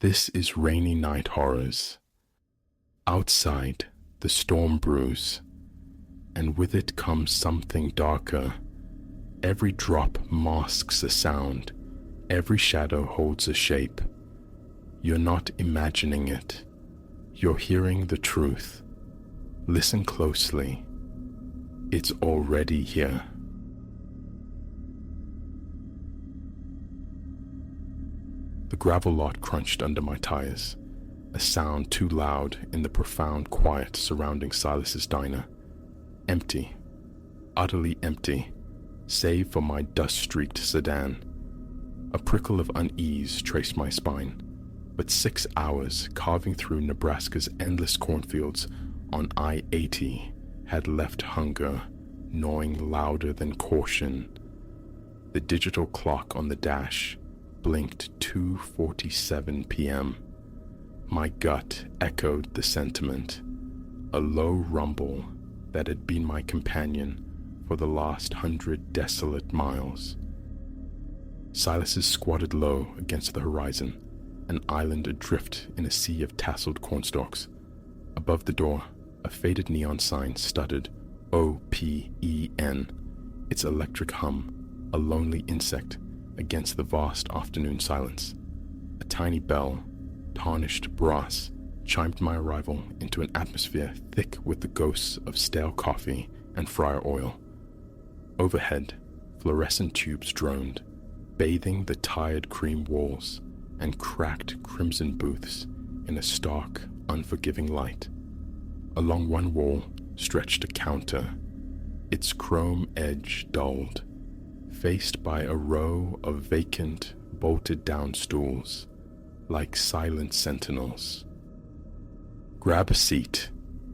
This is Rainy Night Horrors. Outside, the storm brews, and with it comes something darker. Every drop masks a sound, every shadow holds a shape. You're not imagining it. You're hearing the truth. Listen closely. It's already here. The gravel lot crunched under my tires, a sound too loud in the profound quiet surrounding Silas's diner. Empty, utterly empty, save for my dust-streaked sedan. A prickle of unease traced my spine, but 6 hours carving through Nebraska's endless cornfields on I-80 had left hunger gnawing louder than caution. The digital clock on the dash blinked 2:47 p.m. My gut echoed the sentiment, a low rumble that had been my companion for the last 100 desolate miles. Silas's squatted low against the horizon, an island adrift in a sea of tasseled cornstalks. Above the door, a faded neon sign stuttered O-P-E-N, its electric hum, a lonely insect against the vast afternoon silence. A tiny bell, tarnished brass, chimed my arrival into an atmosphere thick with the ghosts of stale coffee and fryer oil. Overhead, fluorescent tubes droned, bathing the tired cream walls and cracked crimson booths in a stark, unforgiving light. Along one wall stretched a counter, its chrome edge dulled, faced by a row of vacant, bolted-down stools, like silent sentinels. "Grab a seat,"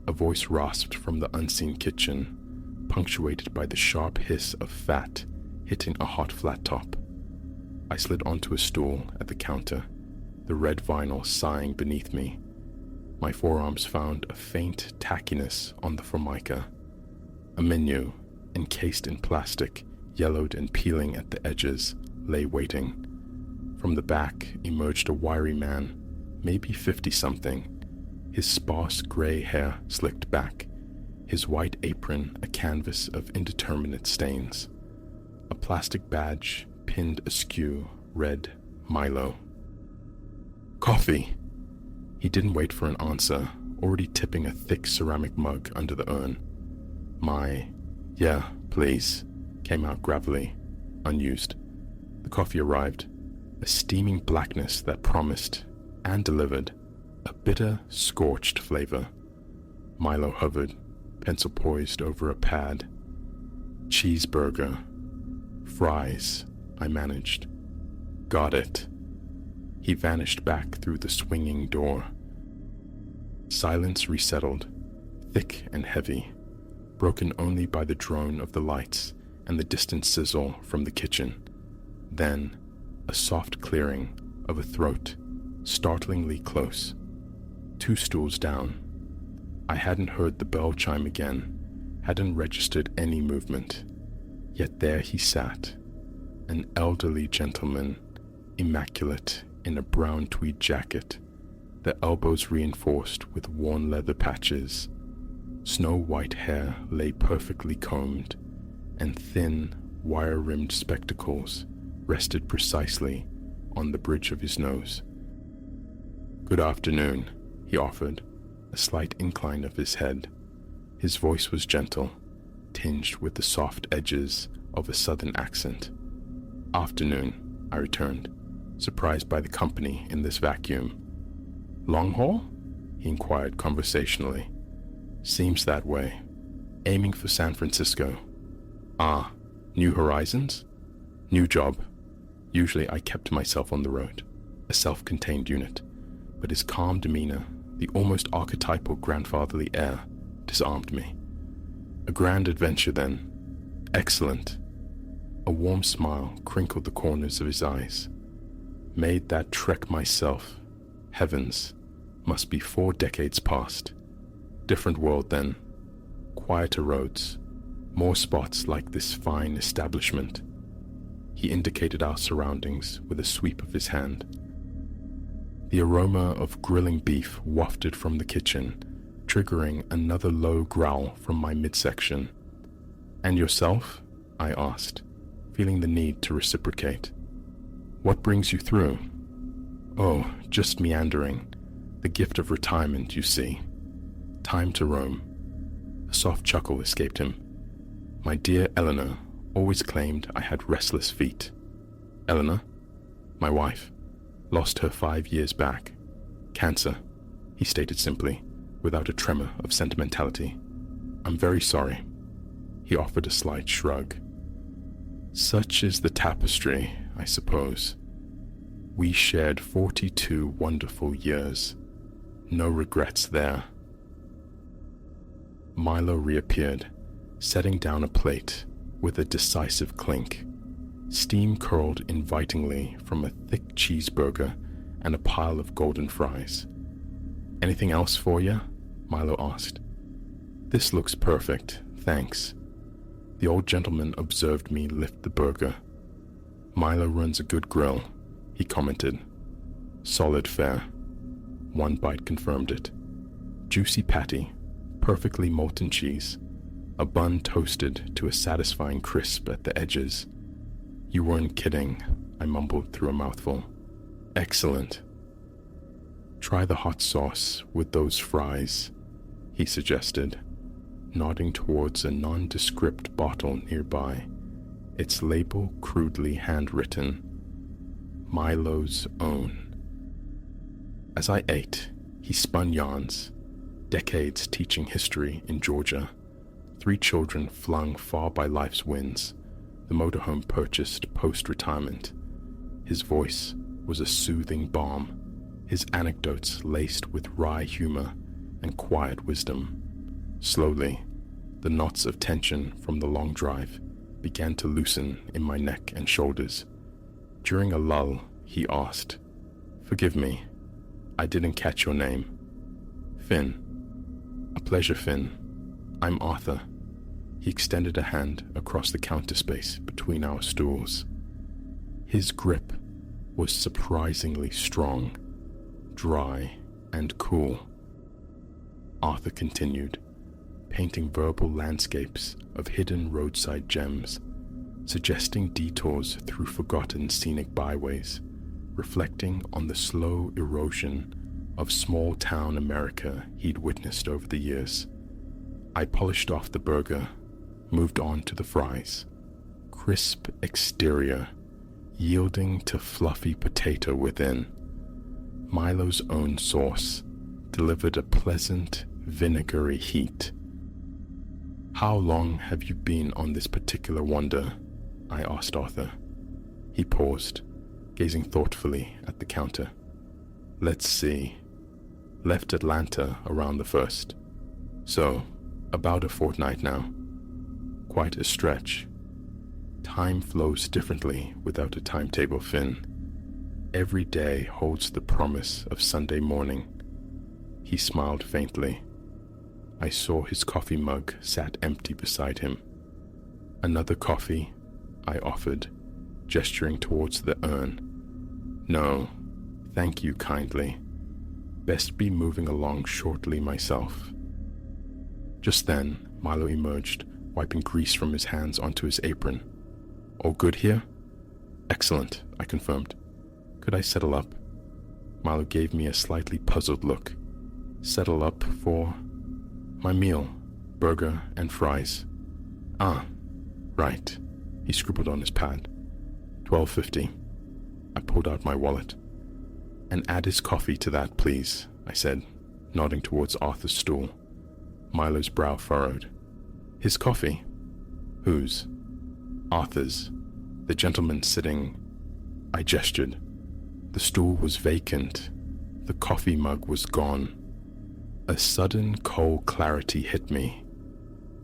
a voice rasped from the unseen kitchen, punctuated by the sharp hiss of fat hitting a hot flat top. I slid onto a stool at the counter, the red vinyl sighing beneath me. My forearms found a faint tackiness on the formica. A menu, encased in plastic, yellowed and peeling at the edges, lay waiting. From the back emerged a wiry man, maybe 50-something, his sparse gray hair slicked back, his white apron a canvas of indeterminate stains. A plastic badge pinned askew read Milo. "Coffee!" He didn't wait for an answer, already tipping a thick ceramic mug under the urn. "Yeah, please," came out gravelly, unused. The coffee arrived, a steaming blackness that promised, and delivered, a bitter, scorched flavor. Milo hovered, pencil poised over a pad. "Cheeseburger. Fries," I managed. "Got it." He vanished back through the swinging door. Silence resettled, thick and heavy, broken only by the drone of the lights and the distant sizzle from the kitchen. Then, a soft clearing of a throat, startlingly close. 2 stools down. I hadn't heard the bell chime again, hadn't registered any movement. Yet there he sat, an elderly gentleman, immaculate in a brown tweed jacket, the elbows reinforced with worn leather patches. Snow-white hair lay perfectly combed, and thin, wire-rimmed spectacles rested precisely on the bridge of his nose. "Good afternoon," he offered, a slight incline of his head. His voice was gentle, tinged with the soft edges of a southern accent. "Afternoon," I returned, surprised by the company in this vacuum. "Long haul?" he inquired conversationally. "Seems that way. Aiming for San Francisco." "Ah, New Horizons?" "New job." Usually I kept myself on the road, a self-contained unit, but his calm demeanor, the almost archetypal grandfatherly air, disarmed me. "A grand adventure, then." "Excellent." A warm smile crinkled the corners of his eyes. "Made that trek myself. Heavens, must be 4 decades past. Different world then. Quieter roads, more spots like this fine establishment." He indicated our surroundings with a sweep of his hand. The aroma of grilling beef wafted from the kitchen, triggering another low growl from my midsection. "And yourself?" I asked, feeling the need to reciprocate. "What brings you through?" "Oh, just meandering. The gift of retirement, you see. Time to roam." A soft chuckle escaped him. "My dear Eleanor always claimed I had restless feet." "Eleanor?" "My wife. Lost her 5 years back. Cancer," he stated simply, without a tremor of sentimentality. "I'm very sorry." He offered a slight shrug. "Such is the tapestry, I suppose. We shared 42 wonderful years. No regrets there." Milo reappeared, setting down a plate with a decisive clink. Steam curled invitingly from a thick cheeseburger and a pile of golden fries. "Anything else for you?" Milo asked. "This looks perfect, thanks." The old gentleman observed me lift the burger. "Milo runs a good grill," he commented. "Solid fare." One bite confirmed it. Juicy patty, perfectly molten cheese, a bun toasted to a satisfying crisp at the edges. "You weren't kidding," I mumbled through a mouthful. "Excellent." "Try the hot sauce with those fries," he suggested, nodding towards a nondescript bottle nearby, its label crudely handwritten, "Milo's Own." As I ate, he spun yarns, decades teaching history in Georgia, 3 children flung far by life's winds, the motorhome purchased post-retirement. His voice was a soothing balm, his anecdotes laced with wry humor and quiet wisdom. Slowly, the knots of tension from the long drive began to loosen in my neck and shoulders. During a lull, he asked, "Forgive me, I didn't catch your name." "Finn." "A pleasure, Finn. I'm Arthur." He extended a hand across the counter space between our stools. His grip was surprisingly strong, dry, and cool. Arthur continued, painting verbal landscapes of hidden roadside gems, suggesting detours through forgotten scenic byways, reflecting on the slow erosion of small-town America he'd witnessed over the years. I polished off the burger, moved on to the fries. Crisp exterior, yielding to fluffy potato within. Milo's Own sauce delivered a pleasant, vinegary heat. "How long have you been on this particular wonder?" I asked Arthur. He paused, gazing thoughtfully at the counter. "Let's see. Left Atlanta around the 1st. So, about a fortnight now. Quite a stretch. Time flows differently without a timetable, Finn. Every day holds the promise of Sunday morning." He smiled faintly. I saw his coffee mug sat empty beside him. "Another coffee?" I offered, gesturing towards the urn. "No, thank you kindly. Best be moving along shortly myself." Just then, Milo emerged, wiping grease from his hands onto his apron. "All good here?" "Excellent," I confirmed. "Could I settle up?" Milo gave me a slightly puzzled look. "Settle up for?" "My meal, burger and fries." "Ah, right." He scribbled on his pad. $12.50. I pulled out my wallet. "And add his coffee to that, please," I said, nodding towards Arthur's stool. Milo's brow furrowed. "His coffee? Whose?" "Arthur's. The gentleman sitting..." I gestured. The stool was vacant. The coffee mug was gone. A sudden cold clarity hit me.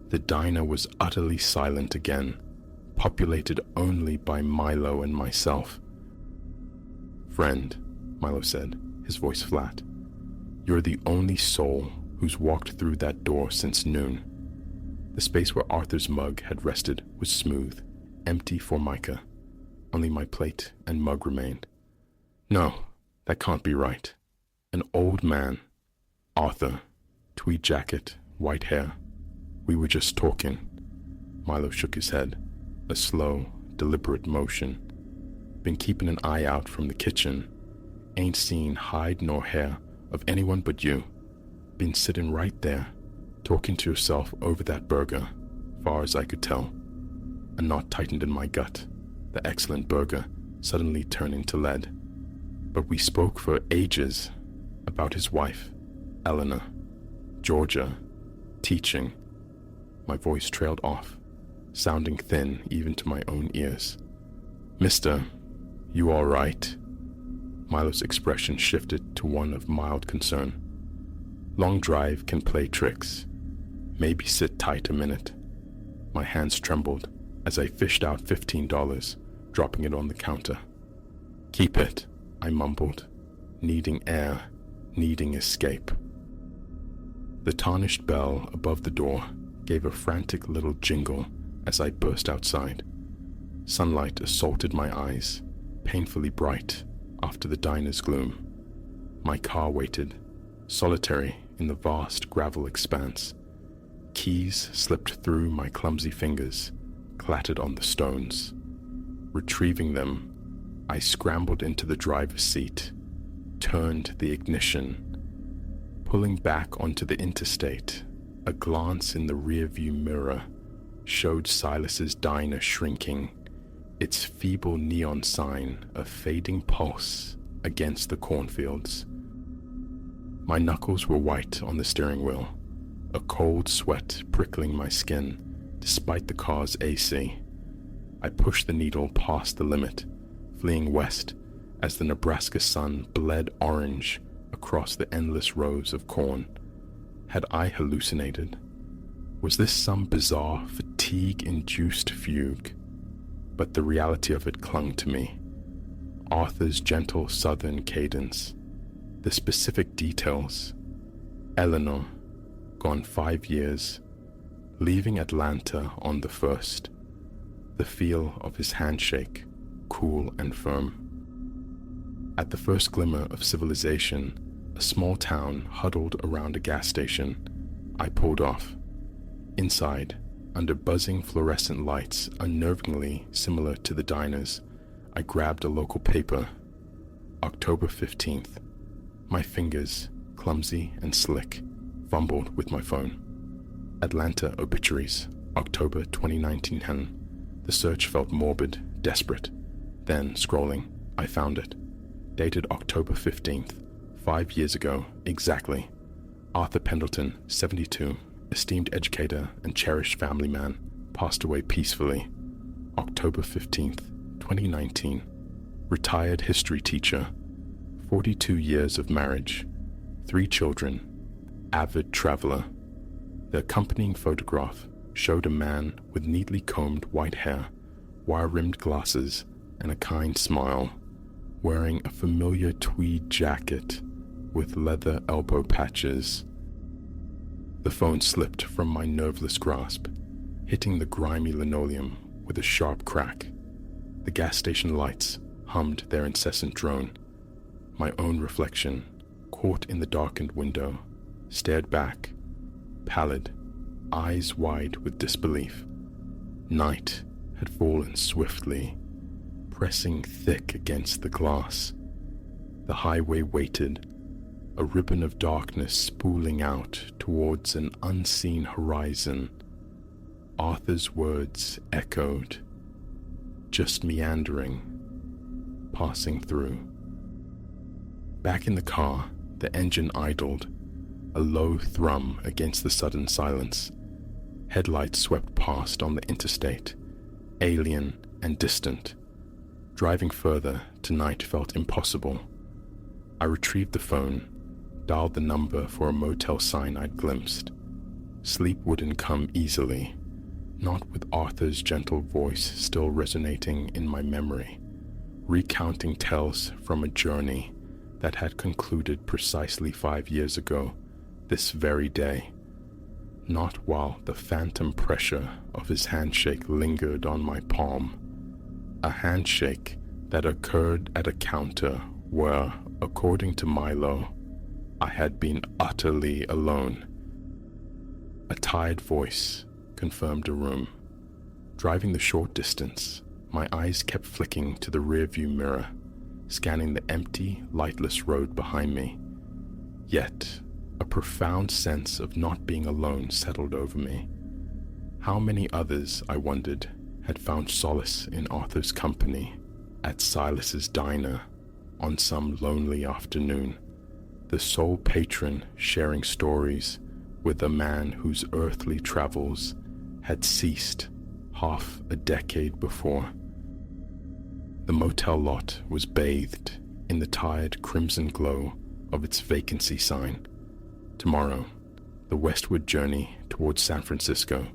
The diner was utterly silent again, populated only by Milo and myself. "Friend," Milo said, his voice flat, "you're the only soul who's walked through that door since noon." The space where Arthur's mug had rested was smooth, empty formica. Only my plate and mug remained. "No, That can't be right. An old man. Arthur. Tweed jacket, white hair. We were just talking. Milo shook his head, a slow, deliberate motion. Been keeping an eye out from the kitchen. Ain't seen hide nor hair of anyone but you. Been sitting right there, talking to yourself over that burger, far as I could tell. A knot tightened in my gut, the excellent burger suddenly turning to lead. But we spoke for ages about his wife, Eleanor, Georgia, teaching. My voice trailed off, sounding thin even to my own ears. Mister, you all right? Milo's expression shifted to one of mild concern. Long drive can play tricks. Maybe sit tight a minute. My hands trembled as I fished out $15, dropping it on the counter. Keep it, I mumbled, needing air, needing escape. The tarnished bell above the door gave a frantic little jingle as I burst outside. Sunlight assaulted my eyes, painfully bright after the diner's gloom. My car waited, solitary in the vast gravel expanse. Keys slipped through my clumsy fingers, clattered on the stones. Retrieving them, I scrambled into the driver's seat, turned the ignition. Pulling back onto the interstate, a glance in the rearview mirror showed Silas's diner shrinking, its feeble neon sign a fading pulse against the cornfields. My knuckles were white on the steering wheel, a cold sweat prickling my skin despite the car's AC. I pushed the needle past the limit, fleeing west as the Nebraska sun bled orange across the endless rows of corn. Had I hallucinated? Was this some bizarre, fatigue-induced fugue? But the reality of it clung to me. Arthur's gentle southern cadence, the specific details. Eleanor, gone 5 years, leaving Atlanta on the 1st. The feel of his handshake, cool and firm. At the first glimmer of civilization, a small town huddled around a gas station, I pulled off. Inside, under buzzing fluorescent lights unnervingly similar to the diners, I grabbed a local paper. October 15th. My fingers, clumsy and slick, fumbled with my phone. Atlanta obituaries, October 2019. The search felt morbid, desperate. Then, scrolling, I found it. Dated October 15th, 5 years ago, exactly. Arthur Pendleton, 72, esteemed educator and cherished family man, passed away peacefully. October 15th, 2019. Retired history teacher, 42 years of marriage, 3 children, avid traveler. The accompanying photograph showed a man with neatly combed white hair, wire-rimmed glasses, and a kind smile, wearing a familiar tweed jacket with leather elbow patches. The phone slipped from my nerveless grasp, hitting the grimy linoleum with a sharp crack. The gas station lights hummed their incessant drone. My own reflection, caught in the darkened window, stared back, pallid, eyes wide with disbelief. Night had fallen swiftly, pressing thick against the glass. The highway waited, a ribbon of darkness spooling out towards an unseen horizon. Arthur's words echoed, just meandering, passing through. Back in the car, the engine idled, a low thrum against the sudden silence. Headlights swept past on the interstate, alien and distant. Driving further tonight felt impossible. I retrieved the phone, dialed the number for a motel sign I'd glimpsed. Sleep wouldn't come easily, not with Arthur's gentle voice still resonating in my memory, recounting tales from a journey that had concluded precisely 5 years ago, this very day. Not while the phantom pressure of his handshake lingered on my palm, a handshake that occurred at a counter where, According to Milo, I had been utterly alone. A tired voice confirmed a room. Driving the short distance, my eyes kept flicking to the rearview mirror, scanning the empty, lightless road behind me. Yet, a profound sense of not being alone settled over me. How many others, I wondered, had found solace in Arthur's company at Silas's diner on some lonely afternoon, the sole patron sharing stories with a man whose earthly travels had ceased half a decade before. The motel lot was bathed in the tired crimson glow of its vacancy sign. Tomorrow, the westward journey towards San Francisco,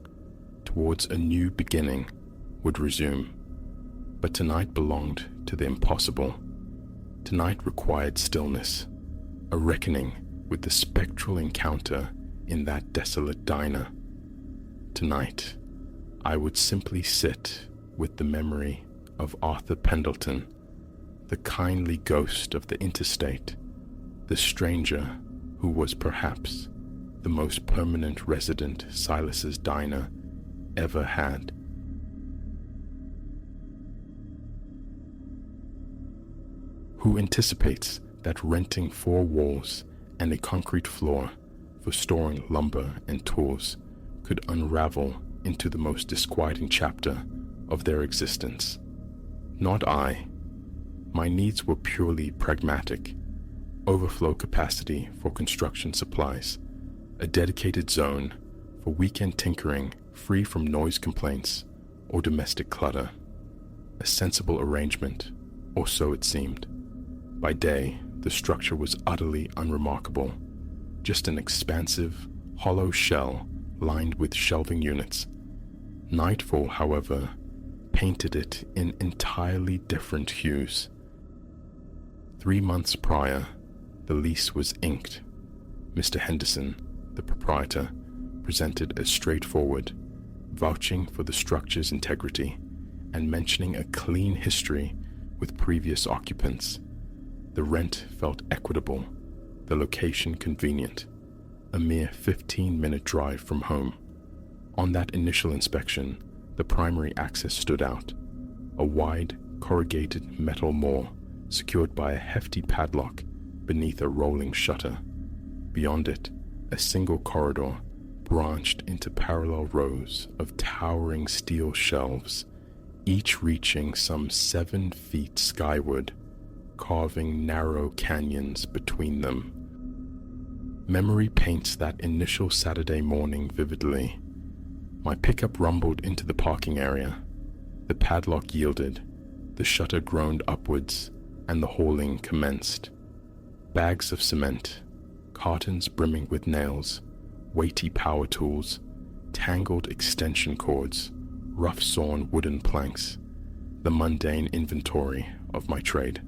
towards a new beginning, would resume. But tonight belonged to the impossible. Tonight required stillness, a reckoning with the spectral encounter in that desolate diner. Tonight, I would simply sit with the memory of Arthur Pendleton, the kindly ghost of the interstate, the stranger who was perhaps the most permanent resident Silas's diner ever had. Who anticipates that renting 4 walls and a concrete floor for storing lumber and tools could unravel into the most disquieting chapter of their existence? Not I. My needs were purely pragmatic: overflow capacity for construction supplies, a dedicated zone for weekend tinkering free from noise complaints or domestic clutter, a sensible arrangement, or so it seemed. By day, the structure was utterly unremarkable, just an expansive, hollow shell lined with shelving units. Nightfall, however, painted it in entirely different hues. 3 months prior, the lease was inked. Mr. Henderson, the proprietor, presented as straightforward, vouching for the structure's integrity and mentioning a clean history with previous occupants. The rent felt equitable, the location convenient, a mere 15-minute drive from home. On that initial inspection, the primary access stood out, a wide, corrugated metal door secured by a hefty padlock beneath a rolling shutter. Beyond it, a single corridor branched into parallel rows of towering steel shelves, each reaching some 7 feet skyward, carving narrow canyons between them. Memory paints that initial Saturday morning vividly. My pickup rumbled into the parking area. The padlock yielded, the shutter groaned upwards, and the hauling commenced. Bags of cement, cartons brimming with nails, weighty power tools, tangled extension cords, rough-sawn wooden planks, the mundane inventory of my trade.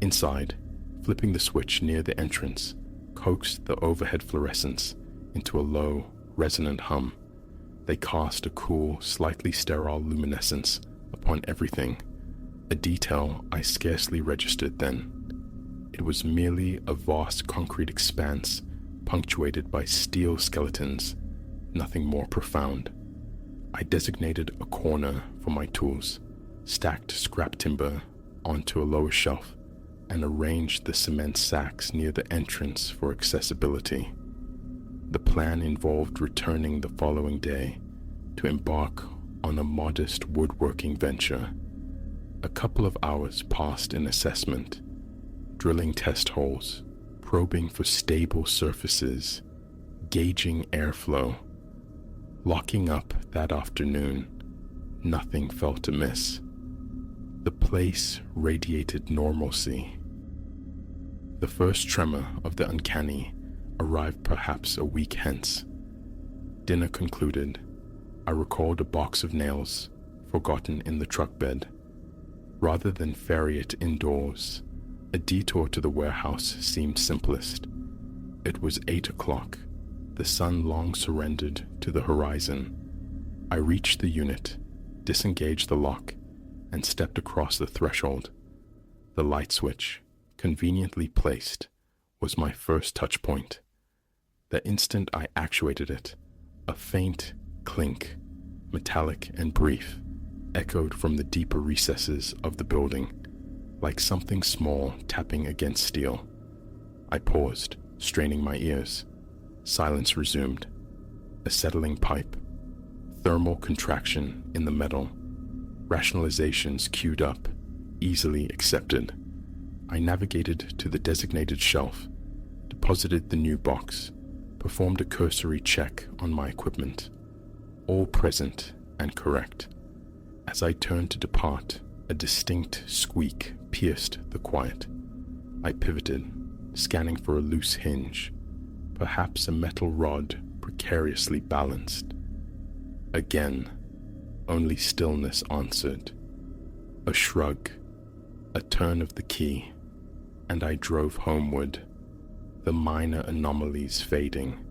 Inside, flipping the switch near the entrance, coaxed the overhead fluorescents into a low, resonant hum. They cast a cool, slightly sterile luminescence upon everything, a detail I scarcely registered then. It was merely a vast concrete expanse punctuated by steel skeletons, nothing more profound. I designated a corner for my tools, stacked scrap timber onto a lower shelf, and arranged the cement sacks near the entrance for accessibility. The plan involved returning the following day to embark on a modest woodworking venture. A couple of hours passed in assessment, drilling test holes, probing for stable surfaces, gauging airflow. Locking up that afternoon, nothing felt amiss. The place radiated normalcy. The first tremor of the uncanny arrived perhaps a week hence. Dinner concluded, I recalled a box of nails forgotten in the truck bed. Rather than ferry it indoors, a detour to the warehouse seemed simplest. It was 8 o'clock, the sun long surrendered to the horizon. I reached the unit, disengaged the lock, and stepped across the threshold. The light switch conveniently placed, was my first touch point. The instant I actuated it, a faint clink, metallic and brief, echoed from the deeper recesses of the building, like something small tapping against steel. I paused, straining my ears. Silence resumed. A settling pipe, thermal contraction in the metal, rationalizations queued up, easily accepted. I navigated to the designated shelf, deposited the new box, performed a cursory check on my equipment. All present and correct. As I turned to depart, a distinct squeak pierced the quiet. I pivoted, scanning for a loose hinge, perhaps a metal rod precariously balanced. Again, only stillness answered. A shrug, a turn of the key, and I drove homeward, the minor anomalies fading.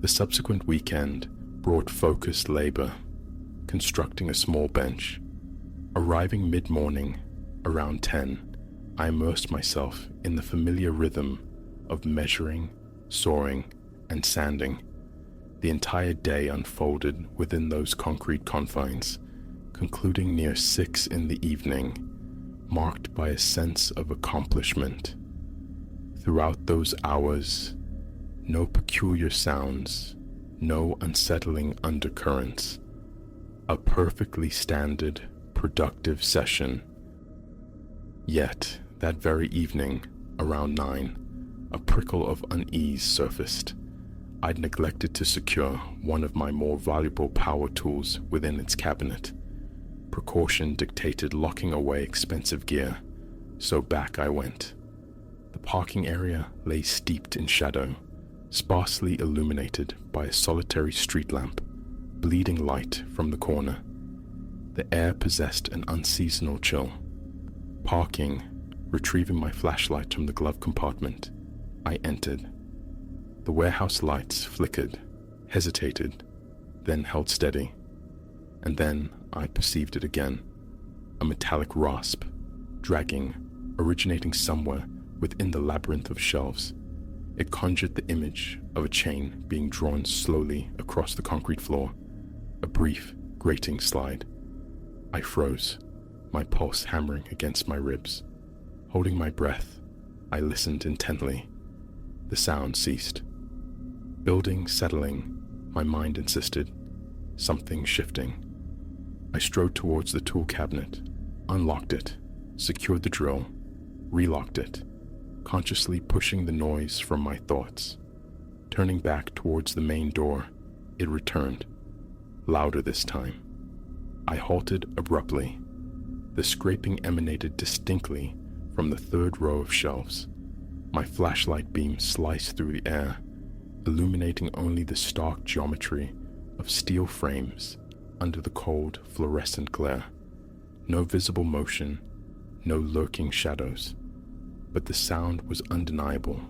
The subsequent weekend brought focused labor, constructing a small bench. Arriving mid-morning, around 10, I immersed myself in the familiar rhythm of measuring, sawing, and sanding. The entire day unfolded within those concrete confines, concluding near 6 in the evening, marked by a sense of accomplishment. Throughout those hours, no peculiar sounds, no unsettling undercurrents. A perfectly standard, productive session. Yet, that very evening, around 9, a prickle of unease surfaced. I'd neglected to secure one of my more valuable power tools within its cabinet. Precaution dictated locking away expensive gear, so back I went. The parking area lay steeped in shadow, sparsely illuminated by a solitary street lamp, bleeding light from the corner. The air possessed an unseasonal chill. Parking, retrieving my flashlight from the glove compartment, I entered. The warehouse lights flickered, hesitated, then held steady. And then I perceived it again, a metallic rasp, dragging, originating somewhere within the labyrinth of shelves. It conjured the image of a chain being drawn slowly across the concrete floor, a brief, grating slide. I froze, my pulse hammering against my ribs. Holding my breath, I listened intently. The sound ceased. Building settling, my mind insisted. Something shifting. I strode towards the tool cabinet, unlocked it, secured the drill, relocked it, consciously pushing the noise from my thoughts. Turning back towards the main door, it returned, louder this time. I halted abruptly. The scraping emanated distinctly from the third row of shelves. My flashlight beam sliced through the air, illuminating only the stark geometry of steel frames under the cold, fluorescent glare. No visible motion, no lurking shadows, but the sound was undeniable,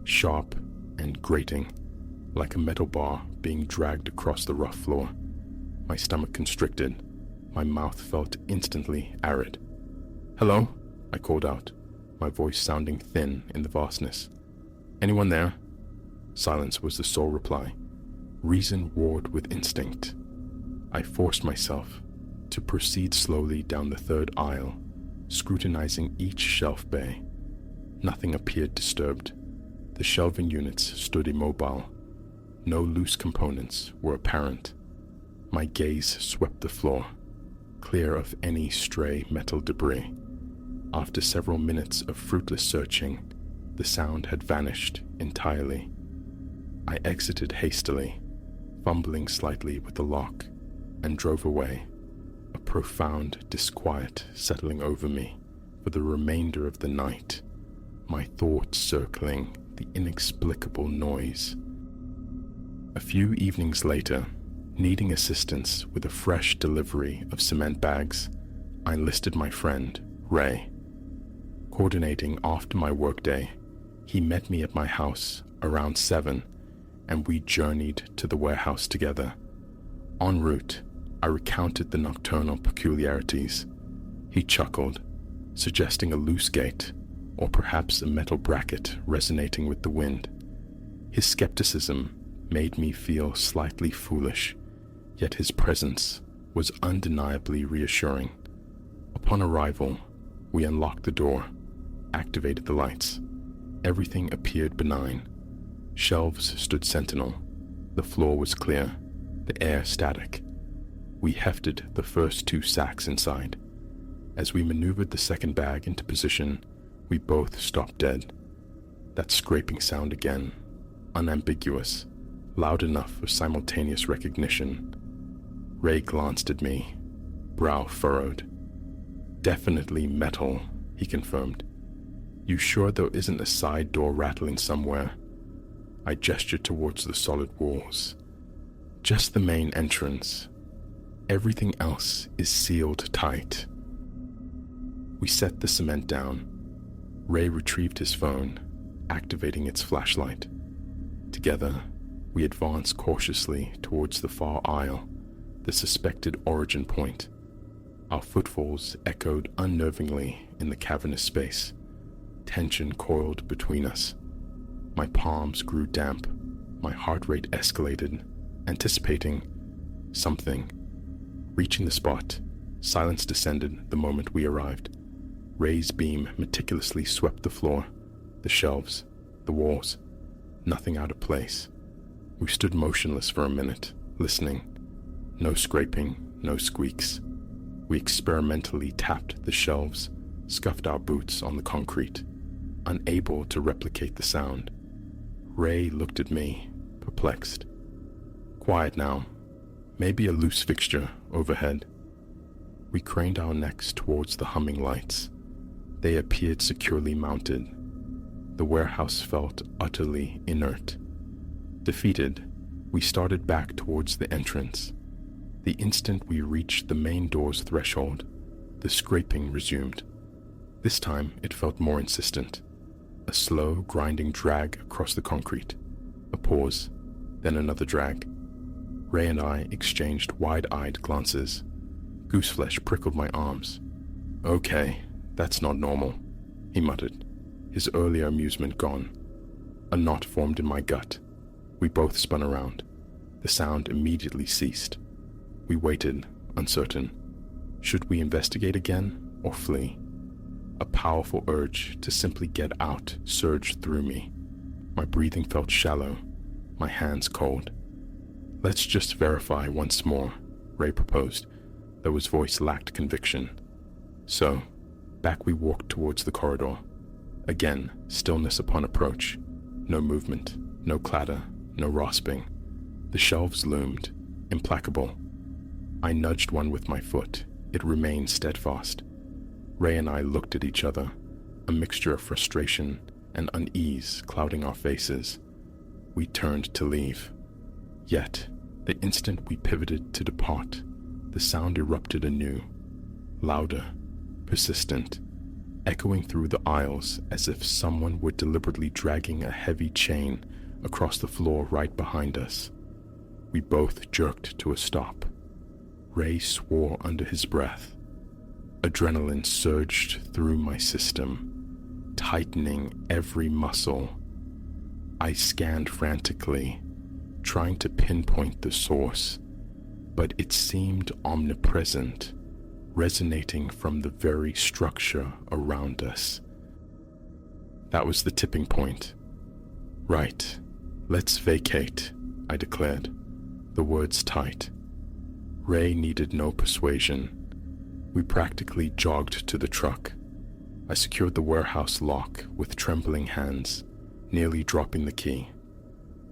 sharp and grating, like a metal bar being dragged across the rough floor. My stomach constricted, my mouth felt instantly arid. "Hello?" I called out, my voice sounding thin in the vastness. "Anyone there?" Silence was the sole reply. Reason warred with instinct. I forced myself to proceed slowly down the third aisle, scrutinizing each shelf bay. Nothing appeared disturbed. The shelving units stood immobile. No loose components were apparent. My gaze swept the floor, clear of any stray metal debris. After several minutes of fruitless searching, the sound had vanished entirely. I exited hastily, fumbling slightly with the lock, and drove away, a profound disquiet settling over me for the remainder of the night, my thoughts circling the inexplicable noise. A few evenings later, needing assistance with a fresh delivery of cement bags, I enlisted my friend, Ray. Coordinating after my workday, he met me at my house around 7, and we journeyed to the warehouse together. En route, I recounted the nocturnal peculiarities. He chuckled, suggesting a loose gate, or perhaps a metal bracket resonating with the wind. His skepticism made me feel slightly foolish, yet his presence was undeniably reassuring. Upon arrival, we unlocked the door, activated the lights. Everything appeared benign. Shelves stood sentinel. The floor was clear, the air static. We hefted the first 2 sacks inside. As we maneuvered the second bag into position, we both stopped dead. That scraping sound again, unambiguous, loud enough for simultaneous recognition. Ray glanced at me, brow furrowed. "Definitely metal," he confirmed. "You sure there isn't a side door rattling somewhere?" I gestured towards the solid walls. "Just the main entrance. Everything else is sealed tight." We set the cement down. Ray retrieved his phone, activating its flashlight. Together, we advanced cautiously towards the far aisle, the suspected origin point. Our footfalls echoed unnervingly in the cavernous space. Tension coiled between us. My palms grew damp. My heart rate escalated, anticipating something. Reaching the spot, silence descended the moment we arrived. Ray's beam meticulously swept the floor, the shelves, the walls. Nothing out of place. We stood motionless for a minute, listening. No scraping, no squeaks. We experimentally tapped the shelves, scuffed our boots on the concrete, unable to replicate the sound. Ray looked at me, perplexed. "Quiet now. Maybe a loose fixture overhead." We craned our necks towards the humming lights. They appeared securely mounted. The warehouse felt utterly inert. Defeated, we started back towards the entrance. The instant we reached the main door's threshold, the scraping resumed. This time it felt more insistent. A slow, grinding drag across the concrete. A pause, then another drag. Ray and I exchanged wide-eyed glances. Gooseflesh prickled my arms. "Okay, that's not normal," he muttered, his earlier amusement gone. A knot formed in my gut. We both spun around. The sound immediately ceased. We waited, uncertain. Should we investigate again or flee? A powerful urge to simply get out surged through me. My breathing felt shallow, my hands cold. "Let's just verify once more," Ray proposed, though his voice lacked conviction. So, back we walked towards the corridor. Again, stillness upon approach. No movement, no clatter, no rasping. The shelves loomed, implacable. I nudged one with my foot. It remained steadfast. Ray and I looked at each other, a mixture of frustration and unease clouding our faces. We turned to leave. Yet, the instant we pivoted to depart, the sound erupted anew, louder, persistent, echoing through the aisles as if someone were deliberately dragging a heavy chain across the floor right behind us. We both jerked to a stop. Ray swore under his breath. Adrenaline surged through my system, tightening every muscle. I scanned frantically, trying to pinpoint the source, but it seemed omnipresent, resonating from the very structure around us. That was the tipping point. "Right, let's vacate," I declared, the words tight. Ray needed no persuasion. We practically jogged to the truck. I secured the warehouse lock with trembling hands, nearly dropping the key.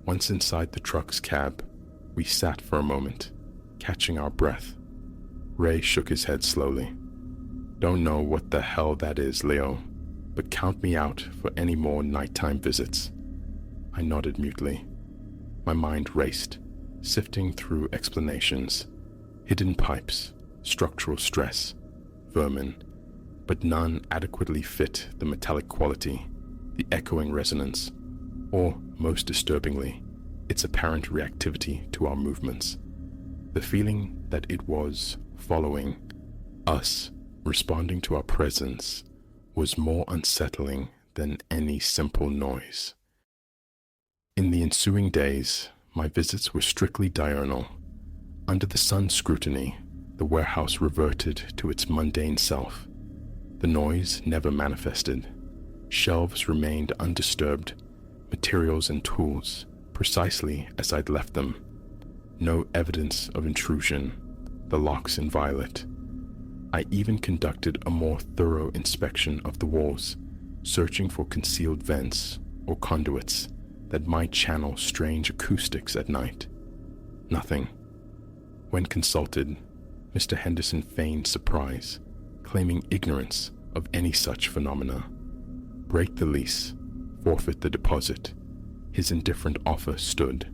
Once inside the truck's cab, we sat for a moment, catching our breath. Ray shook his head slowly. "Don't know what the hell that is, Leo, but count me out for any more nighttime visits." I nodded mutely. My mind raced, sifting through explanations. Hidden pipes, structural stress, vermin, but none adequately fit the metallic quality, the echoing resonance, or, most disturbingly, its apparent reactivity to our movements. The feeling that it was following us, responding to our presence, was more unsettling than any simple noise. In the ensuing days, my visits were strictly diurnal. Under the sun's scrutiny, the warehouse reverted to its mundane self. The noise never manifested. Shelves remained undisturbed, materials and tools precisely as I'd left them. No evidence of intrusion, the locks inviolate. I even conducted a more thorough inspection of the walls, searching for concealed vents or conduits that might channel strange acoustics at night. Nothing. When consulted, Mr. Henderson feigned surprise, claiming ignorance of any such phenomena. Break the lease, forfeit the deposit. His indifferent offer stood.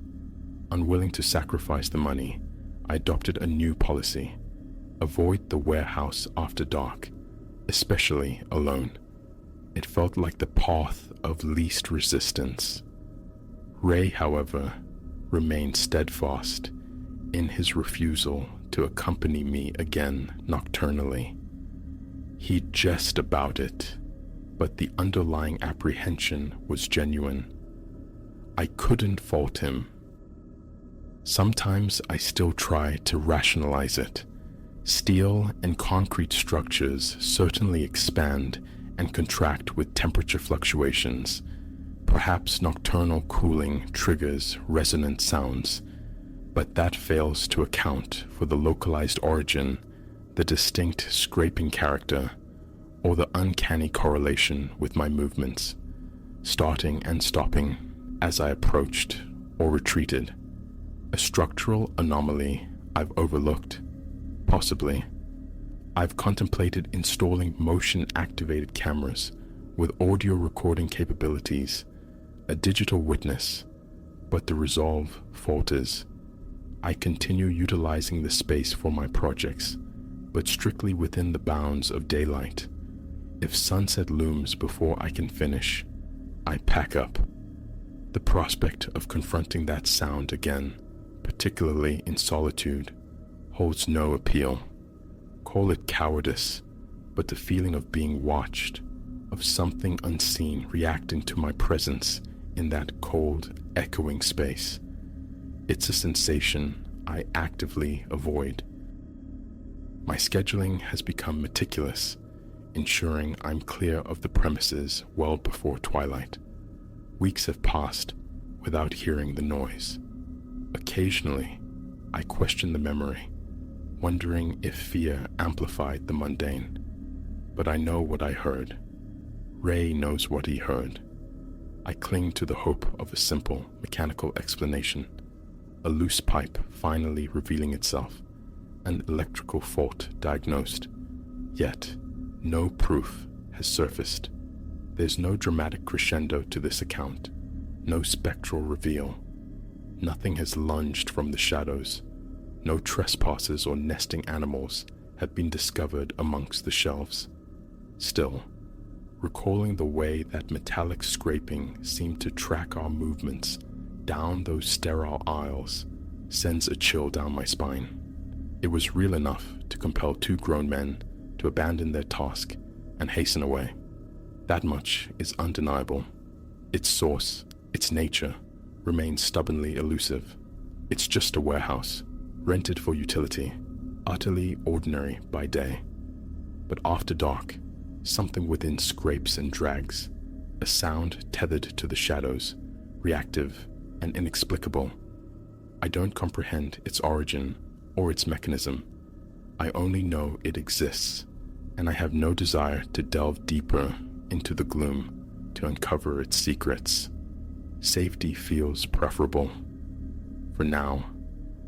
Unwilling to sacrifice the money, I adopted a new policy. Avoid the warehouse after dark, especially alone. It felt like the path of least resistance. Ray, however, remained steadfast in his refusal to accompany me again nocturnally. He'd jest about it, but the underlying apprehension was genuine. I couldn't fault him. Sometimes I still try to rationalize it. Steel and concrete structures certainly expand and contract with temperature fluctuations. Perhaps nocturnal cooling triggers resonant sounds, but that fails to account for the localized origin, the distinct scraping character, or the uncanny correlation with my movements, starting and stopping as I approached or retreated. A structural anomaly I've overlooked. Possibly. I've contemplated installing motion-activated cameras with audio recording capabilities, a digital witness, but the resolve falters. I continue utilizing the space for my projects, but strictly within the bounds of daylight. If sunset looms before I can finish, I pack up. The prospect of confronting that sound again, particularly in solitude, holds no appeal. Call it cowardice, but the feeling of being watched, of something unseen reacting to my presence in that cold, echoing space, it's a sensation I actively avoid. My scheduling has become meticulous, ensuring I'm clear of the premises well before twilight. Weeks have passed without hearing the noise. Occasionally, I question the memory, wondering if fear amplified the mundane. But I know what I heard. Ray knows what he heard. I cling to the hope of a simple, mechanical explanation. A loose pipe finally revealing itself, an electrical fault diagnosed. Yet, no proof has surfaced. There's no dramatic crescendo to this account, no spectral reveal. Nothing has lunged from the shadows. No trespassers or nesting animals have been discovered amongst the shelves. Still, recalling the way that metallic scraping seemed to track our movements down those sterile aisles sends a chill down my spine. It was real enough to compel two grown men to abandon their task and hasten away. That much is undeniable. Its source, its nature, remains stubbornly elusive. It's just a warehouse, rented for utility, utterly ordinary by day. But after dark, something within scrapes and drags, a sound tethered to the shadows, reactive and inexplicable. I don't comprehend its origin or its mechanism. I only know it exists, and I have no desire to delve deeper into the gloom to uncover its secrets. Safety feels preferable. For now,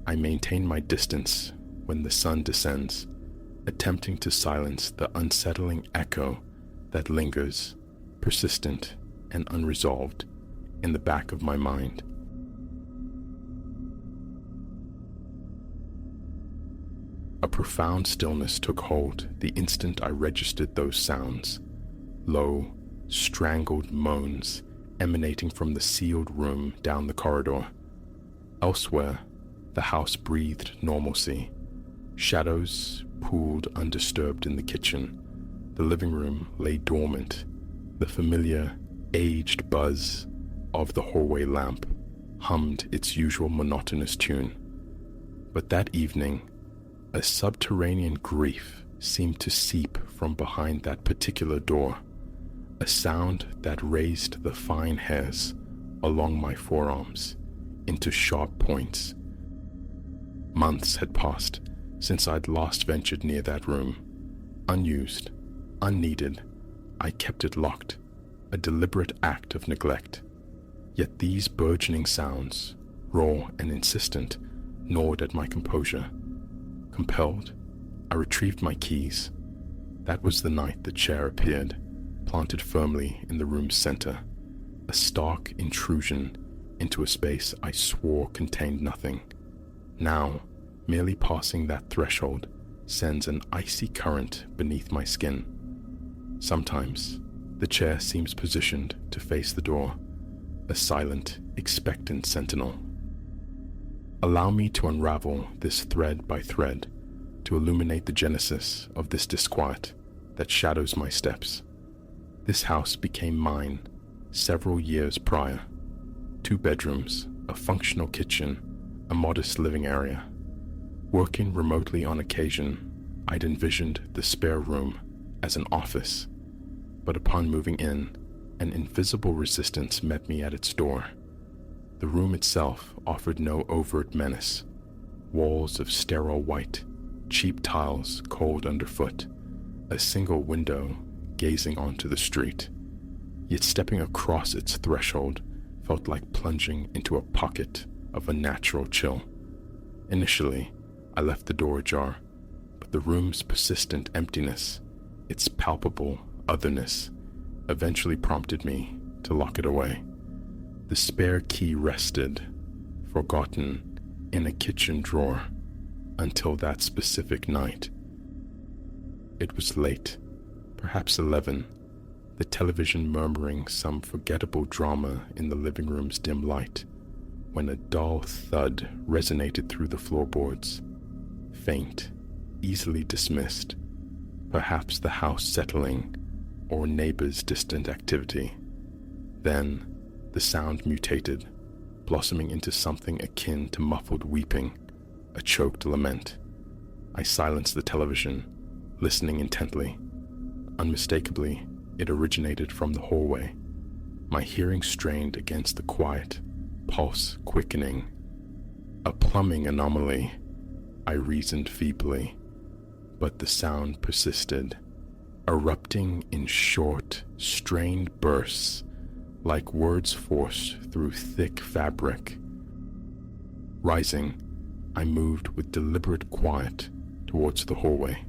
I maintain my distance when the sun descends, attempting to silence the unsettling echo that lingers, persistent and unresolved, in the back of my mind. A profound stillness took hold the instant I registered those sounds. Low, strangled moans emanating from the sealed room down the corridor. Elsewhere, the house breathed normalcy. Shadows pooled undisturbed in the kitchen, The living room lay dormant. The familiar, aged buzz of the hallway lamp hummed its usual monotonous tune. But that evening, a subterranean grief seemed to seep from behind that particular door, a sound that raised the fine hairs along my forearms into sharp points. Months had passed since I'd last ventured near that room. Unused, unneeded, I kept it locked, a deliberate act of neglect. Yet these burgeoning sounds, raw and insistent, gnawed at my composure. Compelled, I retrieved my keys. That was the night the chair appeared, planted firmly in the room's center, a stark intrusion into a space I swore contained nothing. Now, merely passing that threshold sends an icy current beneath my skin. Sometimes, the chair seems positioned to face the door, a silent, expectant sentinel. Allow me to unravel this thread by thread, to illuminate the genesis of this disquiet that shadows my steps. This house became mine several years prior. 2 bedrooms, a functional kitchen, a modest living area. Working remotely on occasion, I'd envisioned the spare room as an office, but upon moving in, an invisible resistance met me at its door. The room itself offered no overt menace. Walls of sterile white, cheap tiles cold underfoot, a single window gazing onto the street. Yet stepping across its threshold felt like plunging into a pocket of unnatural chill. Initially, I left the door ajar, but the room's persistent emptiness, its palpable otherness, eventually prompted me to lock it away. The spare key rested, forgotten, in a kitchen drawer until that specific night. It was late, perhaps 11, the television murmuring some forgettable drama in the living room's dim light, when a dull thud resonated through the floorboards. Faint, easily dismissed, perhaps the house settling or neighbors' distant activity. Then, the sound mutated, blossoming into something akin to muffled weeping, a choked lament. I silenced the television, listening intently. Unmistakably, it originated from the hallway, my hearing strained against the quiet, pulse quickening. A plumbing anomaly, I reasoned feebly, but the sound persisted, erupting in short, strained bursts, like words forced through thick fabric. Rising, I moved with deliberate quiet towards the hallway.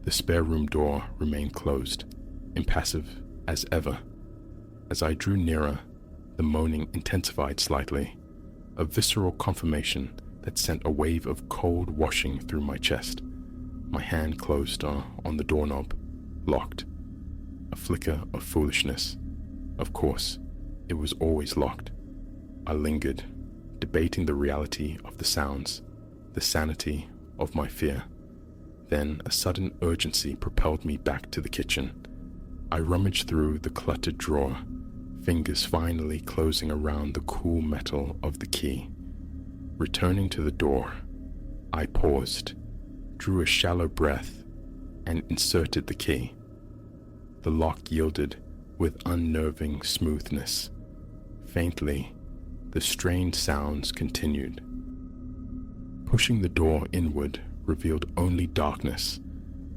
The spare room door remained closed, impassive as ever. As I drew nearer, the moaning intensified slightly, a visceral confirmation that sent a wave of cold washing through my chest. My hand closed on the doorknob, locked. A flicker of foolishness. Of course, it was always locked. I lingered, debating the reality of the sounds, the sanity of my fear. Then a sudden urgency propelled me back to the kitchen. I rummaged through the cluttered drawer, fingers finally closing around the cool metal of the key. Returning to the door, I paused, drew a shallow breath, and inserted the key. The lock yielded with unnerving smoothness. Faintly, the strained sounds continued. Pushing the door inward revealed only darkness,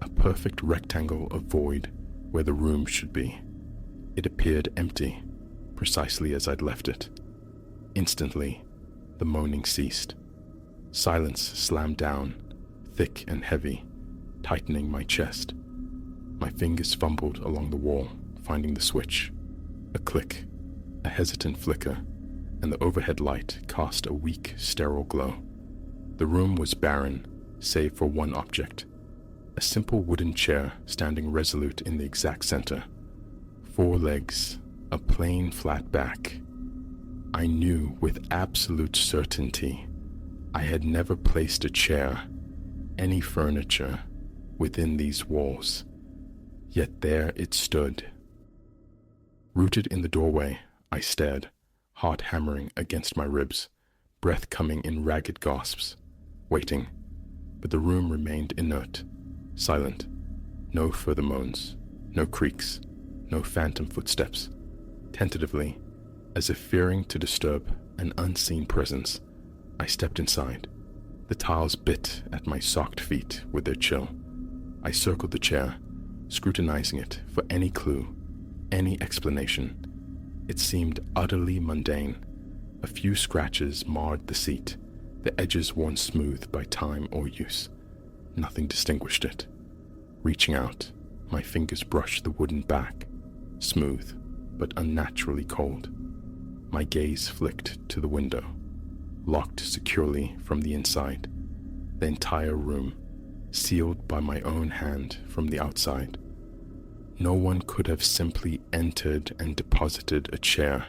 a perfect rectangle of void where the room should be. It appeared empty, precisely as I'd left it. Instantly, the moaning ceased. Silence slammed down, thick and heavy, tightening my chest. My fingers fumbled along the wall, finding the switch. A click, a hesitant flicker, and the overhead light cast a weak, sterile glow. The room was barren, save for one object, a simple wooden chair standing resolute in the exact center. 4 legs, a plain flat back. I knew with absolute certainty I had never placed a chair, any furniture, within these walls. Yet there it stood. Rooted in the doorway, I stared, heart hammering against my ribs, breath coming in ragged gasps, waiting. But the room remained inert, silent. No further moans, no creaks, no phantom footsteps. Tentatively, as if fearing to disturb an unseen presence, I stepped inside. The tiles bit at my socked feet with their chill. I circled the chair, scrutinizing it for any clue, any explanation. It seemed utterly mundane. A few scratches marred the seat, the edges worn smooth by time or use. Nothing distinguished it. Reaching out, my fingers brushed the wooden back, smooth but unnaturally cold. My gaze flicked to the window, locked securely from the inside. The entire room, sealed by my own hand from the outside. No one could have simply entered and deposited a chair.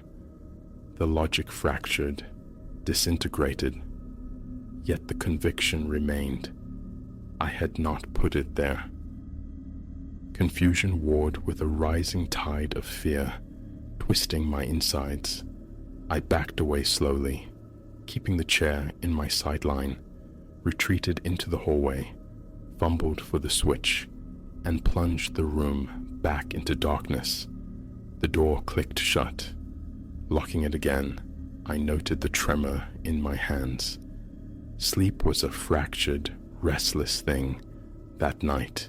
The logic fractured, disintegrated, yet the conviction remained. I had not put it there. Confusion warred with a rising tide of fear, twisting my insides. I backed away slowly, keeping the chair in my sideline, retreated into the hallway, fumbled for the switch, and plunged the room back into darkness. The door clicked shut. Locking it again, I noted the tremor in my hands. Sleep was a fractured, restless thing. That night,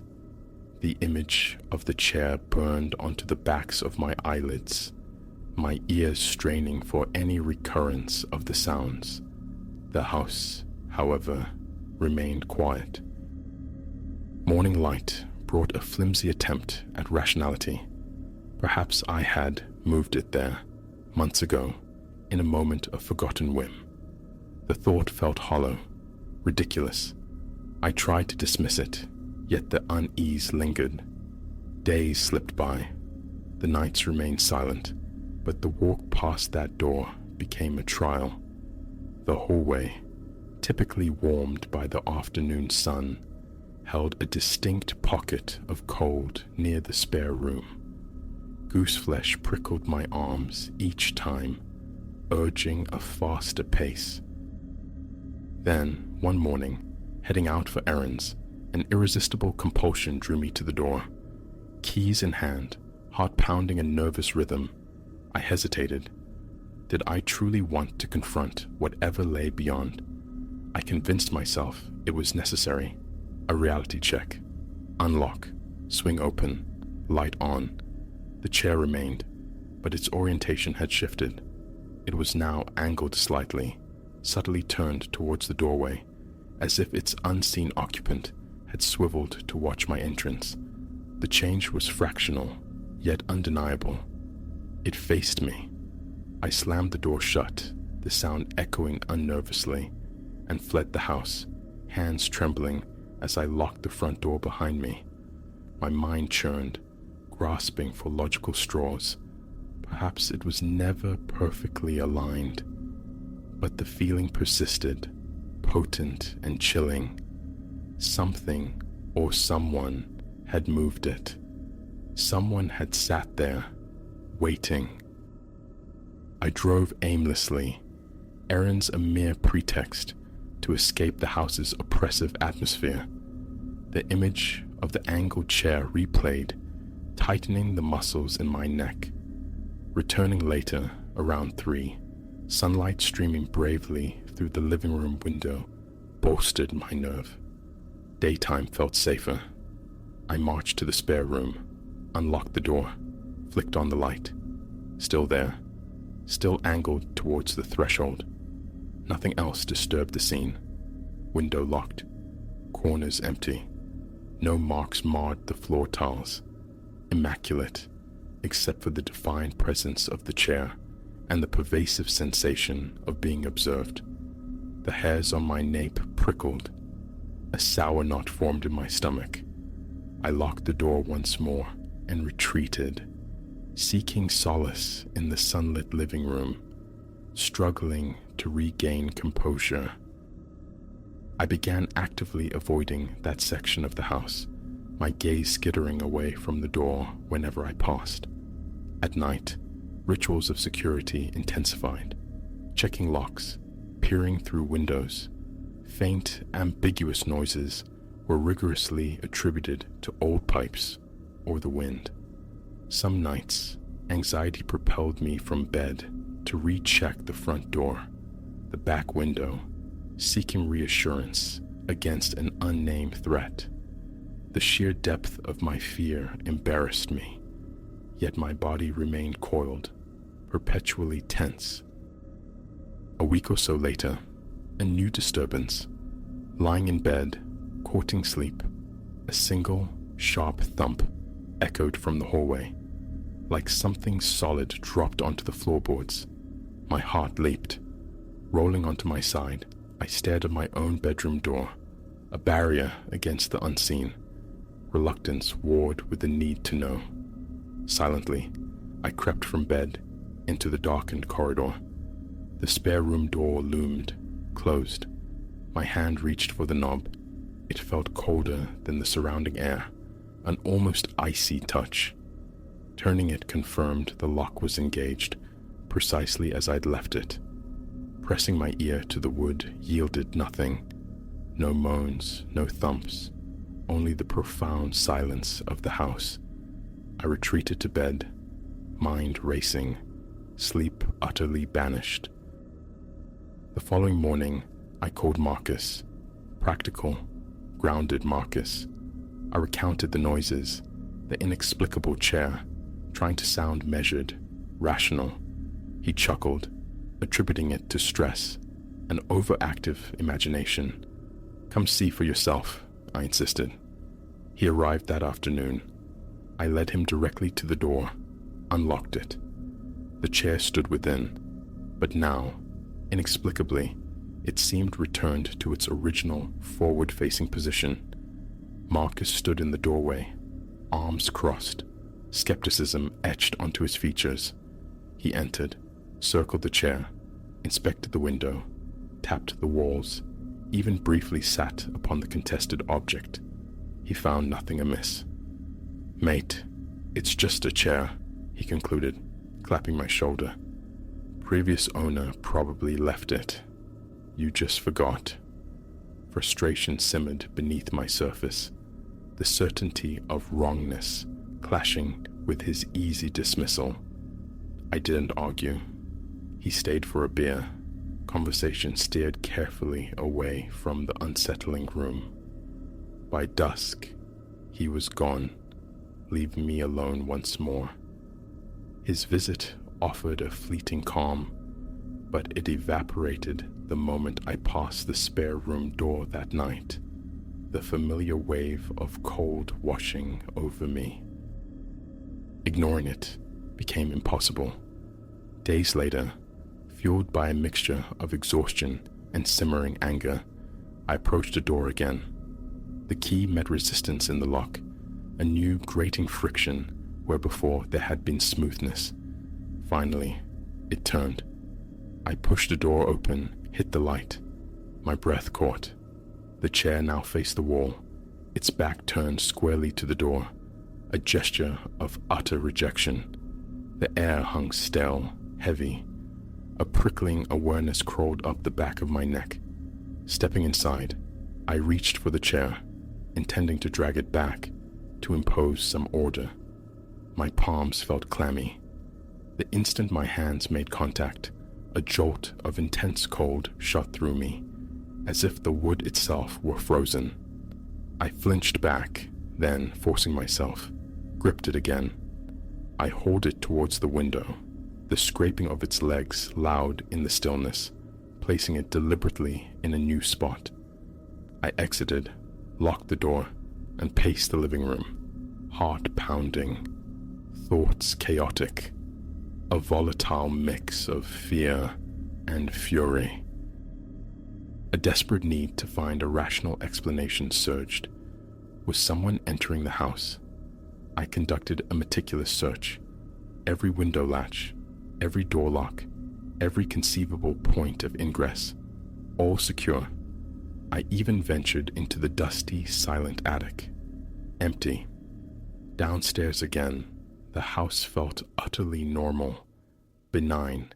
the image of the chair burned onto the backs of my eyelids, my ears straining for any recurrence of the sounds. The house, however, remained quiet. Morning light brought a flimsy attempt at rationality. Perhaps I had moved it there, months ago, in a moment of forgotten whim. The thought felt hollow, ridiculous. I tried to dismiss it, yet the unease lingered. Days slipped by. The nights remained silent, but the walk past that door became a trial. The hallway, typically warmed by the afternoon sun, held a distinct pocket of cold near the spare room. Gooseflesh prickled my arms each time, urging a faster pace. Then, one morning, heading out for errands, an irresistible compulsion drew me to the door. Keys in hand, heart pounding a nervous rhythm, I hesitated. Did I truly want to confront whatever lay beyond? I convinced myself it was necessary. A reality check. Unlock. Swing open. Light on. The chair remained, but its orientation had shifted. It was now angled slightly, subtly turned towards the doorway, as if its unseen occupant had swiveled to watch my entrance. The change was fractional, yet undeniable. It faced me. I slammed the door shut, the sound echoing unnervously, and fled the house, hands trembling as I locked the front door behind me. My mind churned, grasping for logical straws. Perhaps it was never perfectly aligned, but the feeling persisted, potent and chilling. Something or someone had moved it. Someone had sat there, waiting. I drove aimlessly, errands a mere pretext to escape the house's oppressive atmosphere. The image of the angled chair replayed, tightening the muscles in my neck. Returning later, around 3, sunlight streaming bravely through the living room window bolstered my nerve. Daytime felt safer. I marched to the spare room, unlocked the door, flicked on the light. Still there, still angled towards the threshold. Nothing else disturbed the scene. Window locked, corners empty. No marks marred the floor tiles. Immaculate, except for the defined presence of the chair and the pervasive sensation of being observed. The hairs on my nape prickled. A sour knot formed in my stomach. I locked the door once more and retreated, seeking solace in the sunlit living room, struggling to regain composure. I began actively avoiding that section of the house, my gaze skittering away from the door whenever I passed. At night, rituals of security intensified, checking locks, peering through windows. Faint, ambiguous noises were rigorously attributed to old pipes or the wind. Some nights, anxiety propelled me from bed to recheck the front door, the back window, seeking reassurance against an unnamed threat. The sheer depth of my fear embarrassed me, yet my body remained coiled, perpetually tense. A week or so later, a new disturbance. Lying in bed, courting sleep, a single, sharp thump echoed from the hallway. Like something solid dropped onto the floorboards. My heart leaped. Rolling onto my side, I stared at my own bedroom door, a barrier against the unseen. Reluctance warred with the need to know. Silently, I crept from bed into the darkened corridor. The spare room door loomed, closed. My hand reached for the knob. It felt colder than the surrounding air, an almost icy touch. Turning it confirmed the lock was engaged, precisely as I'd left it. Pressing my ear to the wood yielded nothing. No moans, no thumps, only the profound silence of the house. I retreated to bed, mind racing, sleep utterly banished. The following morning, I called Marcus. Practical, grounded Marcus. I recounted the noises, the inexplicable chair, trying to sound measured, rational. He chuckled, attributing it to stress, an overactive imagination. Come see for yourself, I insisted. He arrived that afternoon. I led him directly to the door, unlocked it. The chair stood within, but now, inexplicably, it seemed returned to its original forward-facing position. Marcus stood in the doorway, arms crossed, skepticism etched onto his features. He entered, circled the chair, inspected the window, tapped the walls, even briefly sat upon the contested object. He found nothing amiss. Mate, it's just a chair, he concluded, clapping my shoulder. Previous owner probably left it. You just forgot. Frustration simmered beneath my surface, the certainty of wrongness clashing with his easy dismissal. I didn't argue. He stayed for a beer. Conversation steered carefully away from the unsettling room. By dusk, he was gone, leaving me alone once more. His visit offered a fleeting calm, but it evaporated the moment I passed the spare room door that night, the familiar wave of cold washing over me. Ignoring it became impossible. Days later, fueled by a mixture of exhaustion and simmering anger, I approached the door again. The key met resistance in the lock, a new grating friction where before there had been smoothness. Finally, it turned. I pushed the door open, hit the light. My breath caught. The chair now faced the wall, its back turned squarely to the door, a gesture of utter rejection. The air hung stale, heavy. A prickling awareness crawled up the back of my neck. Stepping inside, I reached for the chair, intending to drag it back, to impose some order. My palms felt clammy. The instant my hands made contact, a jolt of intense cold shot through me, as if the wood itself were frozen. I flinched back, then, forcing myself, gripped it again. I hauled it towards the window, the scraping of its legs loud in the stillness, placing it deliberately in a new spot. I exited, locked the door, and paced the living room, heart pounding, thoughts chaotic, a volatile mix of fear and fury. A desperate need to find a rational explanation surged. Was someone entering the house? I conducted a meticulous search. Every window latch, every door lock, every conceivable point of ingress, all secure. I even ventured into the dusty, silent attic. Empty. Downstairs again, the house felt utterly normal, benign,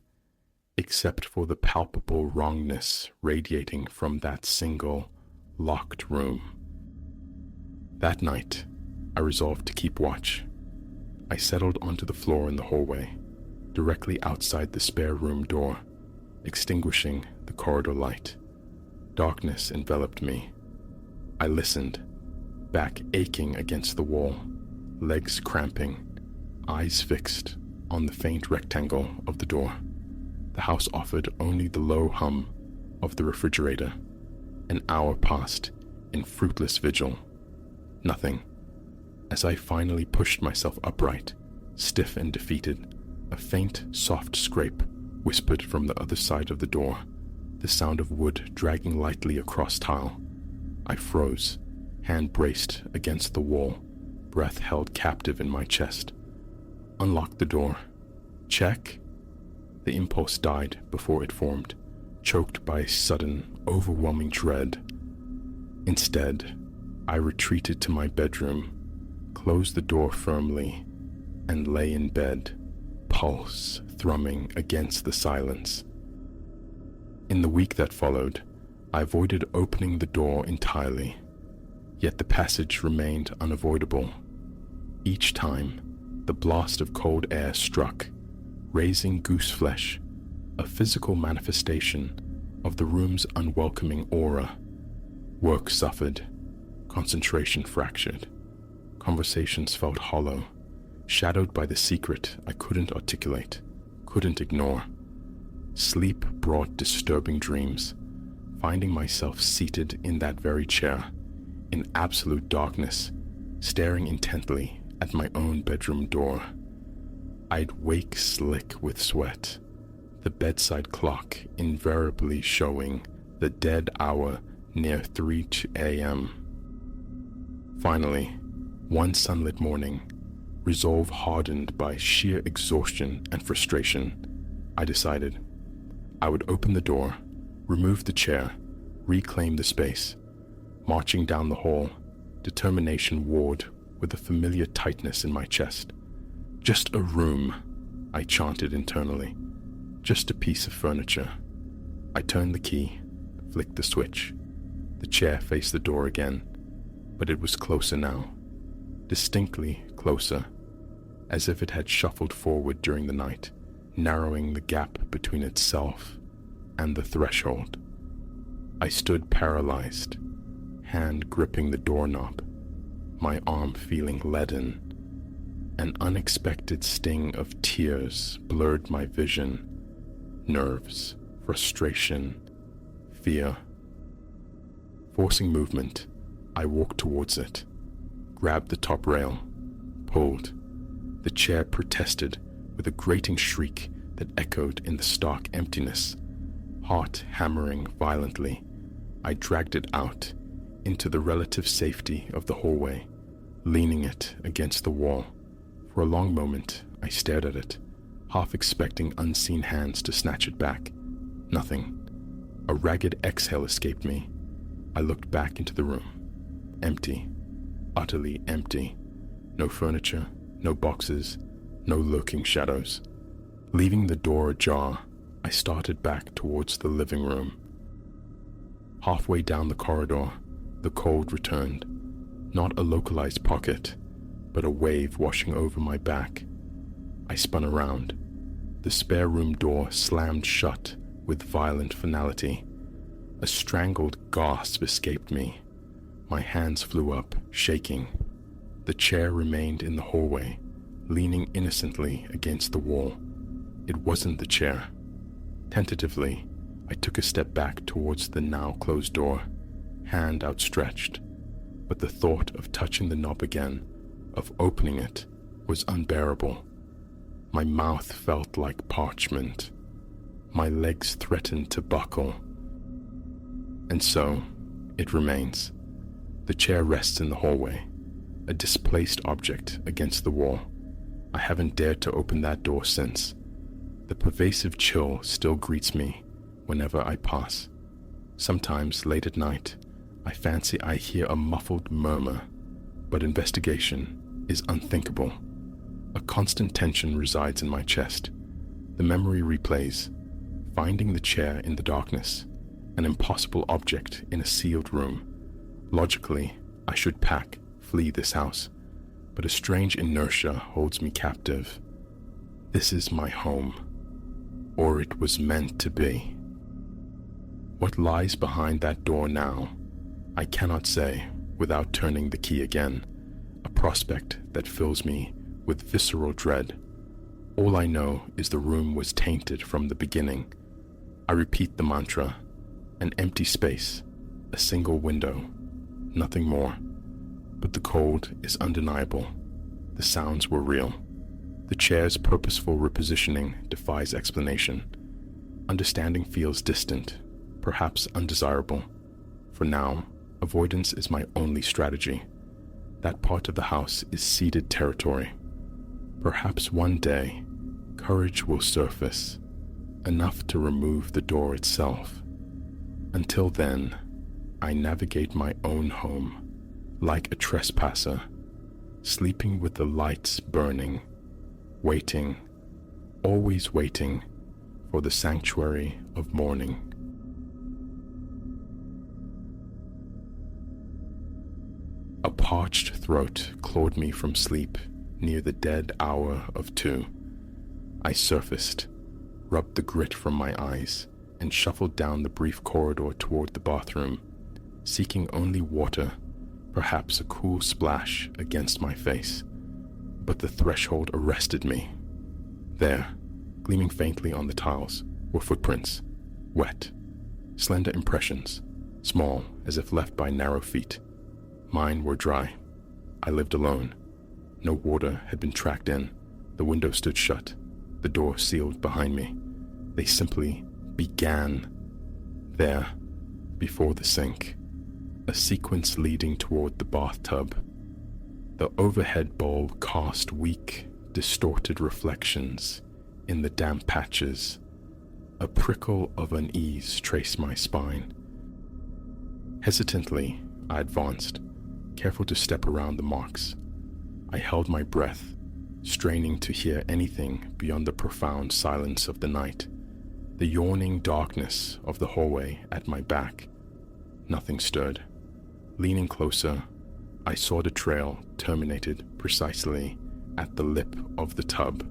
except for the palpable wrongness radiating from that single, locked room. That night, I resolved to keep watch. I settled onto the floor in the hallway, directly outside the spare room door, extinguishing the corridor light. Darkness enveloped me. I listened, back aching against the wall, legs cramping, eyes fixed on the faint rectangle of the door. The house offered only the low hum of the refrigerator. An hour passed in fruitless vigil. Nothing. As I finally pushed myself upright, stiff and defeated, a faint, soft scrape whispered from the other side of the door, the sound of wood dragging lightly across tile. I froze, hand braced against the wall, breath held captive in my chest. Unlocked the door. Check? The impulse died before it formed, choked by a sudden, overwhelming dread. Instead, I retreated to my bedroom, closed the door firmly, and lay in bed, pulse thrumming against the silence. In the week that followed, I avoided opening the door entirely, yet the passage remained unavoidable. Each time, the blast of cold air struck, raising goose flesh, a physical manifestation of the room's unwelcoming aura. Work suffered, concentration fractured, conversations felt hollow, shadowed by the secret I couldn't articulate, couldn't ignore. Sleep brought disturbing dreams, finding myself seated in that very chair, in absolute darkness, staring intently at my own bedroom door. I'd wake slick with sweat, the bedside clock invariably showing the dead hour near 3 a.m. Finally, one sunlit morning, resolve hardened by sheer exhaustion and frustration, I decided I would open the door, remove the chair, reclaim the space. Marching down the hall, determination warred with a familiar tightness in my chest. Just a room, I chanted internally. Just a piece of furniture. I turned the key, flicked the switch. The chair faced the door again, but it was closer now. Distinctly closer, as if it had shuffled forward during the night, narrowing the gap between itself and the threshold. I stood paralyzed, hand gripping the doorknob, my arm feeling leaden. An unexpected sting of tears blurred my vision. Nerves, frustration, fear. Forcing movement, I walked towards it, grabbed the top rail, pulled. The chair protested with a grating shriek that echoed in the stark emptiness. Heart hammering violently, I dragged it out into the relative safety of the hallway, leaning it against the wall. For a long moment, I stared at it, half expecting unseen hands to snatch it back. Nothing. A ragged exhale escaped me. I looked back into the room. Empty. Utterly empty. No furniture, no boxes, no lurking shadows. Leaving the door ajar, I started back towards the living room. Halfway down the corridor, the cold returned. Not a localized pocket, but a wave washing over my back. I spun around. The spare room door slammed shut with violent finality. A strangled gasp escaped me. My hands flew up, shaking. The chair remained in the hallway, leaning innocently against the wall. It wasn't the chair. Tentatively, I took a step back towards the now closed door, hand outstretched. But the thought of touching the knob again, of opening it, was unbearable. My mouth felt like parchment. My legs threatened to buckle. And so, it remains. The chair rests in the hallway, a displaced object against the wall. I haven't dared to open that door since. The pervasive chill still greets me whenever I pass. Sometimes, late at night, I fancy I hear a muffled murmur, but investigation is unthinkable. A constant tension resides in my chest. The memory replays, finding the chair in the darkness, an impossible object in a sealed room. Logically, I should pack, flee this house, but a strange inertia holds me captive. This is my home, or it was meant to be. What lies behind that door now, I cannot say without turning the key again, a prospect that fills me with visceral dread. All I know is the room was tainted from the beginning. I repeat the mantra, an empty space, a single window, nothing more. But the cold is undeniable. The sounds were real. The chair's purposeful repositioning defies explanation. Understanding feels distant, perhaps undesirable. For now, avoidance is my only strategy. That part of the house is ceded territory. Perhaps one day, courage will surface, enough to remove the door itself. Until then, I navigate my own home, like a trespasser, sleeping with the lights burning, waiting, always waiting for the sanctuary of morning. A parched throat clawed me from sleep near the dead hour of 2. I surfaced, rubbed the grit from my eyes, and shuffled down the brief corridor toward the bathroom, seeking only water, perhaps a cool splash against my face. But the threshold arrested me. There, gleaming faintly on the tiles, were footprints, wet, slender impressions, small as if left by narrow feet. Mine were dry. I lived alone. No water had been tracked in. The window stood shut, the door sealed behind me. They simply began there, before the sink, a sequence leading toward the bathtub. The overhead bowl cast weak, distorted reflections in the damp patches. A prickle of unease traced my spine. Hesitantly, I advanced, careful to step around the marks. I held my breath, straining to hear anything beyond the profound silence of the night, the yawning darkness of the hallway at my back. Nothing stirred. Leaning closer, I saw the trail terminated precisely at the lip of the tub.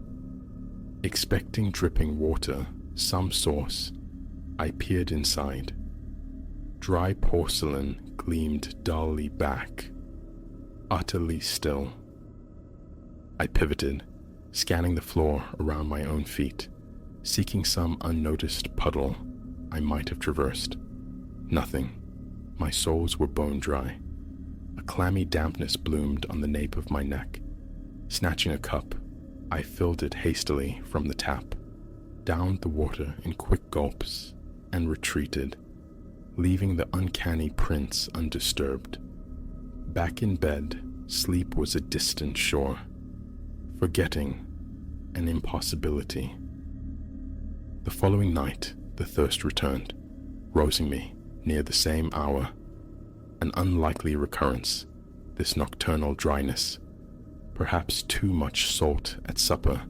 Expecting dripping water, some source, I peered inside. Dry porcelain gleamed dully back, utterly still. I pivoted, scanning the floor around my own feet, seeking some unnoticed puddle I might have traversed. Nothing. My soles were bone dry. A clammy dampness bloomed on the nape of my neck. Snatching a cup, I filled it hastily from the tap, downed the water in quick gulps, and retreated, leaving the uncanny prints undisturbed. Back in bed, sleep was a distant shore, forgetting an impossibility. The following night, the thirst returned, rousing me near the same hour. An unlikely recurrence, this nocturnal dryness. Perhaps too much salt at supper,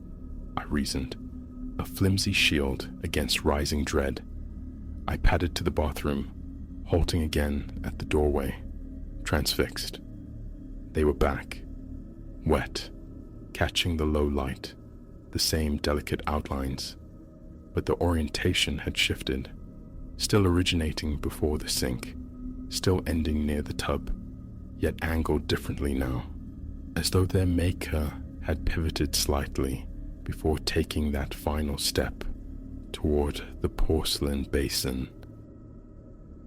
I reasoned, a flimsy shield against rising dread. I padded to the bathroom, halting again at the doorway, transfixed. They were back, wet, catching the low light, the same delicate outlines, but the orientation had shifted, still originating before the sink, still ending near the tub, yet angled differently now, as though their maker had pivoted slightly before taking that final step toward the porcelain basin.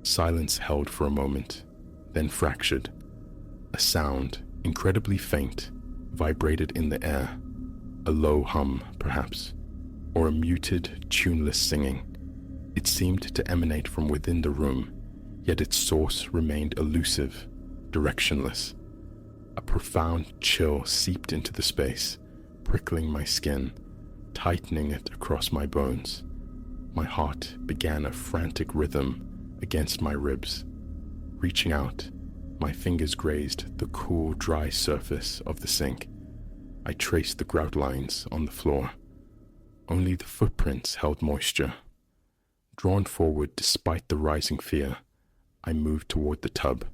Silence held for a moment, then fractured. A sound, incredibly faint, vibrated in the air, a low hum, perhaps, or a muted, tuneless singing. It seemed to emanate from within the room, yet its source remained elusive, directionless. A profound chill seeped into the space, prickling my skin, tightening it across my bones. My heart began a frantic rhythm against my ribs. Reaching out, My fingers grazed the cool, dry surface of the sink. I traced the grout lines on the floor. Only the footprints held moisture. Drawn forward despite the rising fear, I moved toward the tub.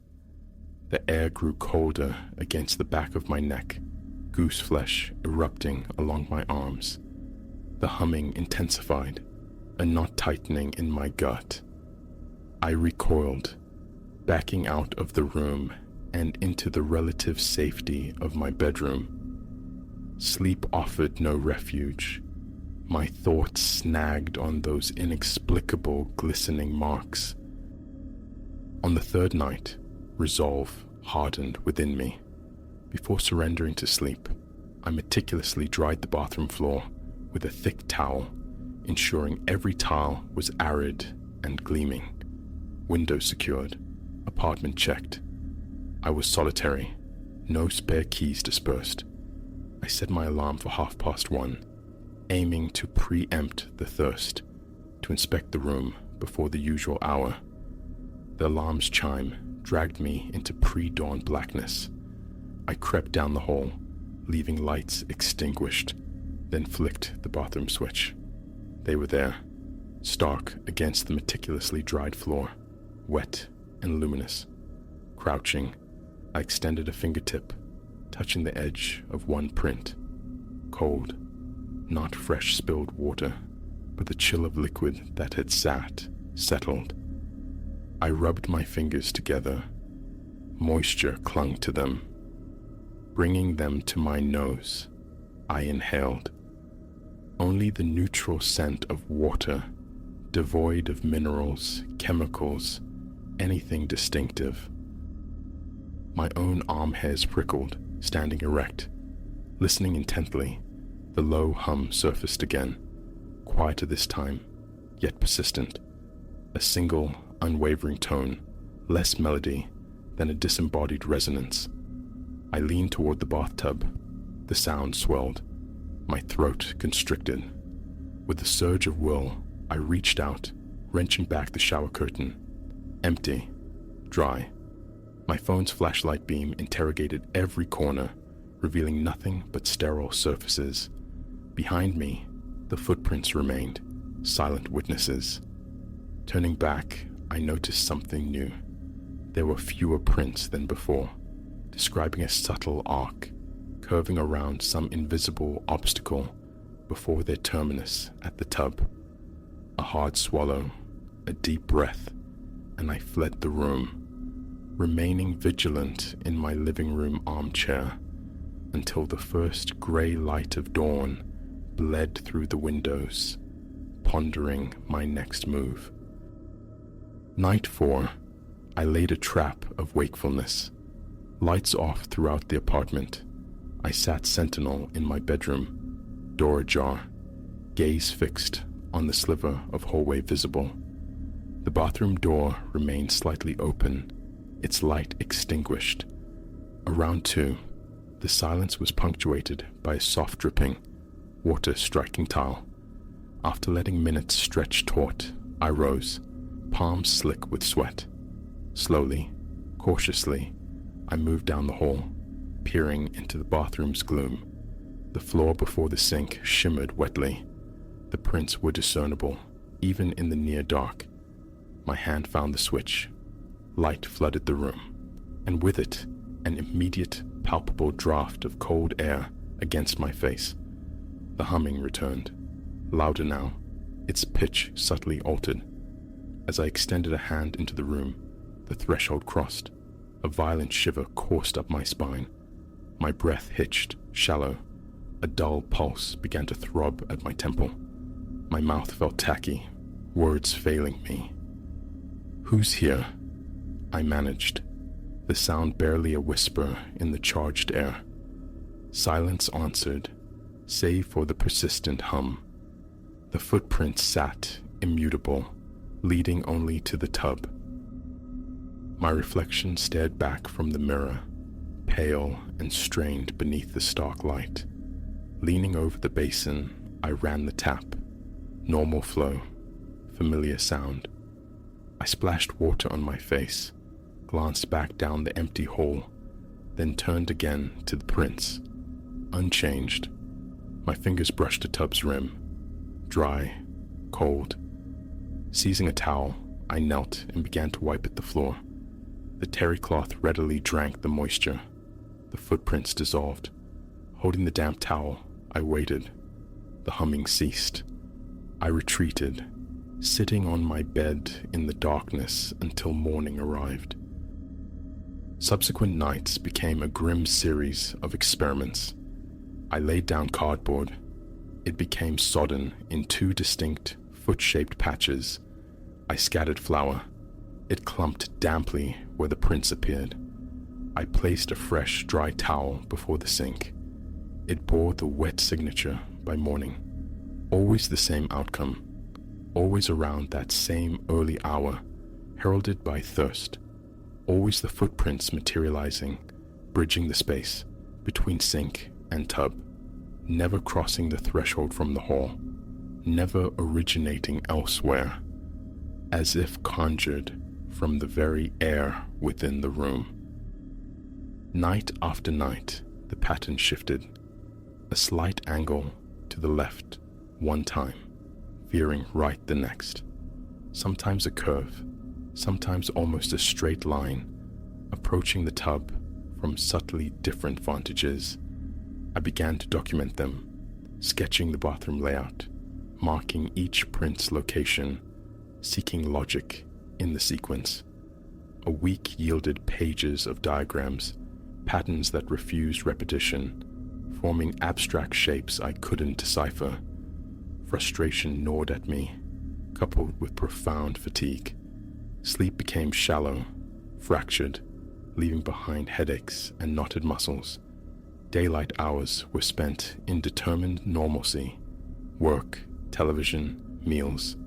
The air grew colder against the back of my neck, goose flesh erupting along my arms. The humming intensified, a knot tightening in my gut. I recoiled, backing out of the room and into the relative safety of my bedroom. Sleep offered no refuge. My thoughts snagged on those inexplicable glistening marks. On the third night, resolve hardened within me. Before surrendering to sleep, I meticulously dried the bathroom floor with a thick towel, ensuring every tile was arid and gleaming. Windows secured, apartment checked. I was solitary, no spare keys dispersed. I set my alarm for 1:30, aiming to preempt the thirst, to inspect the room before the usual hour. The alarm's chime dragged me into pre-dawn blackness. I crept down the hall, leaving lights extinguished, then flicked the bathroom switch. They were there, stark against the meticulously dried floor, wet and luminous. Crouching, I extended a fingertip, touching the edge of one print. Cold, not fresh spilled water, but the chill of liquid that had settled. I rubbed my fingers together. Moisture clung to them. Bringing them to my nose, I inhaled. Only the neutral scent of water, devoid of minerals, chemicals, anything distinctive. My own arm hairs prickled, standing erect. Listening intently, the low hum surfaced again, quieter this time, yet persistent. A single, unwavering tone, less melody than a disembodied resonance. I leaned toward the bathtub. The sound swelled, my throat constricted. With a surge of will, I reached out, wrenching back the shower curtain. Empty, dry. My phone's flashlight beam interrogated every corner, revealing nothing but sterile surfaces. Behind me, the footprints remained, silent witnesses. Turning back, I noticed something new. There were fewer prints than before, describing a subtle arc, curving around some invisible obstacle before their terminus at the tub. A hard swallow, a deep breath, and I fled the room, remaining vigilant in my living room armchair until the first gray light of dawn bled through the windows, pondering my next move. Night 4, I laid a trap of wakefulness. Lights off throughout the apartment. I sat sentinel in my bedroom, door ajar, gaze fixed on the sliver of hallway visible. The bathroom door remained slightly open, its light extinguished. Around 2, the silence was punctuated by a soft dripping, water striking tile. After letting minutes stretch taut, I rose, palms slick with sweat. Slowly, cautiously, I moved down the hall, peering into the bathroom's gloom. The floor before the sink shimmered wetly. The prints were discernible, even in the near dark. My hand found the switch. Light flooded the room, and with it, an immediate, palpable draft of cold air against my face. The humming returned, louder now, its pitch subtly altered. As I extended a hand into the room, the threshold crossed. A violent shiver coursed up my spine. My breath hitched, shallow. A dull pulse began to throb at my temple. My mouth felt tacky, words failing me. "Who's here?" I managed, the sound barely a whisper in the charged air. Silence answered, save for the persistent hum. The footprints sat, immutable, leading only to the tub. My reflection stared back from the mirror, pale and strained beneath the stark light. Leaning over the basin, I ran the tap. Normal flow, familiar sound. I splashed water on my face, glanced back down the empty hall, then turned again to the prince. Unchanged. My fingers brushed the tub's rim. Dry, cold. Seizing a towel, I knelt and began to wipe at the floor. The terry cloth readily drank the moisture. The footprints dissolved. Holding the damp towel, I waited. The humming ceased. I retreated, sitting on my bed in the darkness until morning arrived. Subsequent nights became a grim series of experiments. I laid down cardboard. It became sodden in two distinct, foot-shaped patches. I scattered flour. It clumped damply where the prints appeared. I placed a fresh, dry towel before the sink. It bore the wet signature by morning. Always the same outcome. Always around that same early hour, heralded by thirst. Always the footprints materializing, bridging the space between sink and tub. Never crossing the threshold from the hall. Never originating elsewhere. As if conjured from the very air within the room. Night after night, the pattern shifted. A slight angle to the left one time, veering right the next. Sometimes a curve, sometimes almost a straight line, approaching the tub from subtly different vantages. I began to document them, sketching the bathroom layout, marking each print's location, seeking logic in the sequence. A week yielded pages of diagrams, patterns that refused repetition, forming abstract shapes I couldn't decipher. Frustration gnawed at me, coupled with profound fatigue. Sleep became shallow, fractured, leaving behind headaches and knotted muscles. Daylight hours were spent in determined normalcy, work, television, meals,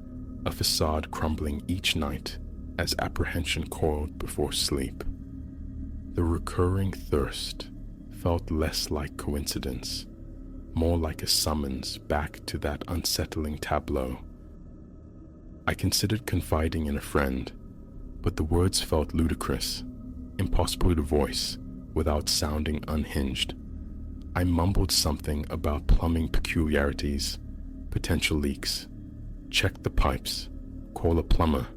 a facade crumbling each night as apprehension coiled before sleep. The recurring thirst felt less like coincidence, more like a summons back to that unsettling tableau. I considered confiding in a friend, but the words felt ludicrous, impossible to voice without sounding unhinged. I mumbled something about plumbing peculiarities, potential leaks. Check the pipes, call a plumber,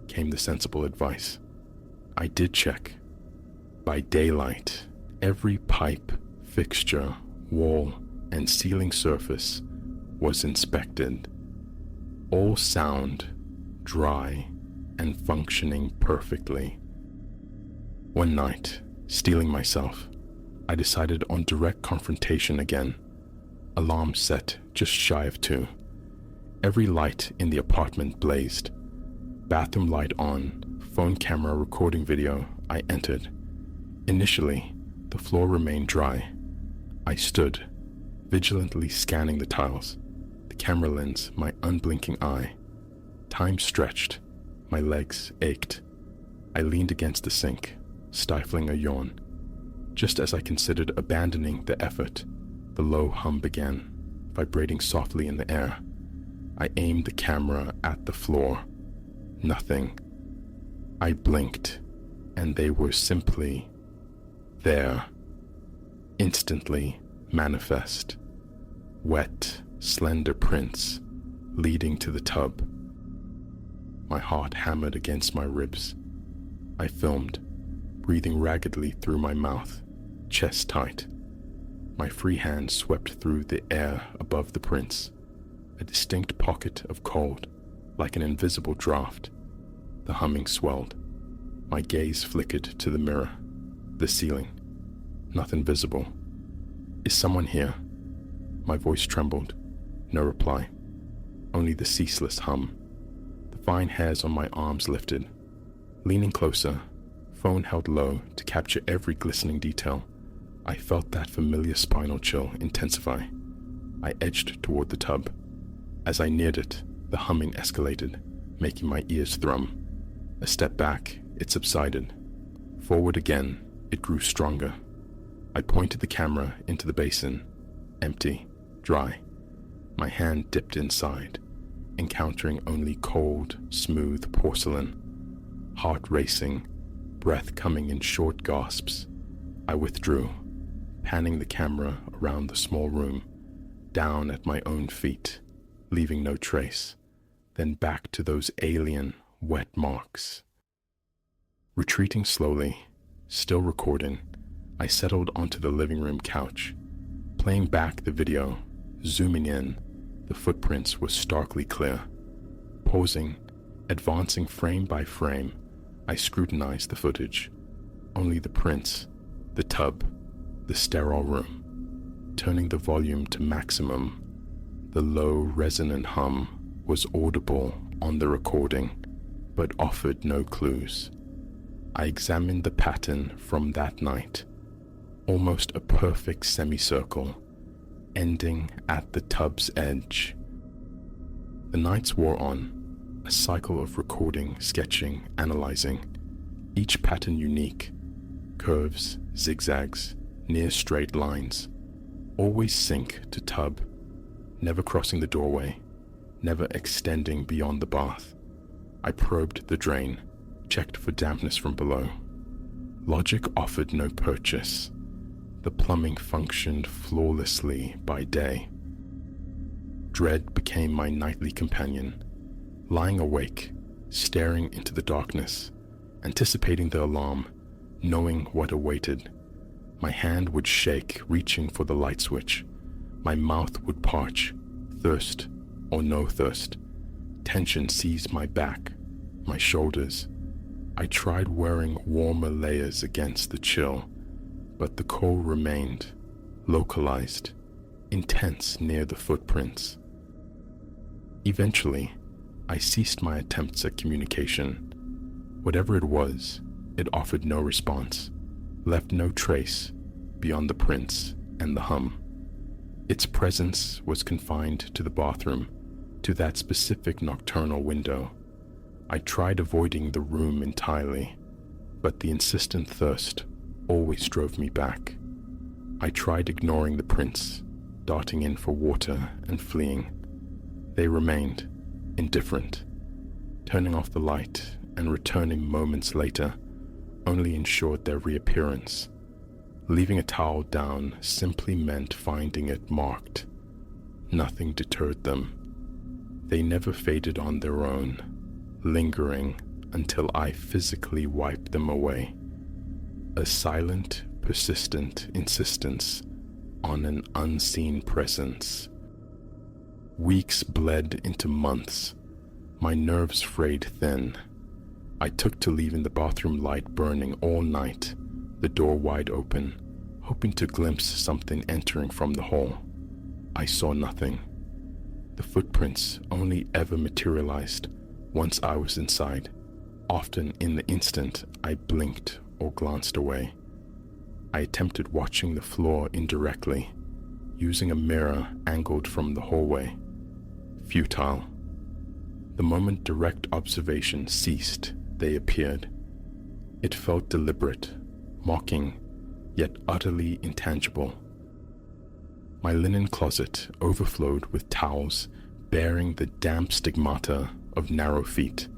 came the sensible advice. I did check. By daylight, every pipe, fixture, wall, and ceiling surface was inspected. All sound, dry, and functioning perfectly. One night, steeling myself, I decided on direct confrontation again. Alarm set just shy of 2. Every light in the apartment blazed. Bathroom light on, phone camera recording video. I entered. Initially, the floor remained dry. I stood, vigilantly scanning the tiles, the camera lens, my unblinking eye. Time stretched. My legs ached. I leaned against the sink, stifling a yawn. Just as I considered abandoning the effort, the low hum began, vibrating softly in the air. I aimed the camera at the floor. Nothing. I blinked, and they were simply there. Instantly manifest. Wet, slender prints leading to the tub. My heart hammered against my ribs. I filmed, breathing raggedly through my mouth, chest tight. My free hand swept through the air above the prints, a distinct pocket of cold, like an invisible draft. The humming swelled. My gaze flickered to the mirror, the ceiling. Nothing visible. Is someone here? My voice trembled. No reply. Only the ceaseless hum. The fine hairs on my arms lifted. Leaning closer, phone held low to capture every glistening detail. I felt that familiar spinal chill intensify. I edged toward the tub. As I neared it, the humming escalated, making my ears thrum. A step back, it subsided. Forward again, it grew stronger. I pointed the camera into the basin, empty, dry. My hand dipped inside, encountering only cold, smooth porcelain. Heart racing, breath coming in short gasps. I withdrew, panning the camera around the small room, down at my own feet, leaving no trace, then back to those alien, wet marks. Retreating slowly, still recording, I settled onto the living room couch. Playing back the video, zooming in, the footprints were starkly clear. Pausing, advancing frame by frame, I scrutinized the footage. Only the prints, the tub, the sterile room. Turning the volume to maximum, the low resonant hum was audible on the recording, but offered no clues. I examined the pattern from that night, almost a perfect semicircle, ending at the tub's edge. The nights wore on, a cycle of recording, sketching, analyzing, each pattern unique, curves, zigzags, near straight lines, always sink to tub, never crossing the doorway, never extending beyond the bath. I probed the drain, checked for dampness from below. Logic offered no purchase. The plumbing functioned flawlessly by day. Dread became my nightly companion, lying awake, staring into the darkness, anticipating the alarm, knowing what awaited. My hand would shake, reaching for the light switch. My mouth would parch, thirst or no thirst. Tension seized my back, my shoulders. I tried wearing warmer layers against the chill, but the cold remained, localized, intense near the footprints. Eventually, I ceased my attempts at communication. Whatever it was, it offered no response, left no trace beyond the prints and the hum. Its presence was confined to the bathroom, to that specific nocturnal window. I tried avoiding the room entirely, but the insistent thirst always drove me back. I tried ignoring the prints, darting in for water and fleeing. They remained, indifferent. Turning off the light and returning moments later only ensured their reappearance. Leaving a towel down simply meant finding it marked. Nothing deterred them. They never faded on their own, lingering until I physically wiped them away. A silent, persistent insistence on an unseen presence. Weeks bled into months, my nerves frayed thin. I took to leaving the bathroom light burning all night, the door wide open, hoping to glimpse something entering from the hall. I saw nothing. The footprints only ever materialized once I was inside, often in the instant I blinked or glanced away. I attempted watching the floor indirectly, using a mirror angled from the hallway. Futile. The moment direct observation ceased, they appeared. It felt deliberate, mocking, yet utterly intangible. My linen closet overflowed with towels bearing the damp stigmata of narrow feet.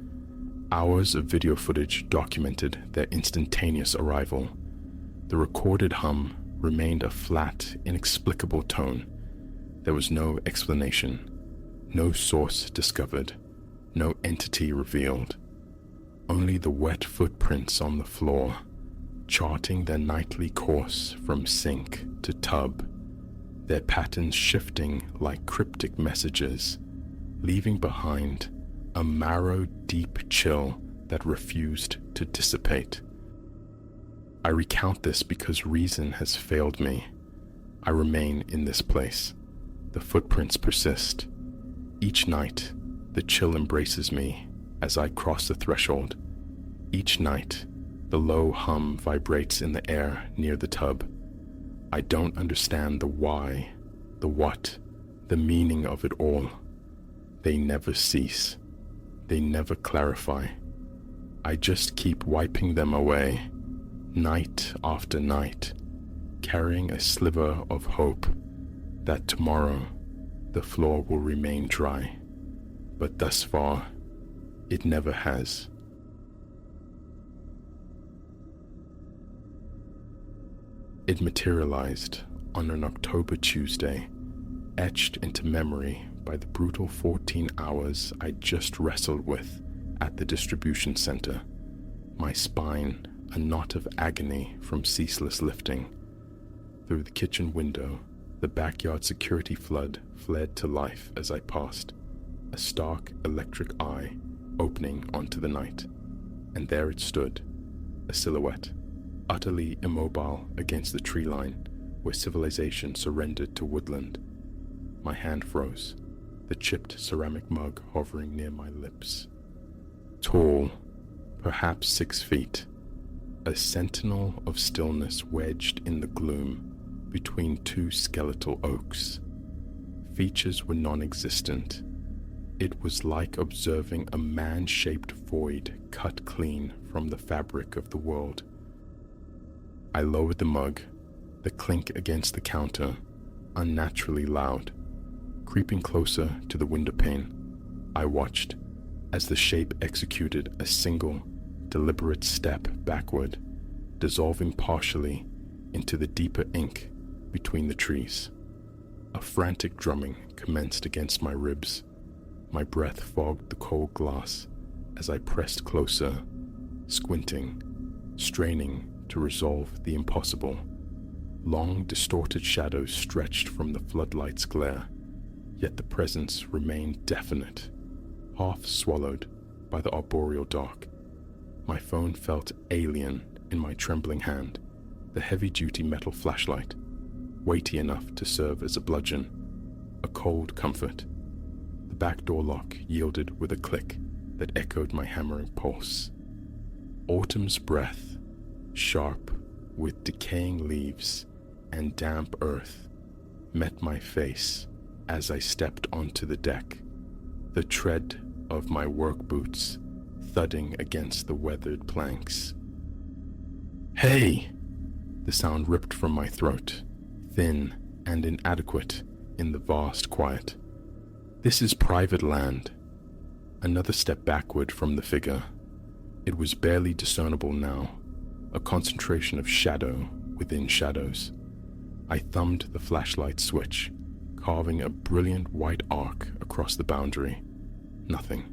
Hours of video footage documented their instantaneous arrival. The recorded hum remained a flat, inexplicable tone. There was no explanation, no source discovered, no entity revealed. Only the wet footprints on the floor, charting their nightly course from sink to tub, their patterns shifting like cryptic messages, leaving behind a marrow-deep chill that refused to dissipate. I recount this because reason has failed me. I remain in this place. The footprints persist. Each night, the chill embraces me as I cross the threshold. Each night, the low hum vibrates in the air near the tub. I don't understand the why, the what, the meaning of it all. They never cease. They never clarify. I just keep wiping them away, night after night, carrying a sliver of hope that tomorrow the floor will remain dry. But thus far, it never has. It materialized on an October Tuesday, etched into memory by the brutal 14 hours I just wrestled with at the distribution center, my spine a knot of agony from ceaseless lifting. Through the kitchen window, the backyard security flood fled to life as I passed, a stark electric eye opening onto the night. And there it stood, a silhouette, utterly immobile against the tree line where civilization surrendered to woodland. My hand froze, the chipped ceramic mug hovering near my lips. Tall, perhaps 6 feet, a sentinel of stillness wedged in the gloom between two skeletal oaks. Features were non-existent. It was like observing a man-shaped void cut clean from the fabric of the world. I lowered the mug, the clink against the counter, unnaturally loud. Creeping closer to the windowpane, I watched as the shape executed a single, deliberate step backward, dissolving partially into the deeper ink between the trees. A frantic drumming commenced against my ribs. My breath fogged the cold glass as I pressed closer, squinting, straining to resolve the impossible. Long, distorted shadows stretched from the floodlight's glare, yet the presence remained definite, half swallowed by the arboreal dark. My phone felt alien in my trembling hand, the heavy-duty metal flashlight, weighty enough to serve as a bludgeon, a cold comfort. The back door lock yielded with a click that echoed my hammering pulse. Autumn's breath, sharp with decaying leaves and damp earth, met my face as I stepped onto the deck, the tread of my work boots thudding against the weathered planks. "Hey!" The sound ripped from my throat, thin and inadequate in the vast quiet. "This is private land." Another step backward from the figure. It was barely discernible now, a concentration of shadow within shadows. I thumbed the flashlight switch, carving a brilliant white arc across the boundary. Nothing.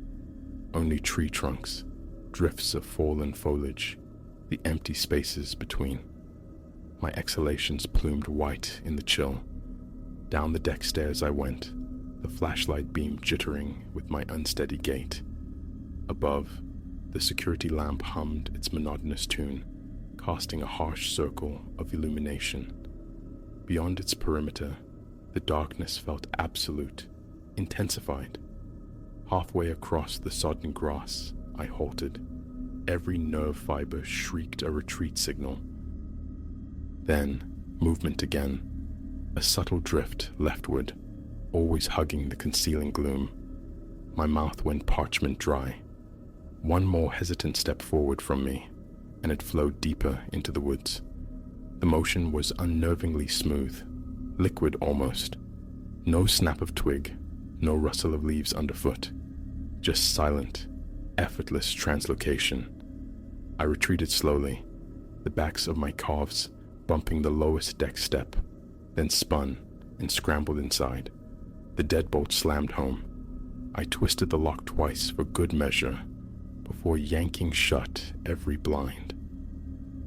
Only tree trunks, drifts of fallen foliage, the empty spaces between. My exhalations plumed white in the chill. Down the deck stairs I went, the flashlight beam jittering with my unsteady gait. Above, the security lamp hummed its monotonous tune, casting a harsh circle of illumination. Beyond its perimeter, the darkness felt absolute, intensified. Halfway across the sodden grass, I halted. Every nerve fiber shrieked a retreat signal. Then, movement again, a subtle drift leftward, always hugging the concealing gloom. My mouth went parchment dry. One more hesitant step forward from me, and it flowed deeper into the woods. The motion was unnervingly smooth, liquid almost. No snap of twig, no rustle of leaves underfoot. Just silent, effortless translocation. I retreated slowly, the backs of my calves bumping the lowest deck step, then spun and scrambled inside. The deadbolt slammed home. I twisted the lock twice for good measure before yanking shut every blind.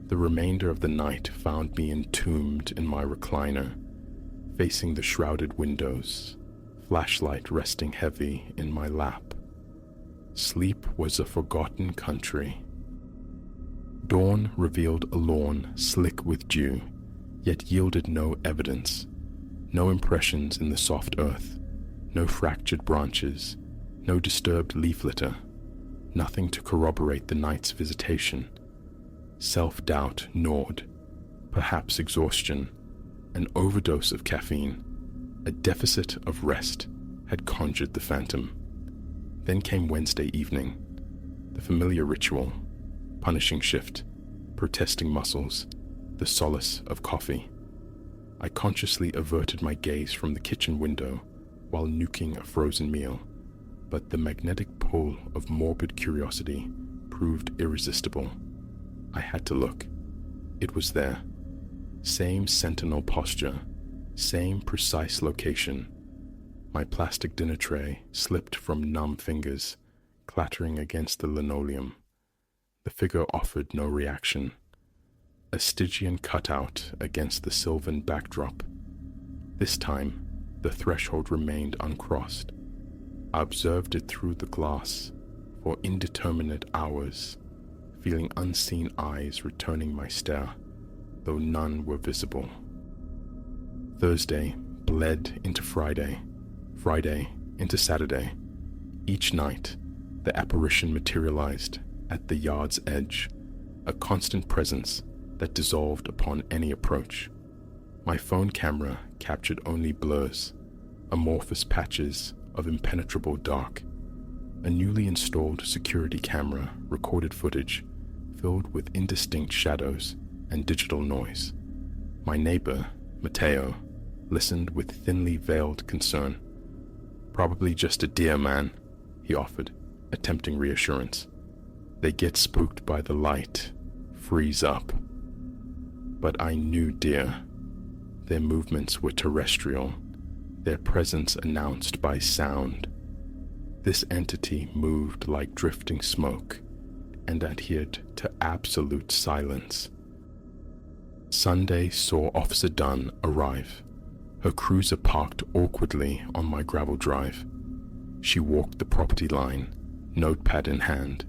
The remainder of the night found me entombed in my recliner, facing the shrouded windows, flashlight resting heavy in my lap. Sleep was a forgotten country. Dawn revealed a lawn slick with dew, yet yielded no evidence, no impressions in the soft earth, no fractured branches, no disturbed leaf litter, nothing to corroborate the night's visitation. Self-doubt gnawed, perhaps exhaustion, an overdose of caffeine, a deficit of rest had conjured the phantom. Then came Wednesday evening, the familiar ritual, punishing shift, protesting muscles, the solace of coffee. I consciously averted my gaze from the kitchen window while nuking a frozen meal, but the magnetic pull of morbid curiosity proved irresistible. I had to look. It was there, Same sentinel posture, same precise location. My plastic dinner tray slipped from numb fingers, clattering against the linoleum. The figure offered no reaction. A Stygian cutout against the sylvan backdrop. This time, the threshold remained uncrossed. I observed it through the glass for indeterminate hours, feeling unseen eyes returning my stare, though none were visible. Thursday bled into Friday, Friday into Saturday. Each night, the apparition materialized at the yard's edge, a constant presence that dissolved upon any approach. My phone camera captured only blurs, amorphous patches of impenetrable dark. A newly installed security camera recorded footage filled with indistinct shadows and digital noise. My neighbor, Mateo, listened with thinly veiled concern. "Probably just a deer, man," he offered, attempting reassurance. "They get spooked by the light, freeze up." But I knew deer. Their movements were terrestrial, their presence announced by sound. This entity moved like drifting smoke and adhered to absolute silence. Sunday saw Officer Dunn arrive, her cruiser parked awkwardly on my gravel drive. She walked the property line, notepad in hand,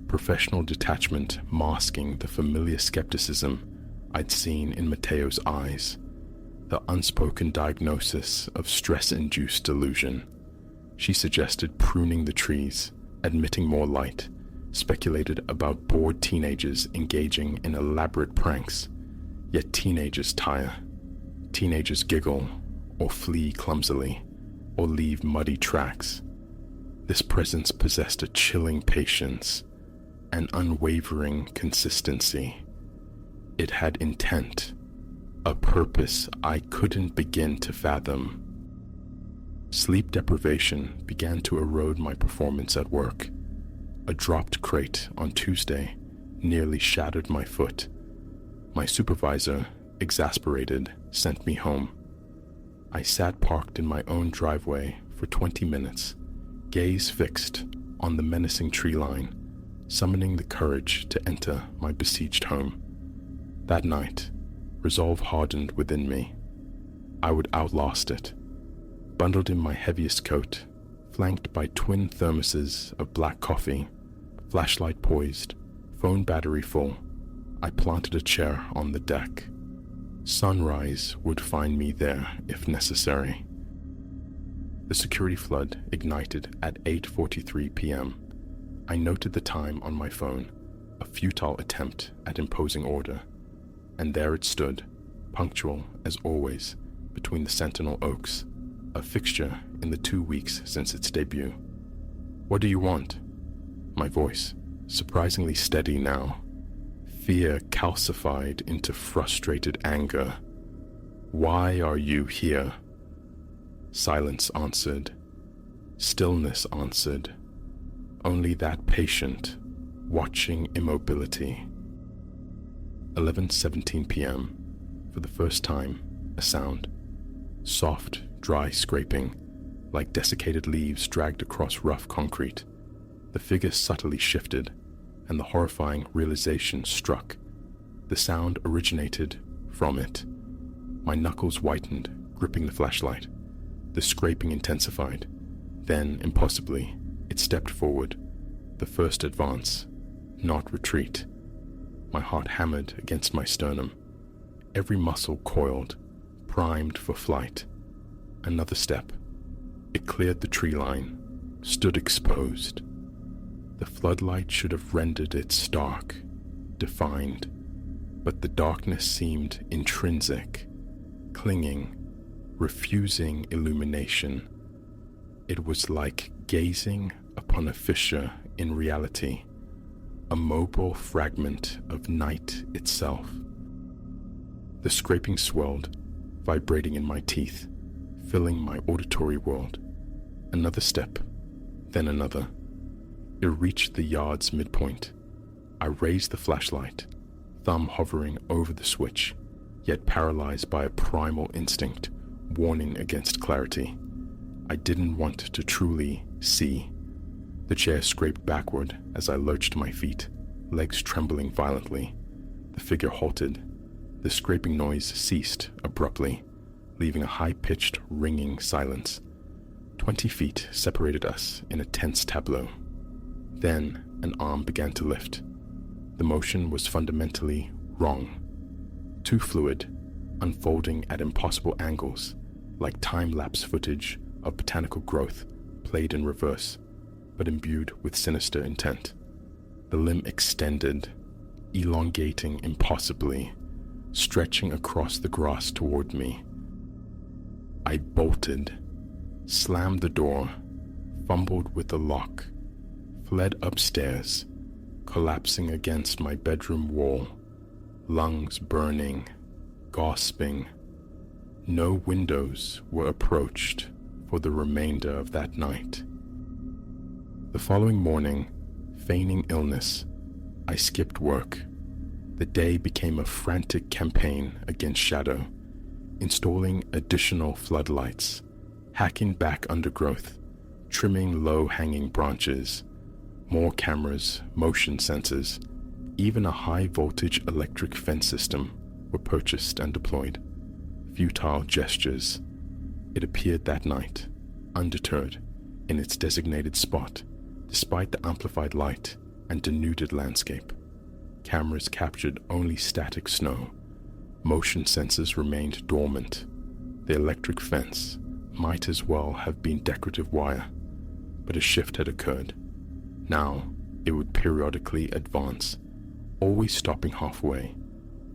professional detachment masking the familiar skepticism I'd seen in Mateo's eyes, the unspoken diagnosis of stress-induced delusion. She suggested pruning the trees, admitting more light, speculated about bored teenagers engaging in elaborate pranks. Yet teenagers tire. Teenagers giggle, or flee clumsily, or leave muddy tracks. This presence possessed a chilling patience, an unwavering consistency. It had intent, a purpose I couldn't begin to fathom. Sleep deprivation began to erode my performance at work. A dropped crate on Tuesday nearly shattered my foot. My supervisor, exasperated, sent me home. I sat parked in my own driveway for 20 minutes, gaze fixed on the menacing tree line, summoning the courage to enter my besieged home. That night, resolve hardened within me. I would outlast it. Bundled in my heaviest coat, flanked by twin thermoses of black coffee, flashlight poised, phone battery full, I planted a chair on the deck. Sunrise would find me there if necessary. The security flood ignited at 8:43 p.m. I noted the time on my phone, a futile attempt at imposing order, and there it stood, punctual as always, between the sentinel oaks, a fixture in the 2 weeks since its debut. "What do you want?" My voice, surprisingly steady now, fear calcified into frustrated anger. "Why are you here?" Silence answered. Stillness answered. Only that patient, watching immobility. 11:17 p.m. For the first time, a sound. Soft, dry scraping, like desiccated leaves dragged across rough concrete. The figure subtly shifted, and the horrifying realization struck. The sound originated from it. My knuckles whitened, gripping the flashlight. The scraping intensified. Then, impossibly, it stepped forward. The first advance, not retreat. My heart hammered against my sternum. Every muscle coiled, primed for flight. Another step. It cleared the tree line, stood exposed. The floodlight should have rendered it stark, defined, but the darkness seemed intrinsic, clinging, refusing illumination. It was like gazing upon a fissure in reality, a mobile fragment of night itself. The scraping swelled, vibrating in my teeth, filling my auditory world. Another step, then another. It reached the yard's midpoint. I raised the flashlight, thumb hovering over the switch. yet paralyzed by a primal instinct warning against clarity. I didn't want to truly see. The chair scraped backward as I lurched my feet, legs trembling violently. The figure halted. The scraping noise ceased abruptly, leaving a high-pitched, ringing silence. 20 feet separated us in a tense tableau. Then an arm began to lift. The motion was fundamentally wrong. Too fluid, unfolding at impossible angles, like time-lapse footage of botanical growth played in reverse, but imbued with sinister intent. The limb extended, elongating impossibly, stretching across the grass toward me. I bolted, slammed the door, fumbled with the lock, fled upstairs, collapsing against my bedroom wall, lungs burning, gasping. No windows were approached for the remainder of that night. The following morning, feigning illness, I skipped work. The day became a frantic campaign against shadow, installing additional floodlights, hacking back undergrowth, trimming low-hanging branches, more cameras, motion sensors, even a high-voltage electric fence system were purchased and deployed. Futile gestures. It appeared that night, undeterred, in its designated spot, despite the amplified light and denuded landscape. Cameras captured only static snow. Motion sensors remained dormant. The electric fence might as well have been decorative wire, but a shift had occurred. Now it would periodically advance, always stopping halfway,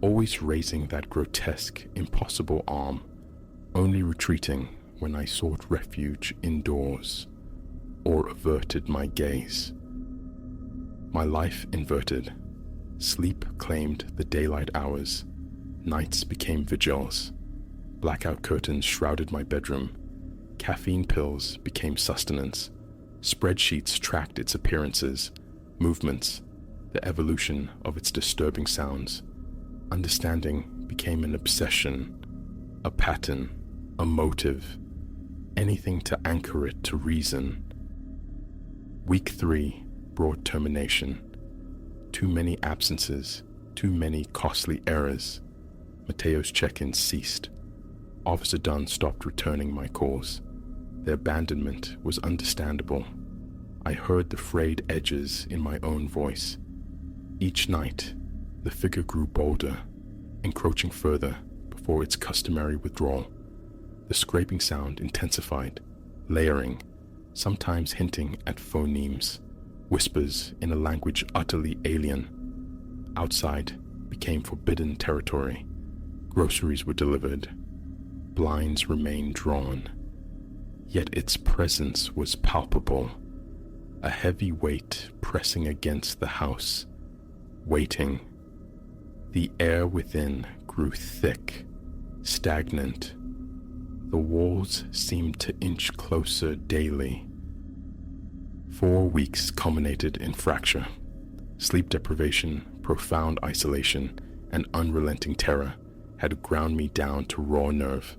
always raising that grotesque, impossible arm, only retreating when I sought refuge indoors or averted my gaze. My life inverted. Sleep claimed the daylight hours. Nights became vigils. Blackout curtains shrouded my bedroom. Caffeine pills became sustenance. Spreadsheets tracked its appearances, movements, the evolution of its disturbing sounds. Understanding became an obsession, a pattern, a motive, anything to anchor it to reason. Week 3 brought termination. Too many absences, too many costly errors. Mateo's check-ins ceased. Officer Dunn stopped returning my calls. The abandonment was understandable. I heard the frayed edges in my own voice. Each night, the figure grew bolder, encroaching further before its customary withdrawal. The scraping sound intensified, layering, sometimes hinting at phonemes, whispers in a language utterly alien. Outside became forbidden territory. Groceries were delivered. Blinds remained drawn. Yet its presence was palpable, a heavy weight pressing against the house, waiting. The air within grew thick, stagnant. The walls seemed to inch closer daily. 4 weeks culminated in fracture. Sleep deprivation, profound isolation, and unrelenting terror had ground me down to raw nerve.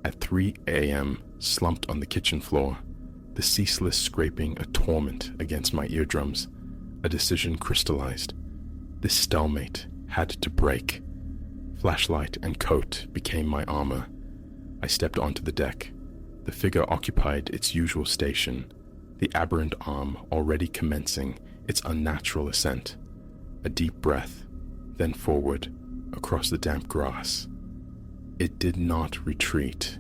At 3 a.m., slumped on the kitchen floor, the ceaseless scraping a torment against my eardrums, a decision crystallized. This stalemate had to break. Flashlight and coat became my armor. I stepped onto the deck. The figure occupied its usual station, the aberrant arm already commencing its unnatural ascent. A deep breath, then forward, across the damp grass. It did not retreat.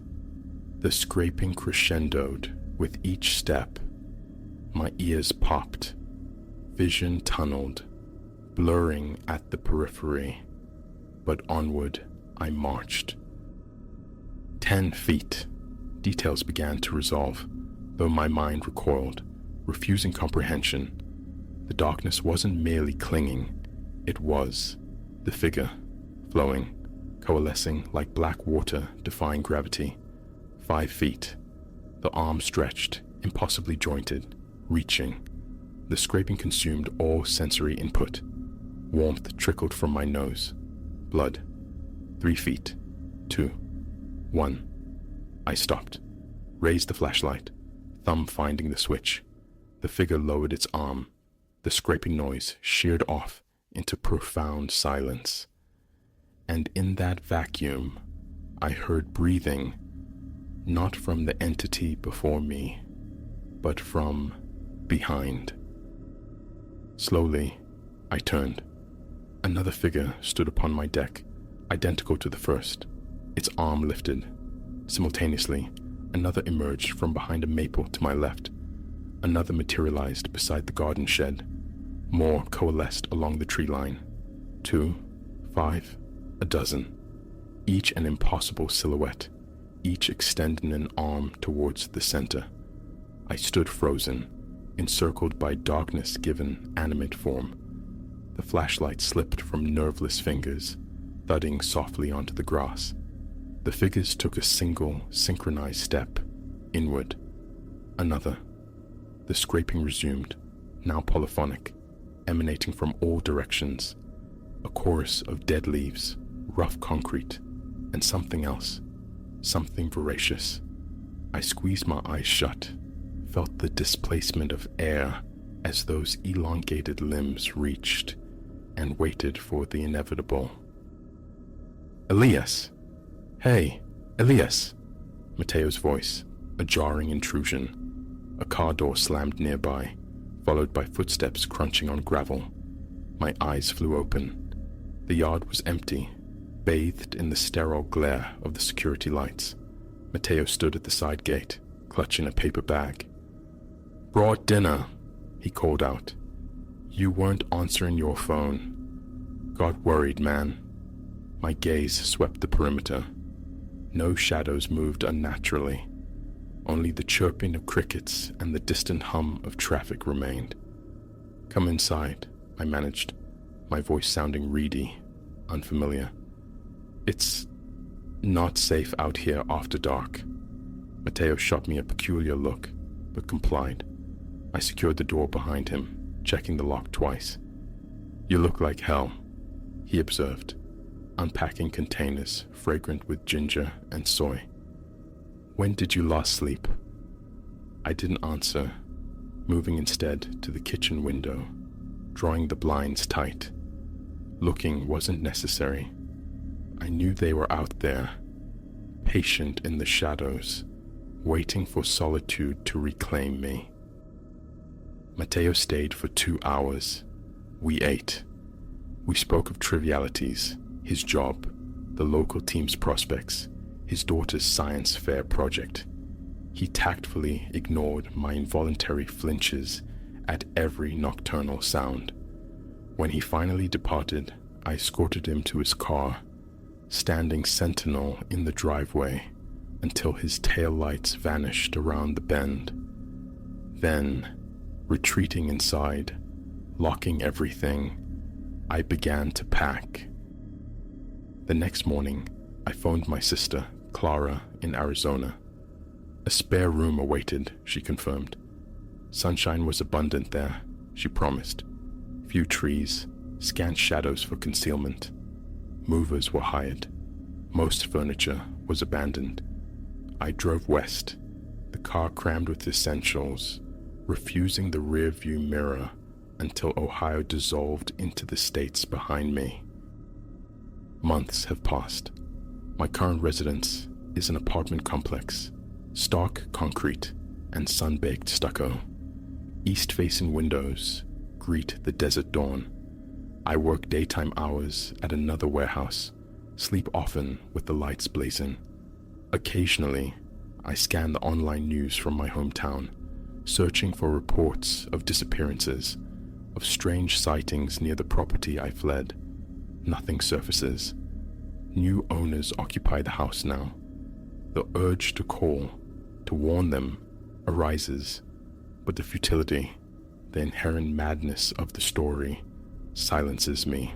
The scraping crescendoed with each step. My ears popped, vision tunneled, blurring at the periphery, but onward I marched. 10 feet. Details began to resolve, though my mind recoiled, refusing comprehension. The darkness wasn't merely clinging, it was. The figure, flowing, coalescing like black water defying gravity. 5 feet. The arm stretched, impossibly jointed, reaching. The scraping consumed all sensory input. Warmth trickled from my nose. Blood. 3 feet. 2. 1. I stopped, raised the flashlight, thumb finding the switch. The figure lowered its arm. The scraping noise sheared off into profound silence. And in that vacuum, I heard breathing, not from the entity before me, but from behind. Slowly, I turned. Another figure stood upon my deck, identical to the first, its arm lifted. Simultaneously, another emerged from behind a maple to my left. Another materialized beside the garden shed. More coalesced along the tree line. 2, 5, a dozen. Each an impossible silhouette, each extending an arm towards the center. I stood frozen, encircled by darkness given animate form. The flashlight slipped from nerveless fingers, thudding softly onto the grass. The figures took a single, synchronized step, inward. Another. The scraping resumed, now polyphonic, emanating from all directions. A chorus of dead leaves, rough concrete, and something else, something voracious. I squeezed my eyes shut, felt the displacement of air as those elongated limbs reached and waited for the inevitable. Elias! Hey, Elias! Mateo's voice, a jarring intrusion. A car door slammed nearby, followed by footsteps crunching on gravel. My eyes flew open. The yard was empty, bathed in the sterile glare of the security lights. Mateo stood at the side gate, clutching a paper bag. "Brought dinner," he called out. "You weren't answering your phone. Got worried, man." My gaze swept the perimeter. No shadows moved unnaturally. Only the chirping of crickets and the distant hum of traffic remained. "Come inside," I managed, my voice sounding reedy, unfamiliar. "It's not safe out here after dark." Mateo shot me a peculiar look, but complied. I secured the door behind him, checking the lock twice. "You look like hell," he observed, unpacking containers fragrant with ginger and soy. "When did you last sleep?" I didn't answer, moving instead to the kitchen window, drawing the blinds tight. Looking wasn't necessary. I knew they were out there, patient in the shadows, waiting for solitude to reclaim me. Mateo stayed for 2 hours. We ate. We spoke of trivialities, his job, the local team's prospects, his daughter's science fair project. He tactfully ignored my involuntary flinches at every nocturnal sound. When he finally departed, I escorted him to his car, standing sentinel in the driveway until his taillights vanished around the bend. Then, retreating inside, locking everything, I began to pack. The next morning, I phoned my sister, Clara, in Arizona. A spare room awaited, she confirmed. Sunshine was abundant there, she promised. Few trees, scant shadows for concealment. Movers were hired. Most furniture was abandoned. I drove west, the car crammed with essentials, refusing the rear-view mirror until Ohio dissolved into the states behind me. Months have passed. My current residence is an apartment complex, stark concrete and sun-baked stucco. East-facing windows greet the desert dawn. I work daytime hours at another warehouse, sleep often with the lights blazing. Occasionally, I scan the online news from my hometown, searching for reports of disappearances, of strange sightings near the property I fled. Nothing surfaces. New owners occupy the house now. The urge to call, to warn them, arises, but the futility, the inherent madness of the story, silences me.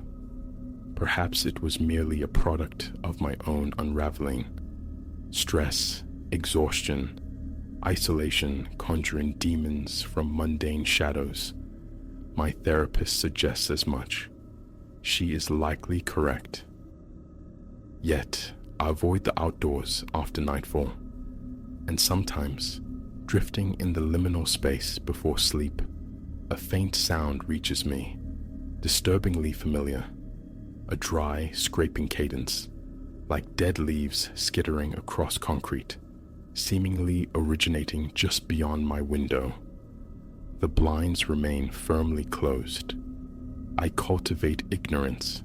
Perhaps it was merely a product of my own unraveling. Stress, exhaustion, isolation conjuring demons from mundane shadows. My therapist suggests as much. She is likely correct. Yet, I avoid the outdoors after nightfall, and sometimes, drifting in the liminal space before sleep, a faint sound reaches me, disturbingly familiar, a dry, scraping cadence, like dead leaves skittering across concrete, seemingly originating just beyond my window. The blinds remain firmly closed. I cultivate ignorance.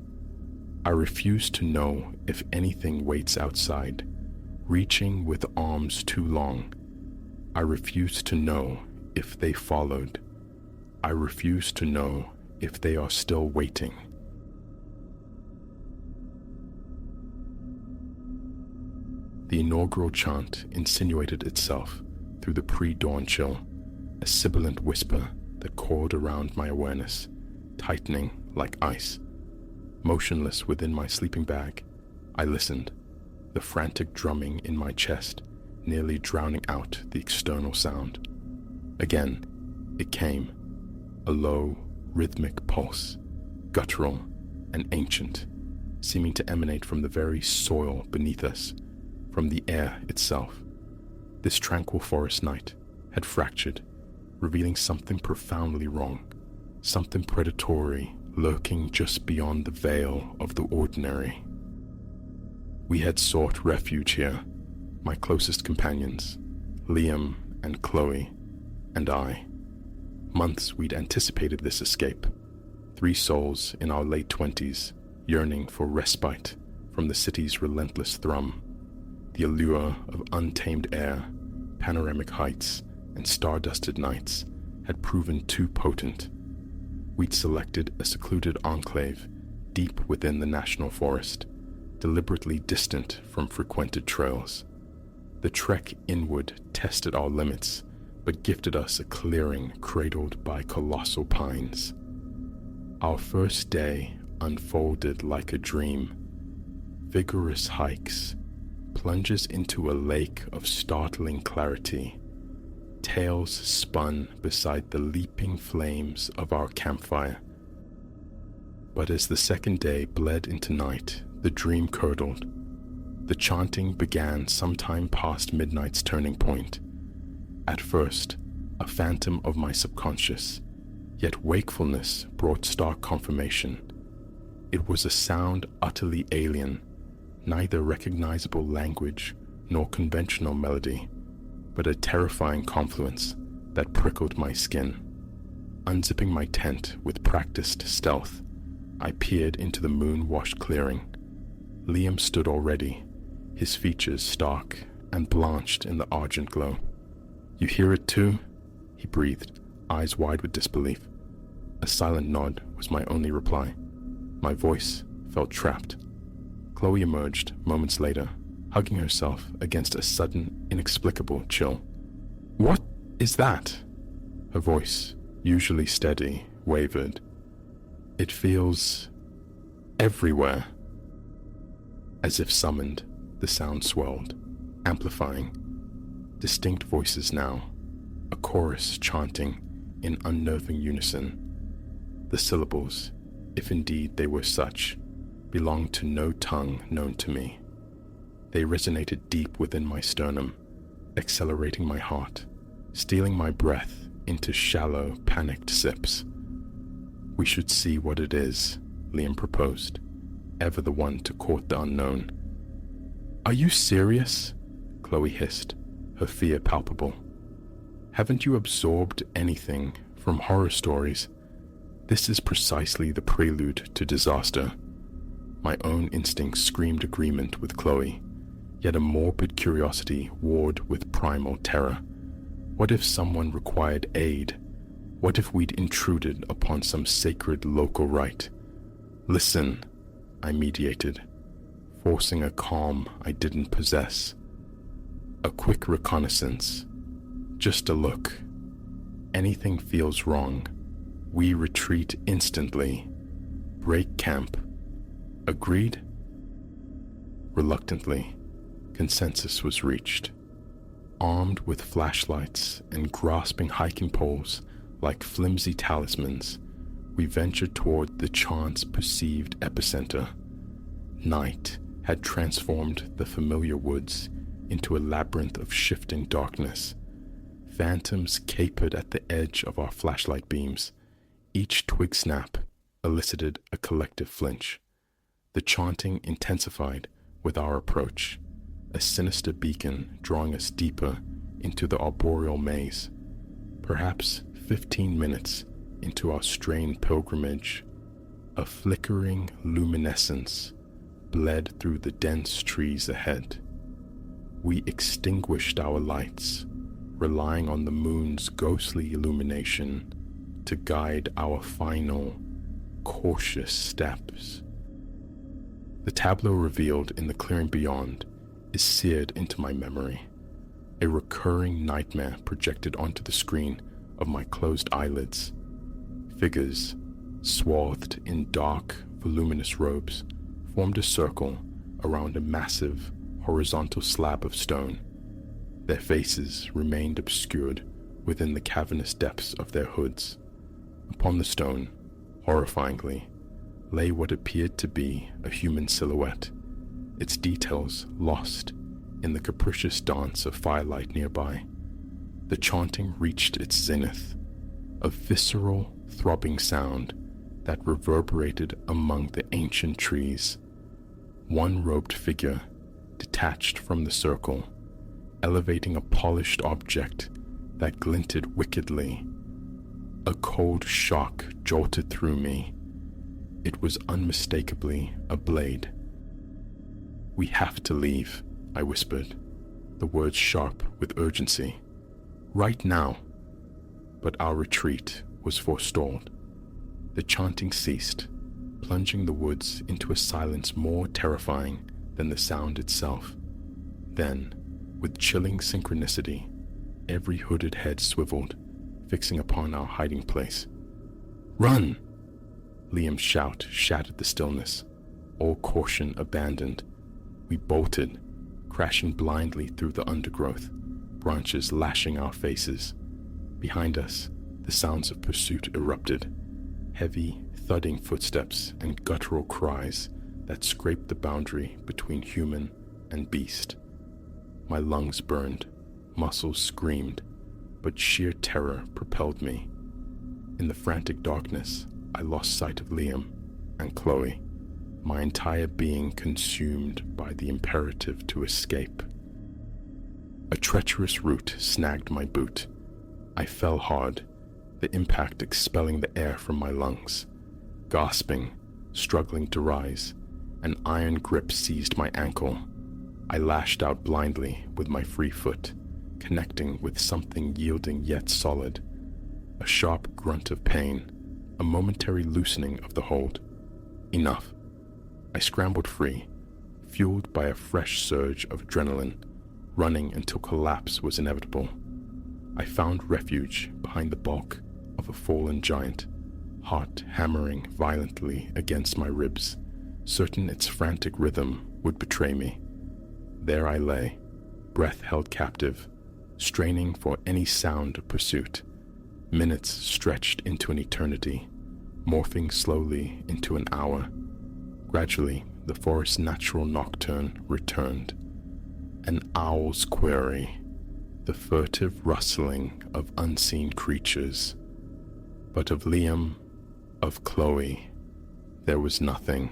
I refuse to know if anything waits outside, reaching with arms too long. I refuse to know if they followed. I refuse to know if they are still waiting. The inaugural chant insinuated itself through the pre-dawn chill, a sibilant whisper that coiled around my awareness, tightening like ice. Motionless within my sleeping bag, I listened, the frantic drumming in my chest nearly drowning out the external sound. Again, it came, a low, rhythmic pulse, guttural and ancient, seeming to emanate from the very soil beneath us, from the air itself. This tranquil forest night had fractured, revealing something profoundly wrong, something predatory lurking just beyond the veil of the ordinary. We had sought refuge here, my closest companions, Liam and Chloe, and I. Months we'd anticipated this escape, 3 souls in our late 20s, yearning for respite from the city's relentless thrum. The allure of untamed air, panoramic heights, and star-dusted nights had proven too potent. We'd selected a secluded enclave deep within the national forest, deliberately distant from frequented trails. The trek inward tested our limits, but gifted us a clearing cradled by colossal pines. Our first day unfolded like a dream. Vigorous hikes, plunges into a lake of startling clarity, tales spun beside the leaping flames of our campfire. But as the second day bled into night, the dream curdled. The chanting began sometime past midnight's turning point. At first, a phantom of my subconscious, yet wakefulness brought stark confirmation. It was a sound utterly alien, neither recognizable language nor conventional melody, but a terrifying confluence that prickled my skin. Unzipping my tent with practiced stealth, I peered into the moon-washed clearing. Liam stood already, his features stark and blanched in the argent glow. "You hear it too?" he breathed, eyes wide with disbelief. A silent nod was my only reply. My voice felt trapped. Chloe emerged moments later, hugging herself against a sudden, inexplicable chill. "What is that?" Her voice, usually steady, wavered. "It feels everywhere." As if summoned, the sound swelled, amplifying. Distinct voices now, a chorus chanting in unnerving unison. The syllables, if indeed they were such, belonged to no tongue known to me. They resonated deep within my sternum, accelerating my heart, stealing my breath into shallow, panicked sips. "We should see what it is," Liam proposed, ever the one to court the unknown. "Are you serious?" Chloe hissed, her fear palpable. "Haven't you absorbed anything from horror stories? This is precisely the prelude to disaster." My own instincts screamed agreement with Chloe, yet a morbid curiosity warred with primal terror. What if someone required aid? What if we'd intruded upon some sacred local rite? "Listen," I mediated, forcing a calm I didn't possess. A quick reconnaissance. Just a look. Anything feels wrong, we retreat instantly. Break camp. Agreed? Reluctantly, consensus was reached. Armed with flashlights and grasping hiking poles like flimsy talismans, we ventured toward the chant's perceived epicenter. Night had transformed the familiar woods into a labyrinth of shifting darkness. Phantoms capered at the edge of our flashlight beams. Each twig snap elicited a collective flinch. The chanting intensified with our approach, a sinister beacon drawing us deeper into the arboreal maze. Perhaps 15 minutes into our strained pilgrimage, a flickering luminescence bled through the dense trees ahead. We extinguished our lights, relying on the moon's ghostly illumination to guide our final, cautious steps. The tableau revealed in the clearing beyond is seared into my memory, a recurring nightmare projected onto the screen of my closed eyelids. Figures, swathed in dark, voluminous robes, formed a circle around a massive, horizontal slab of stone. Their faces remained obscured within the cavernous depths of their hoods. Upon the stone, horrifyingly, lay what appeared to be a human silhouette, its details lost in the capricious dance of firelight nearby. The chanting reached its zenith, a visceral, throbbing sound that reverberated among the ancient trees. One robed figure detached from the circle, elevating a polished object that glinted wickedly. A cold shock jolted through me. It was unmistakably a blade. "We have to leave," I whispered, the words sharp with urgency. "Right now." But our retreat was forestalled. The chanting ceased, plunging the woods into a silence more terrifying than the sound itself. Then, with chilling synchronicity, every hooded head swiveled, fixing upon our hiding place. "Run!" Liam's shout shattered the stillness, all caution abandoned. We bolted, crashing blindly through the undergrowth, branches lashing our faces. Behind us, the sounds of pursuit erupted, heavy, thudding footsteps and guttural cries that scraped the boundary between human and beast. My lungs burned, muscles screamed, but sheer terror propelled me. In the frantic darkness, I lost sight of Liam and Chloe, my entire being consumed by the imperative to escape. A treacherous root snagged my boot. I fell hard, the impact expelling the air from my lungs. Gasping, struggling to rise, an iron grip seized my ankle. I lashed out blindly with my free foot, connecting with something yielding yet solid. A sharp grunt of pain, a momentary loosening of the hold. Enough. I scrambled free, fueled by a fresh surge of adrenaline, running until collapse was inevitable. I found refuge behind the bulk of a fallen giant, heart hammering violently against my ribs, certain its frantic rhythm would betray me. There I lay, breath held captive, straining for any sound of pursuit. Minutes stretched into an eternity, morphing slowly into an hour. Gradually, the forest's natural nocturne returned. An owl's query, the furtive rustling of unseen creatures. But of Liam, of Chloe, there was nothing.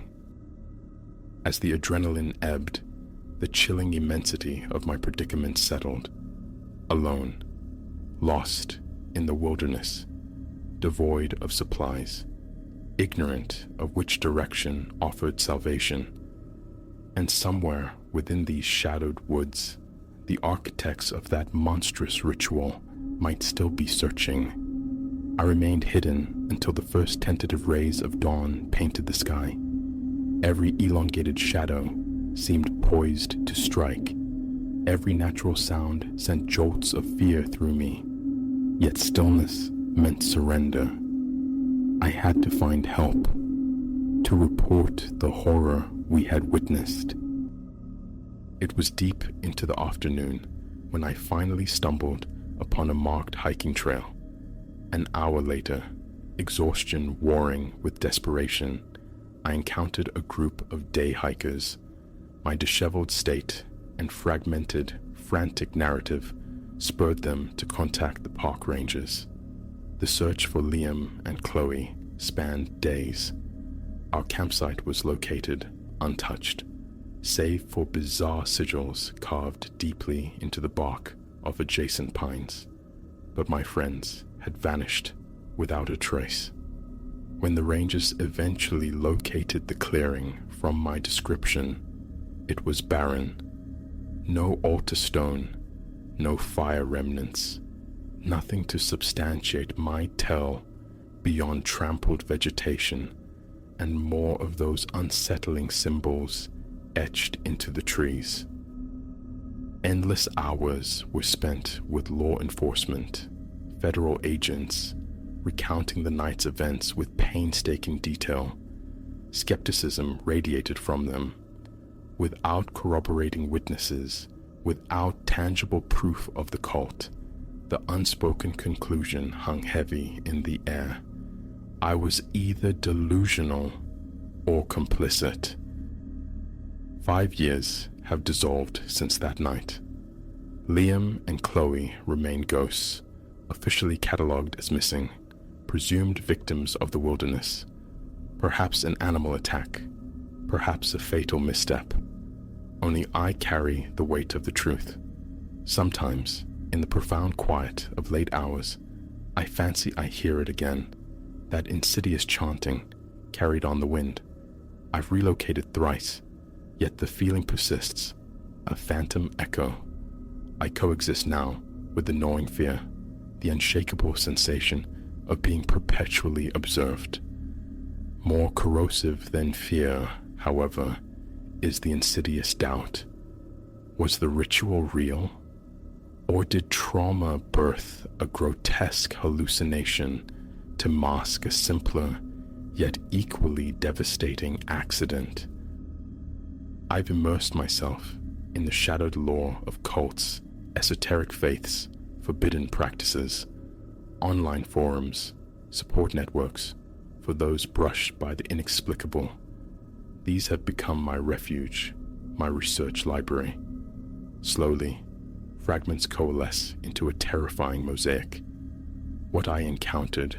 As the adrenaline ebbed, the chilling immensity of my predicament settled. Alone, lost in the wilderness, devoid of supplies, ignorant of which direction offered salvation. And somewhere within these shadowed woods, the architects of that monstrous ritual might still be searching. I remained hidden until the first tentative rays of dawn painted the sky. Every elongated shadow seemed poised to strike. Every natural sound sent jolts of fear through me. Yet stillness meant surrender. I had to find help, to report the horror we had witnessed. It was deep into the afternoon when I finally stumbled upon a marked hiking trail. An hour later, exhaustion warring with desperation, I encountered a group of day hikers. My disheveled state and fragmented, frantic narrative spurred them to contact the park rangers. The search for Liam and Chloe spanned days. Our campsite was located untouched, save for bizarre sigils carved deeply into the bark of adjacent pines. But my friends had vanished without a trace. When the rangers eventually located the clearing from my description, it was barren. No altar stone, no fire remnants, nothing to substantiate my tale beyond trampled vegetation and more of those unsettling symbols etched into the trees. Endless hours were spent with law enforcement, federal agents, recounting the night's events with painstaking detail. Skepticism radiated from them. Without corroborating witnesses, without tangible proof of the cult, the unspoken conclusion hung heavy in the air. I was either delusional or complicit. 5 years have dissolved since that night. Liam and Chloe remain ghosts, officially catalogued as missing, presumed victims of the wilderness. Perhaps an animal attack, perhaps a fatal misstep. Only I carry the weight of the truth. Sometimes, in the profound quiet of late hours, I fancy I hear it again, that insidious chanting carried on the wind. I've relocated thrice, yet the feeling persists, a phantom echo. I coexist now with the gnawing fear, the unshakable sensation of being perpetually observed. More corrosive than fear, however, is the insidious doubt. Was the ritual real? Or did trauma birth a grotesque hallucination to mask a simpler, yet equally devastating accident? I've immersed myself in the shadowed lore of cults, esoteric faiths, forbidden practices, online forums, support networks for those brushed by the inexplicable. These have become my refuge, my research library. Slowly, fragments coalesce into a terrifying mosaic. What I encountered,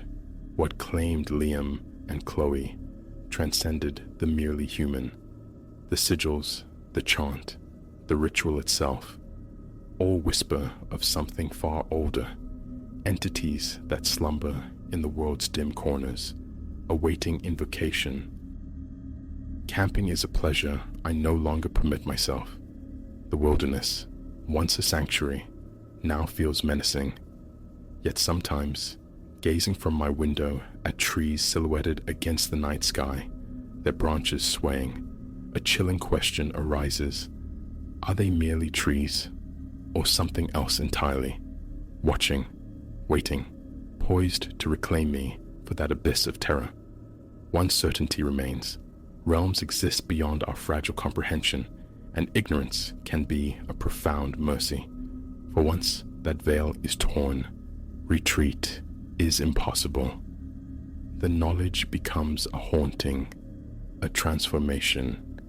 what claimed Liam and Chloe, transcended the merely human. The sigils, the chant, the ritual itself, all whisper of something far older, entities that slumber in the world's dim corners, awaiting invocation. Camping is a pleasure I no longer permit myself. The wilderness, once a sanctuary, now feels menacing. Yet sometimes, gazing from my window at trees silhouetted against the night sky, their branches swaying, a chilling question arises. Are they merely trees, or something else entirely? Watching, waiting, poised to reclaim me for that abyss of terror. One certainty remains. Realms exist beyond our fragile comprehension, and ignorance can be a profound mercy. For once that veil is torn, retreat is impossible. The knowledge becomes a haunting, a transformation,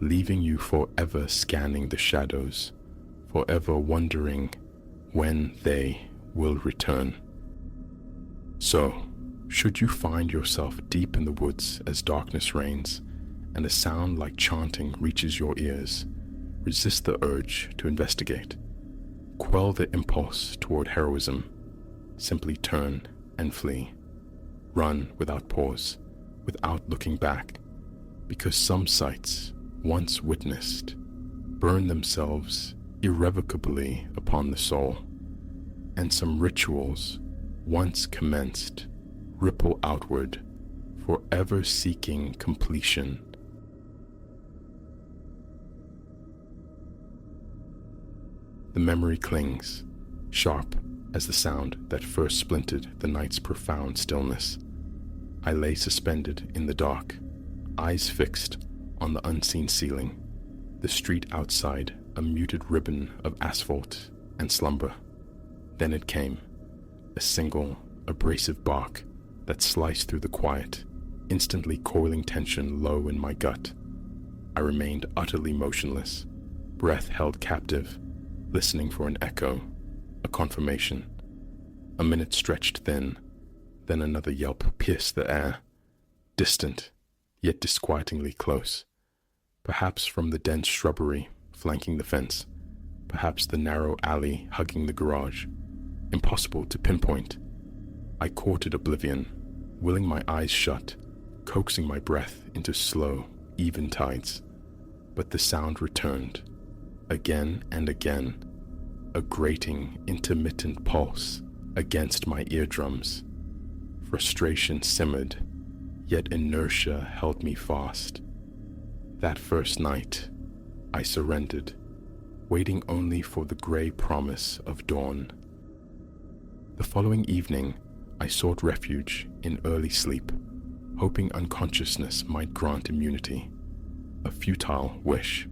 leaving you forever scanning the shadows, forever wondering when they will return. So, should you find yourself deep in the woods as darkness reigns, and a sound like chanting reaches your ears, resist the urge to investigate. Quell the impulse toward heroism. Simply turn and flee. Run without pause, without looking back, because some sights, once witnessed, burn themselves irrevocably upon the soul, and some rituals, once commenced, ripple outward, forever seeking completion. The memory clings, sharp as the sound that first splintered the night's profound stillness. I lay suspended in the dark, eyes fixed on the unseen ceiling, the street outside a muted ribbon of asphalt and slumber. Then it came, a single, abrasive bark that sliced through the quiet, instantly coiling tension low in my gut. I remained utterly motionless, breath held captive, listening for an echo, a confirmation. A minute stretched thin, then another yelp pierced the air, distant, yet disquietingly close. Perhaps from the dense shrubbery flanking the fence, perhaps the narrow alley hugging the garage. Impossible to pinpoint. I courted oblivion, willing my eyes shut, coaxing my breath into slow, even tides. But the sound returned, again and again, a grating, intermittent pulse against my eardrums. Frustration simmered, yet inertia held me fast. That first night, I surrendered, waiting only for the gray promise of dawn. The following evening, I sought refuge in early sleep, hoping unconsciousness might grant immunity. A futile wish.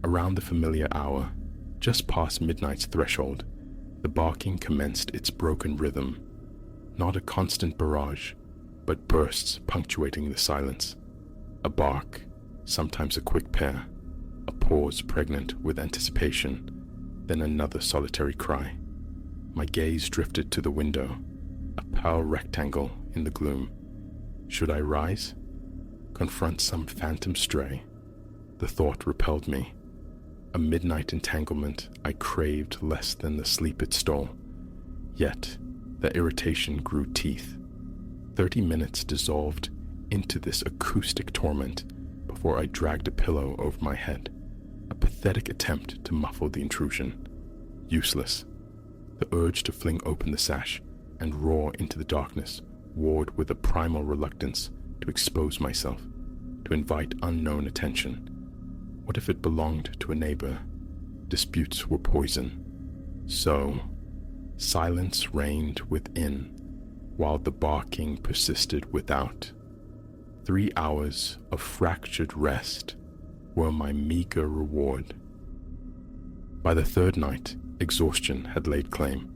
Around the familiar hour, just past midnight's threshold, the barking commenced its broken rhythm. Not a constant barrage, but bursts punctuating the silence. A bark, sometimes a quick pair, a pause pregnant with anticipation, then another solitary cry. My gaze drifted to the window, a pale rectangle in the gloom. Should I rise? Confront some phantom stray? The thought repelled me. A midnight entanglement I craved less than the sleep it stole. Yet, the irritation grew teeth. 30 minutes dissolved into this acoustic torment before I dragged a pillow over my head, a pathetic attempt to muffle the intrusion. Useless. The urge to fling open the sash and roar into the darkness warred with a primal reluctance to expose myself, to invite unknown attention. What if it belonged to a neighbor? Disputes were poison. So, silence reigned within, while the barking persisted without. 3 hours of fractured rest were my meager reward. By the third night, exhaustion had laid claim.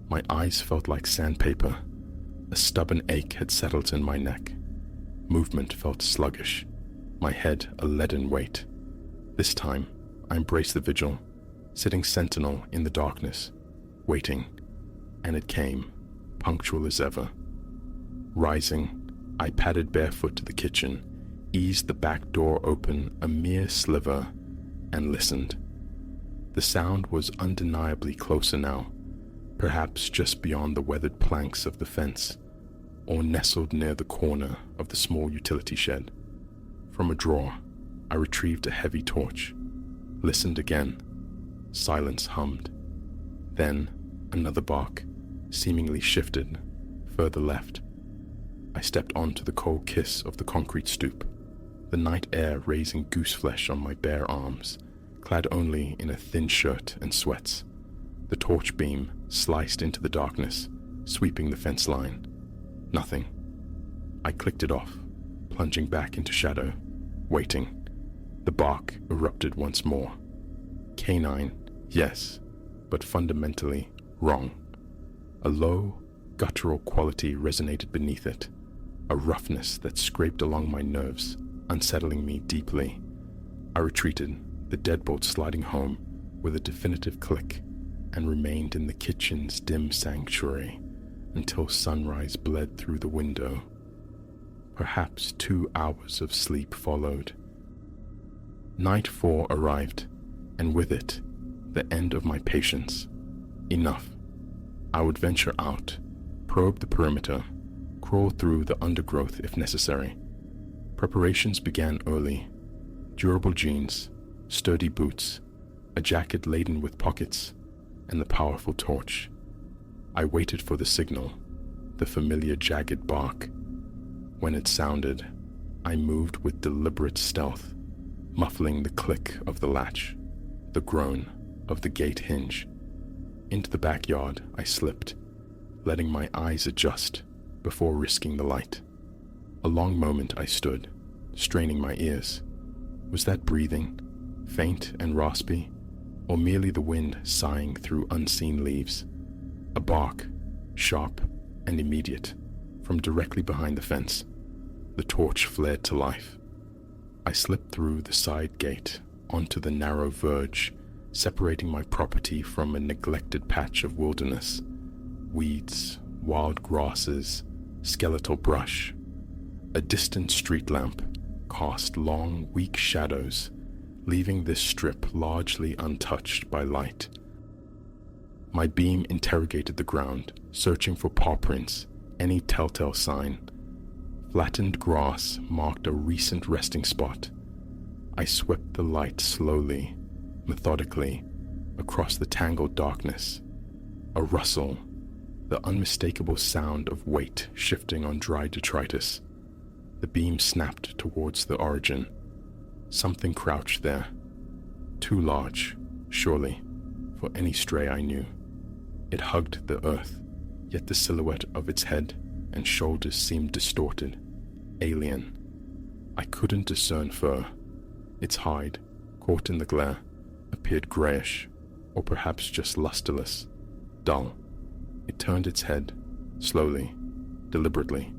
My eyes felt like sandpaper. A stubborn ache had settled in my neck. Movement felt sluggish, my head a leaden weight. This time, I embraced the vigil, sitting sentinel in the darkness, waiting, and it came, punctual as ever. Rising, I padded barefoot to the kitchen, eased the back door open a mere sliver, and listened. The sound was undeniably closer now, perhaps just beyond the weathered planks of the fence, or nestled near the corner of the small utility shed. From a drawer, I retrieved a heavy torch, listened again. Silence hummed. Then, another bark, seemingly shifted, further left. I stepped onto the cold kiss of the concrete stoop, the night air raising goose flesh on my bare arms, clad only in a thin shirt and sweats. The torch beam sliced into the darkness, sweeping the fence line. Nothing. I clicked it off, plunging back into shadow, waiting. The bark erupted once more. Canine, yes, but fundamentally wrong. A low, guttural quality resonated beneath it, a roughness that scraped along my nerves, unsettling me deeply. I retreated, the deadbolt sliding home with a definitive click, and remained in the kitchen's dim sanctuary until sunrise bled through the window. Perhaps 2 hours of sleep followed. Night 4 arrived, and with it, the end of my patience. Enough. I would venture out, probe the perimeter, crawl through the undergrowth if necessary. Preparations began early. Durable jeans, sturdy boots, a jacket laden with pockets, and the powerful torch. I waited for the signal, the familiar jagged bark. When it sounded, I moved with deliberate stealth, muffling the click of the latch, the groan of the gate hinge. Into the backyard I slipped, letting my eyes adjust before risking the light. A long moment I stood, straining my ears. Was that breathing, faint and raspy, or merely the wind sighing through unseen leaves? A bark, sharp and immediate, from directly behind the fence. The torch flared to life. I slipped through the side gate onto the narrow verge, separating my property from a neglected patch of wilderness. Weeds, wild grasses, skeletal brush. A distant street lamp cast long, weak shadows, leaving this strip largely untouched by light. My beam interrogated the ground, searching for paw prints, any telltale sign. Flattened grass marked a recent resting spot. I swept the light slowly, methodically, across the tangled darkness. A rustle, the unmistakable sound of weight shifting on dry detritus. The beam snapped towards the origin. Something crouched there. Too large, surely, for any stray I knew. It hugged the earth, yet the silhouette of its head and shoulders seemed distorted, alien. I couldn't discern fur. Its hide, caught in the glare, appeared grayish, or perhaps just lusterless, dull. It turned its head, slowly, deliberately.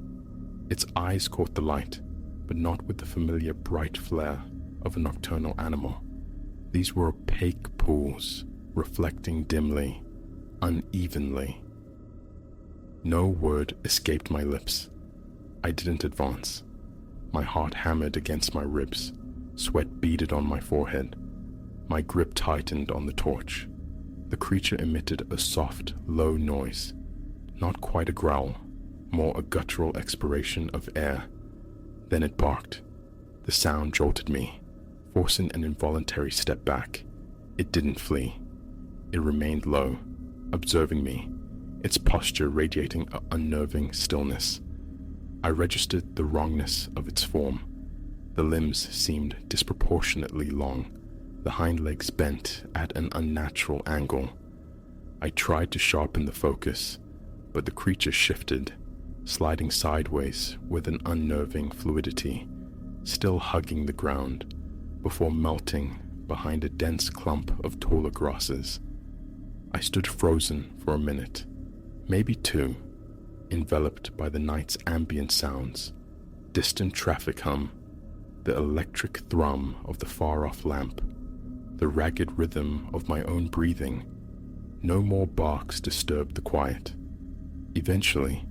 Its eyes caught the light, but not with the familiar bright flare of a nocturnal animal. These were opaque pools, reflecting dimly, unevenly. No word escaped my lips. I didn't advance. My heart hammered against my ribs, sweat beaded on my forehead. My grip tightened on the torch. The creature emitted a soft, low noise, not quite a growl, more a guttural expiration of air. Then it barked. The sound jolted me, forcing an involuntary step back. It didn't flee. It remained low, observing me, its posture radiating an unnerving stillness. I registered the wrongness of its form. The limbs seemed disproportionately long, the hind legs bent at an unnatural angle. I tried to sharpen the focus, but the creature shifted, sliding sideways with an unnerving fluidity, still hugging the ground, before melting behind a dense clump of taller grasses. I stood frozen for a minute, maybe two, enveloped by the night's ambient sounds, distant traffic hum, the electric thrum of the far-off lamp, the ragged rhythm of my own breathing. No more barks disturbed the quiet. Eventually,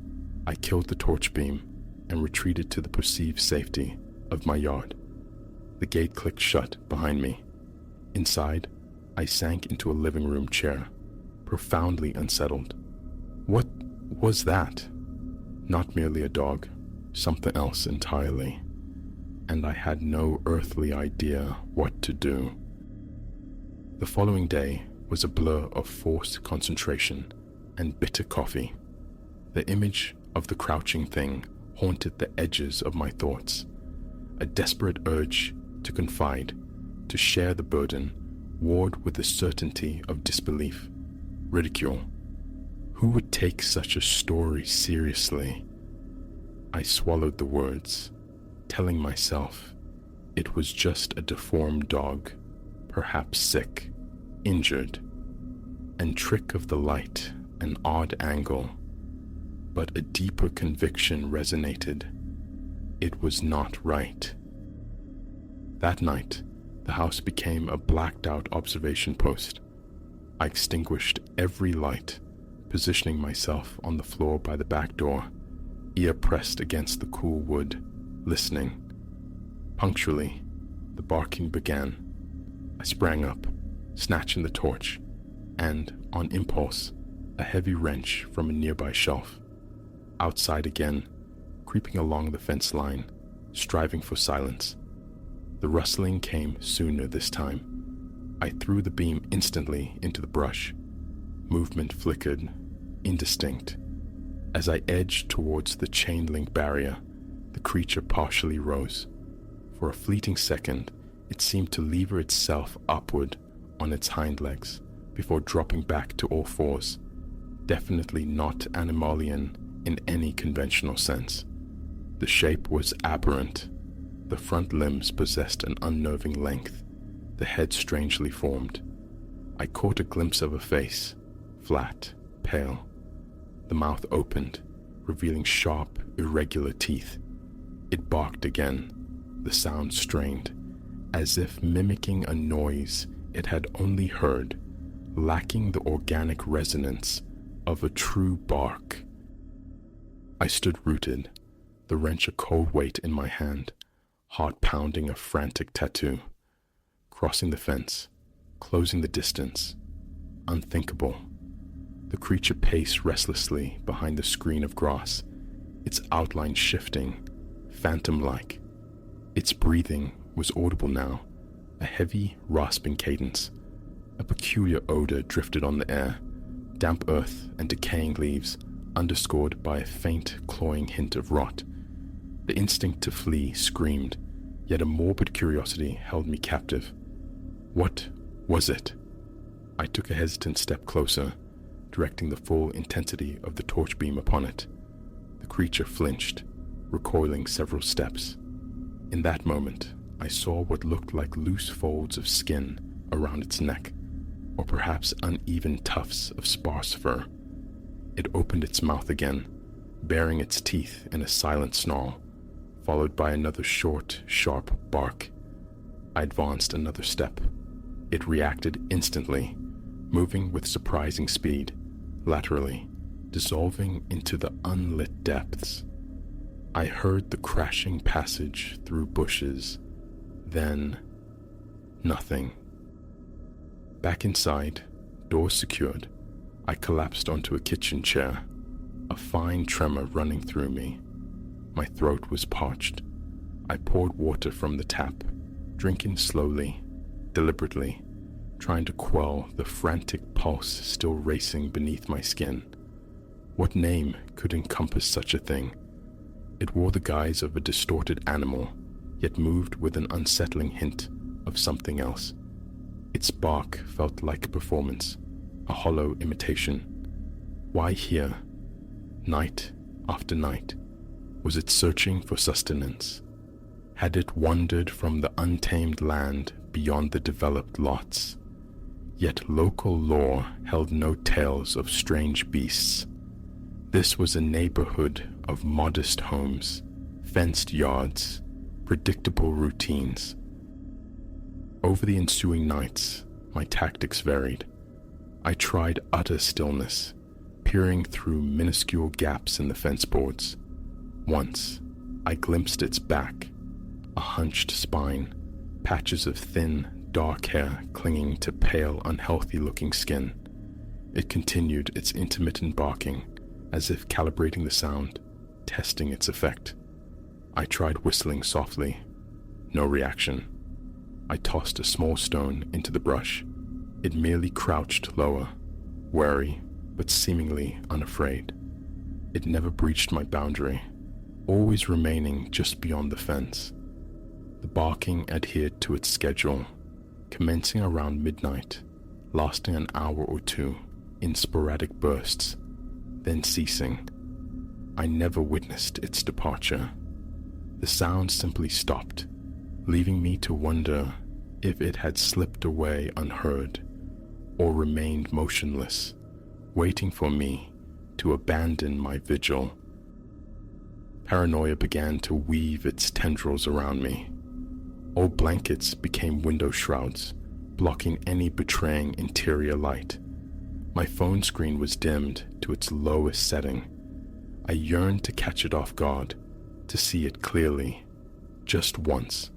I killed the torch beam and retreated to the perceived safety of my yard. The gate clicked shut behind me. Inside, I sank into a living room chair, profoundly unsettled. What was that? Not merely a dog, something else entirely. And I had no earthly idea what to do. The following day was a blur of forced concentration and bitter coffee. The image of the crouching thing haunted the edges of my thoughts. A desperate urge to confide, to share the burden, warred with the certainty of disbelief, ridicule. Who would take such a story seriously? I swallowed the words, telling myself it was just a deformed dog, perhaps sick, injured, and trick of the light, an odd angle. But a deeper conviction resonated. It was not right. That night, the house became a blacked-out observation post. I extinguished every light, positioning myself on the floor by the back door, ear pressed against the cool wood, listening. Punctually, the barking began. I sprang up, snatching the torch, and, on impulse, a heavy wrench from a nearby shelf. Outside again, creeping along the fence line, striving for silence. The rustling came sooner this time. I threw the beam instantly into the brush. Movement flickered, indistinct. As I edged towards the chain-link barrier, the creature partially rose. For a fleeting second, it seemed to lever itself upward on its hind legs before dropping back to all fours. Definitely not animalian in any conventional sense. The shape was aberrant. The front limbs possessed an unnerving length, the head strangely formed. I caught a glimpse of a face, flat, pale. The mouth opened, revealing sharp, irregular teeth. It barked again, the sound strained, as if mimicking a noise it had only heard, lacking the organic resonance of a true bark. I stood rooted, the wrench a cold weight in my hand, heart pounding a frantic tattoo. Crossing the fence, closing the distance. Unthinkable. The creature paced restlessly behind the screen of grass, its outline shifting, phantom-like. Its breathing was audible now, a heavy, rasping cadence. A peculiar odor drifted on the air, damp earth and decaying leaves, underscored by a faint, clawing hint of rot. The instinct to flee screamed, yet a morbid curiosity held me captive. What was it? I took a hesitant step closer, directing the full intensity of the torch beam upon it. The creature flinched, recoiling several steps. In that moment, I saw what looked like loose folds of skin around its neck, or perhaps uneven tufts of sparse fur. It opened its mouth again, baring its teeth in a silent snarl, followed by another short, sharp bark. I advanced another step. It reacted instantly, moving with surprising speed, laterally, dissolving into the unlit depths. I heard the crashing passage through bushes, then nothing. Back inside, doors secured, I collapsed onto a kitchen chair, a fine tremor running through me. My throat was parched. I poured water from the tap, drinking slowly, deliberately, trying to quell the frantic pulse still racing beneath my skin. What name could encompass such a thing? It wore the guise of a distorted animal, yet moved with an unsettling hint of something else. Its bark felt like a performance, a hollow imitation. Why here? Night after night. Was it searching for sustenance? Had it wandered from the untamed land beyond the developed lots? Yet local lore held no tales of strange beasts. This was a neighborhood of modest homes, fenced yards, predictable routines. Over the ensuing nights, my tactics varied. I tried utter stillness, peering through minuscule gaps in the fence boards. Once, I glimpsed its back, a hunched spine, patches of thin, dark hair clinging to pale, unhealthy-looking skin. It continued its intermittent barking, as if calibrating the sound, testing its effect. I tried whistling softly. No reaction. I tossed a small stone into the brush. It merely crouched lower, wary, but seemingly unafraid. It never breached my boundary, always remaining just beyond the fence. The barking adhered to its schedule, commencing around midnight, lasting an hour or two in sporadic bursts, then ceasing. I never witnessed its departure. The sound simply stopped, leaving me to wonder if it had slipped away unheard or remained motionless, waiting for me to abandon my vigil. Paranoia began to weave its tendrils around me. Old blankets became window shrouds, blocking any betraying interior light. My phone screen was dimmed to its lowest setting. I yearned to catch it off guard, to see it clearly, just once.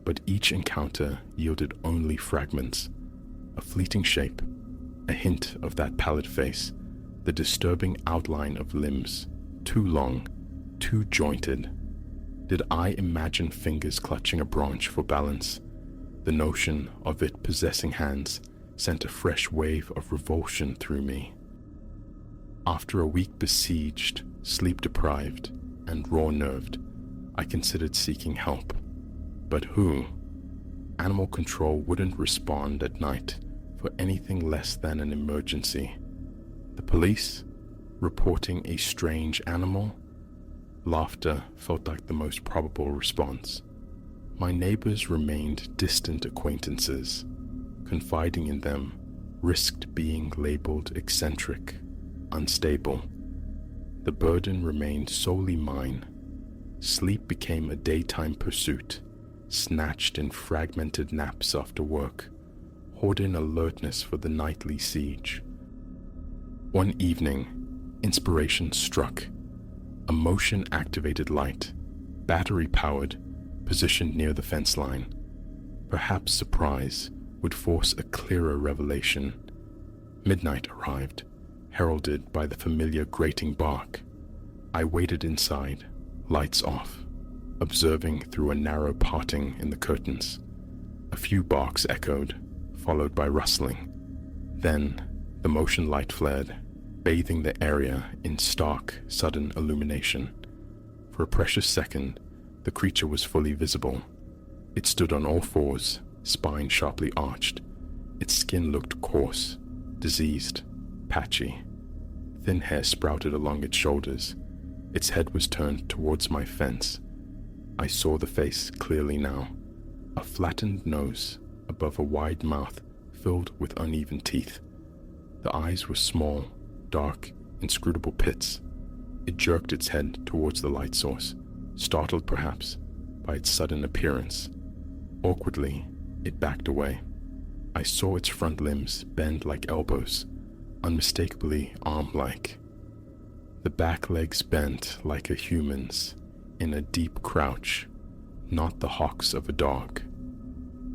But each encounter yielded only fragments, a fleeting shape, a hint of that pallid face, the disturbing outline of limbs, too long, too jointed. Did I imagine fingers clutching a branch for balance? The notion of it possessing hands sent a fresh wave of revulsion through me. After a week besieged, sleep-deprived, and raw-nerved, I considered seeking help. But who? Animal control wouldn't respond at night for anything less than an emergency. The police? Reporting a strange animal? Laughter felt like the most probable response. My neighbors remained distant acquaintances. Confiding in them risked being labeled eccentric, unstable. The burden remained solely mine. Sleep became a daytime pursuit, snatched in fragmented naps after work, hoarding alertness for the nightly siege. One evening, inspiration struck. A motion-activated light, battery-powered, positioned near the fence line. Perhaps surprise would force a clearer revelation. Midnight arrived, heralded by the familiar grating bark. I waited inside, lights off, observing through a narrow parting in the curtains. A few barks echoed, followed by rustling. Then, the motion light flared, bathing the area in stark, sudden illumination. For a precious second, the creature was fully visible. It stood on all fours, spine sharply arched. Its skin looked coarse, diseased, patchy. Thin hair sprouted along its shoulders. Its head was turned towards my fence. I saw the face clearly now. A flattened nose above a wide mouth filled with uneven teeth. The eyes were small, dark, inscrutable pits. It jerked its head towards the light source, startled perhaps by its sudden appearance. Awkwardly, it backed away. I saw its front limbs bend like elbows, unmistakably arm-like. The back legs bent like a human's, in a deep crouch, not the hocks of a dog.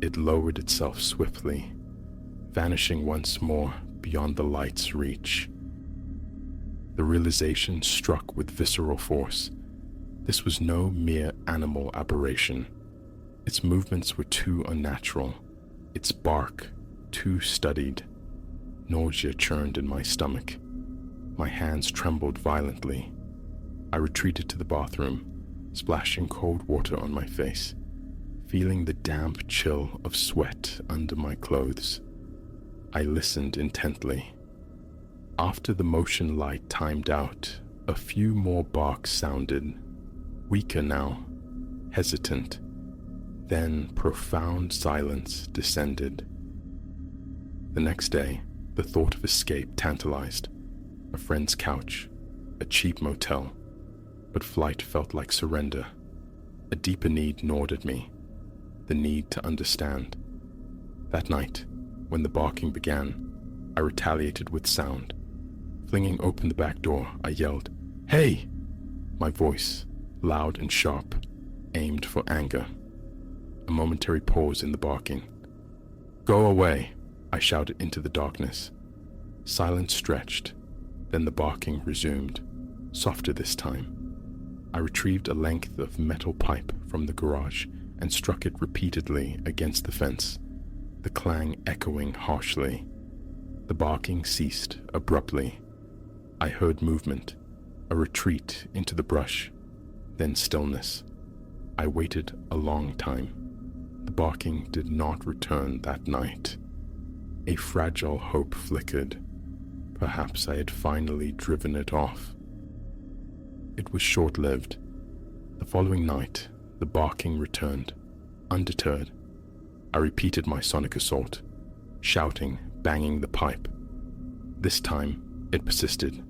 It lowered itself swiftly, vanishing once more beyond the light's reach. The realization struck with visceral force. This was no mere animal aberration. Its movements were too unnatural, its bark too studied. Nausea churned in my stomach. My hands trembled violently. I retreated to the bathroom, splashing cold water on my face, feeling the damp chill of sweat under my clothes. I listened intently. After the motion light timed out, a few more barks sounded, weaker now, hesitant. Then profound silence descended. The next day, the thought of escape tantalized. A friend's couch, a cheap motel, but flight felt like surrender. A deeper need gnawed at me, the need to understand. That night, when the barking began, I retaliated with sound. Flinging open the back door, I yelled, "Hey!" My voice, loud and sharp, aimed for anger. A momentary pause in the barking. "Go away!" I shouted into the darkness. Silence stretched, then the barking resumed, softer this time. I retrieved a length of metal pipe from the garage and struck it repeatedly against the fence, the clang echoing harshly. The barking ceased abruptly. I heard movement, a retreat into the brush, then stillness. I waited a long time. The barking did not return that night. A fragile hope flickered. Perhaps I had finally driven it off. It was short-lived. The following night, the barking returned. Undeterred, I repeated my sonic assault, shouting, banging the pipe. This time, it persisted,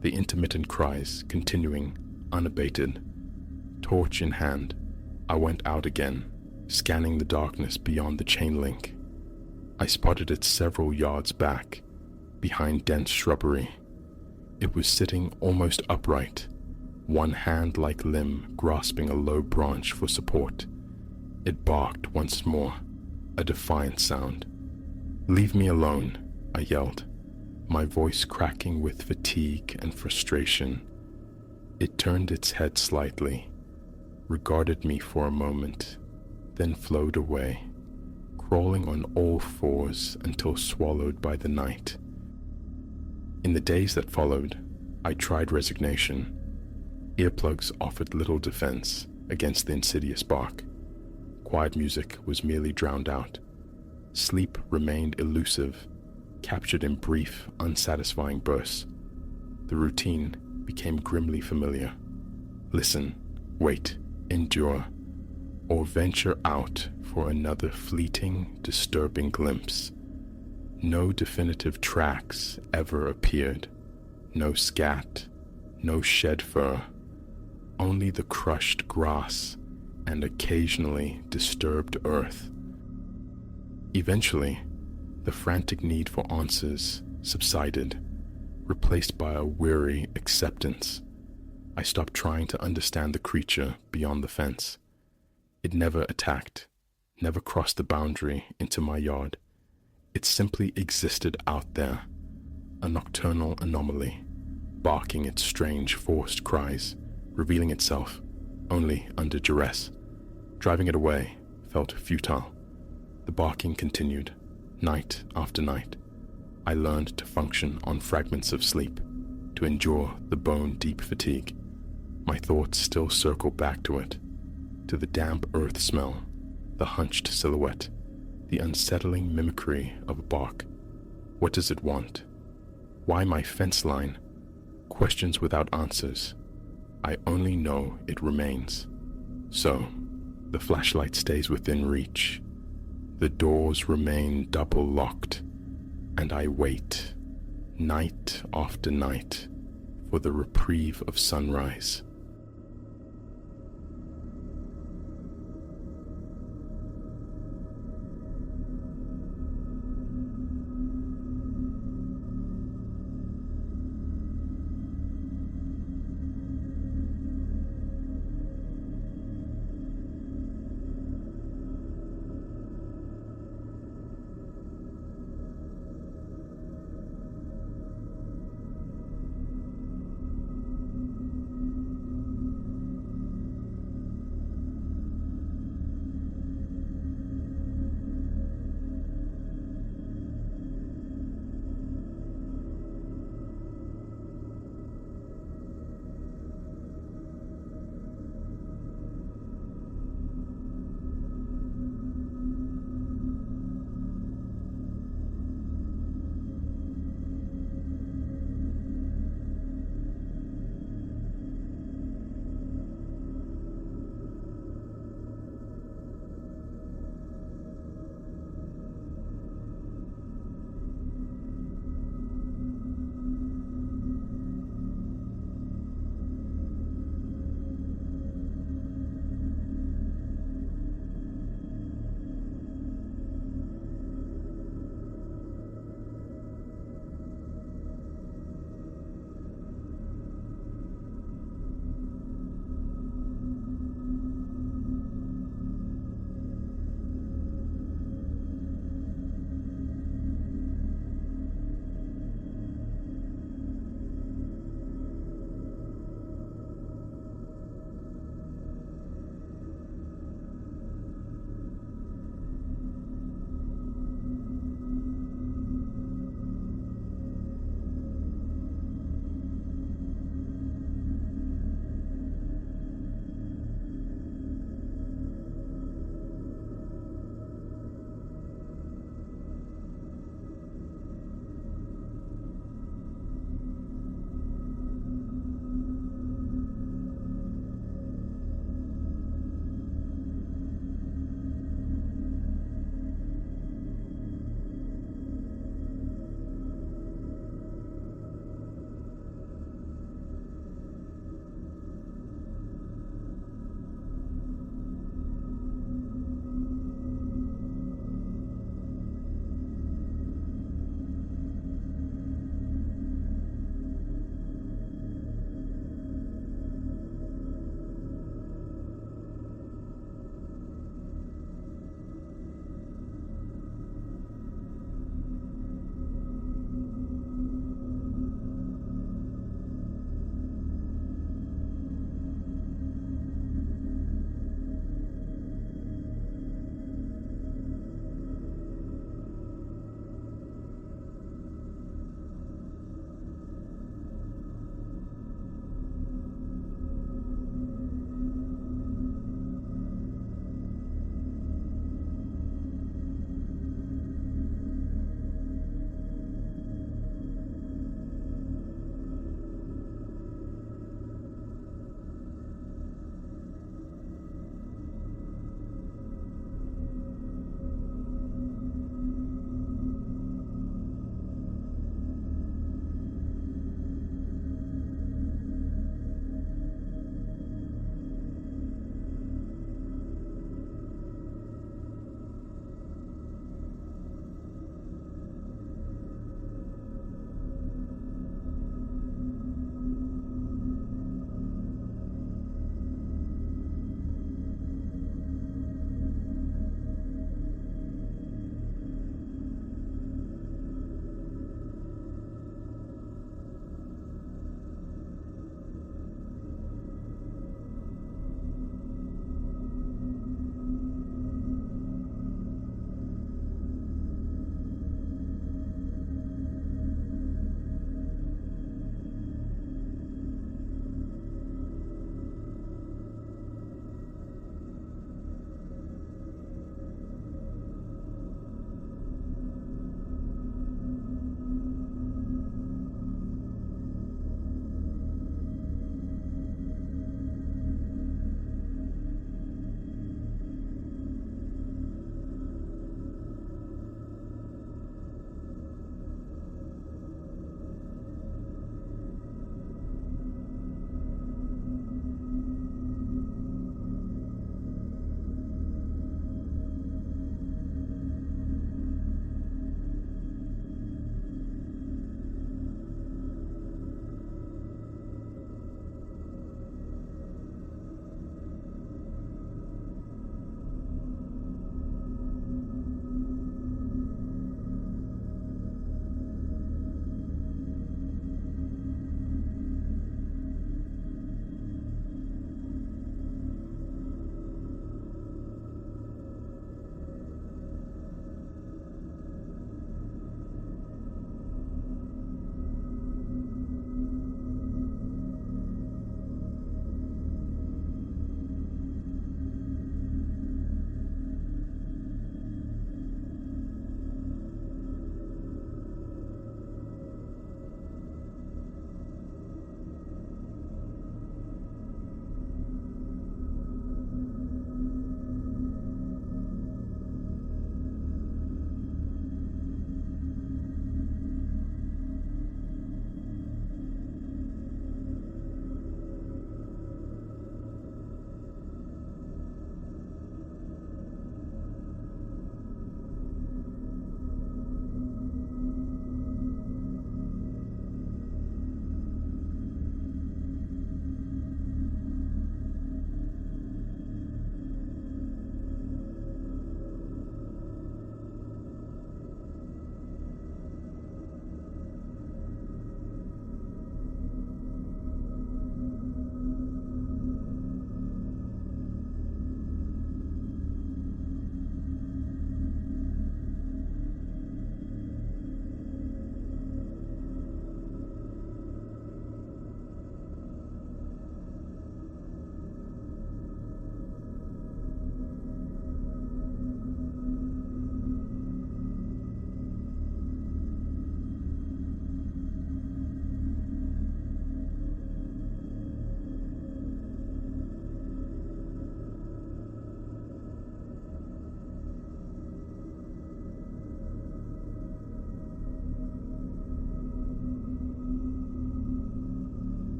the intermittent cries continuing, unabated. Torch in hand, I went out again, scanning the darkness beyond the chain link. I spotted it several yards back, behind dense shrubbery. It was sitting almost upright, one hand-like limb grasping a low branch for support. It barked once more, a defiant sound. "Leave me alone," I yelled, my voice cracking with fatigue and frustration. It turned its head slightly, regarded me for a moment, then flowed away, crawling on all fours until swallowed by the night. In the days that followed, I tried resignation. Earplugs offered little defense against the insidious bark. Quiet music was merely drowned out. Sleep remained elusive, captured in brief, unsatisfying bursts. The routine became grimly familiar. Listen, wait, endure, or venture out for another fleeting, disturbing glimpse. No definitive tracks ever appeared. No scat, no shed fur. only the crushed grass and occasionally disturbed earth. Eventually, the frantic need for answers subsided, replaced by a weary acceptance. I stopped trying to understand the creature beyond the fence. It never attacked, never crossed the boundary into my yard. It simply existed out there, a nocturnal anomaly, barking its strange, forced cries, revealing itself only under duress. Driving it away felt futile. The barking continued, night after night. I learned to function on fragments of sleep, to endure the bone-deep fatigue. My thoughts still circle back to it, to the damp earth smell, the hunched silhouette, the unsettling mimicry of a bark. What does it want? Why my fence line? Questions without answers. I only know it remains. So, the flashlight stays within reach. The doors remain double locked, and I wait, night after night, for the reprieve of sunrise.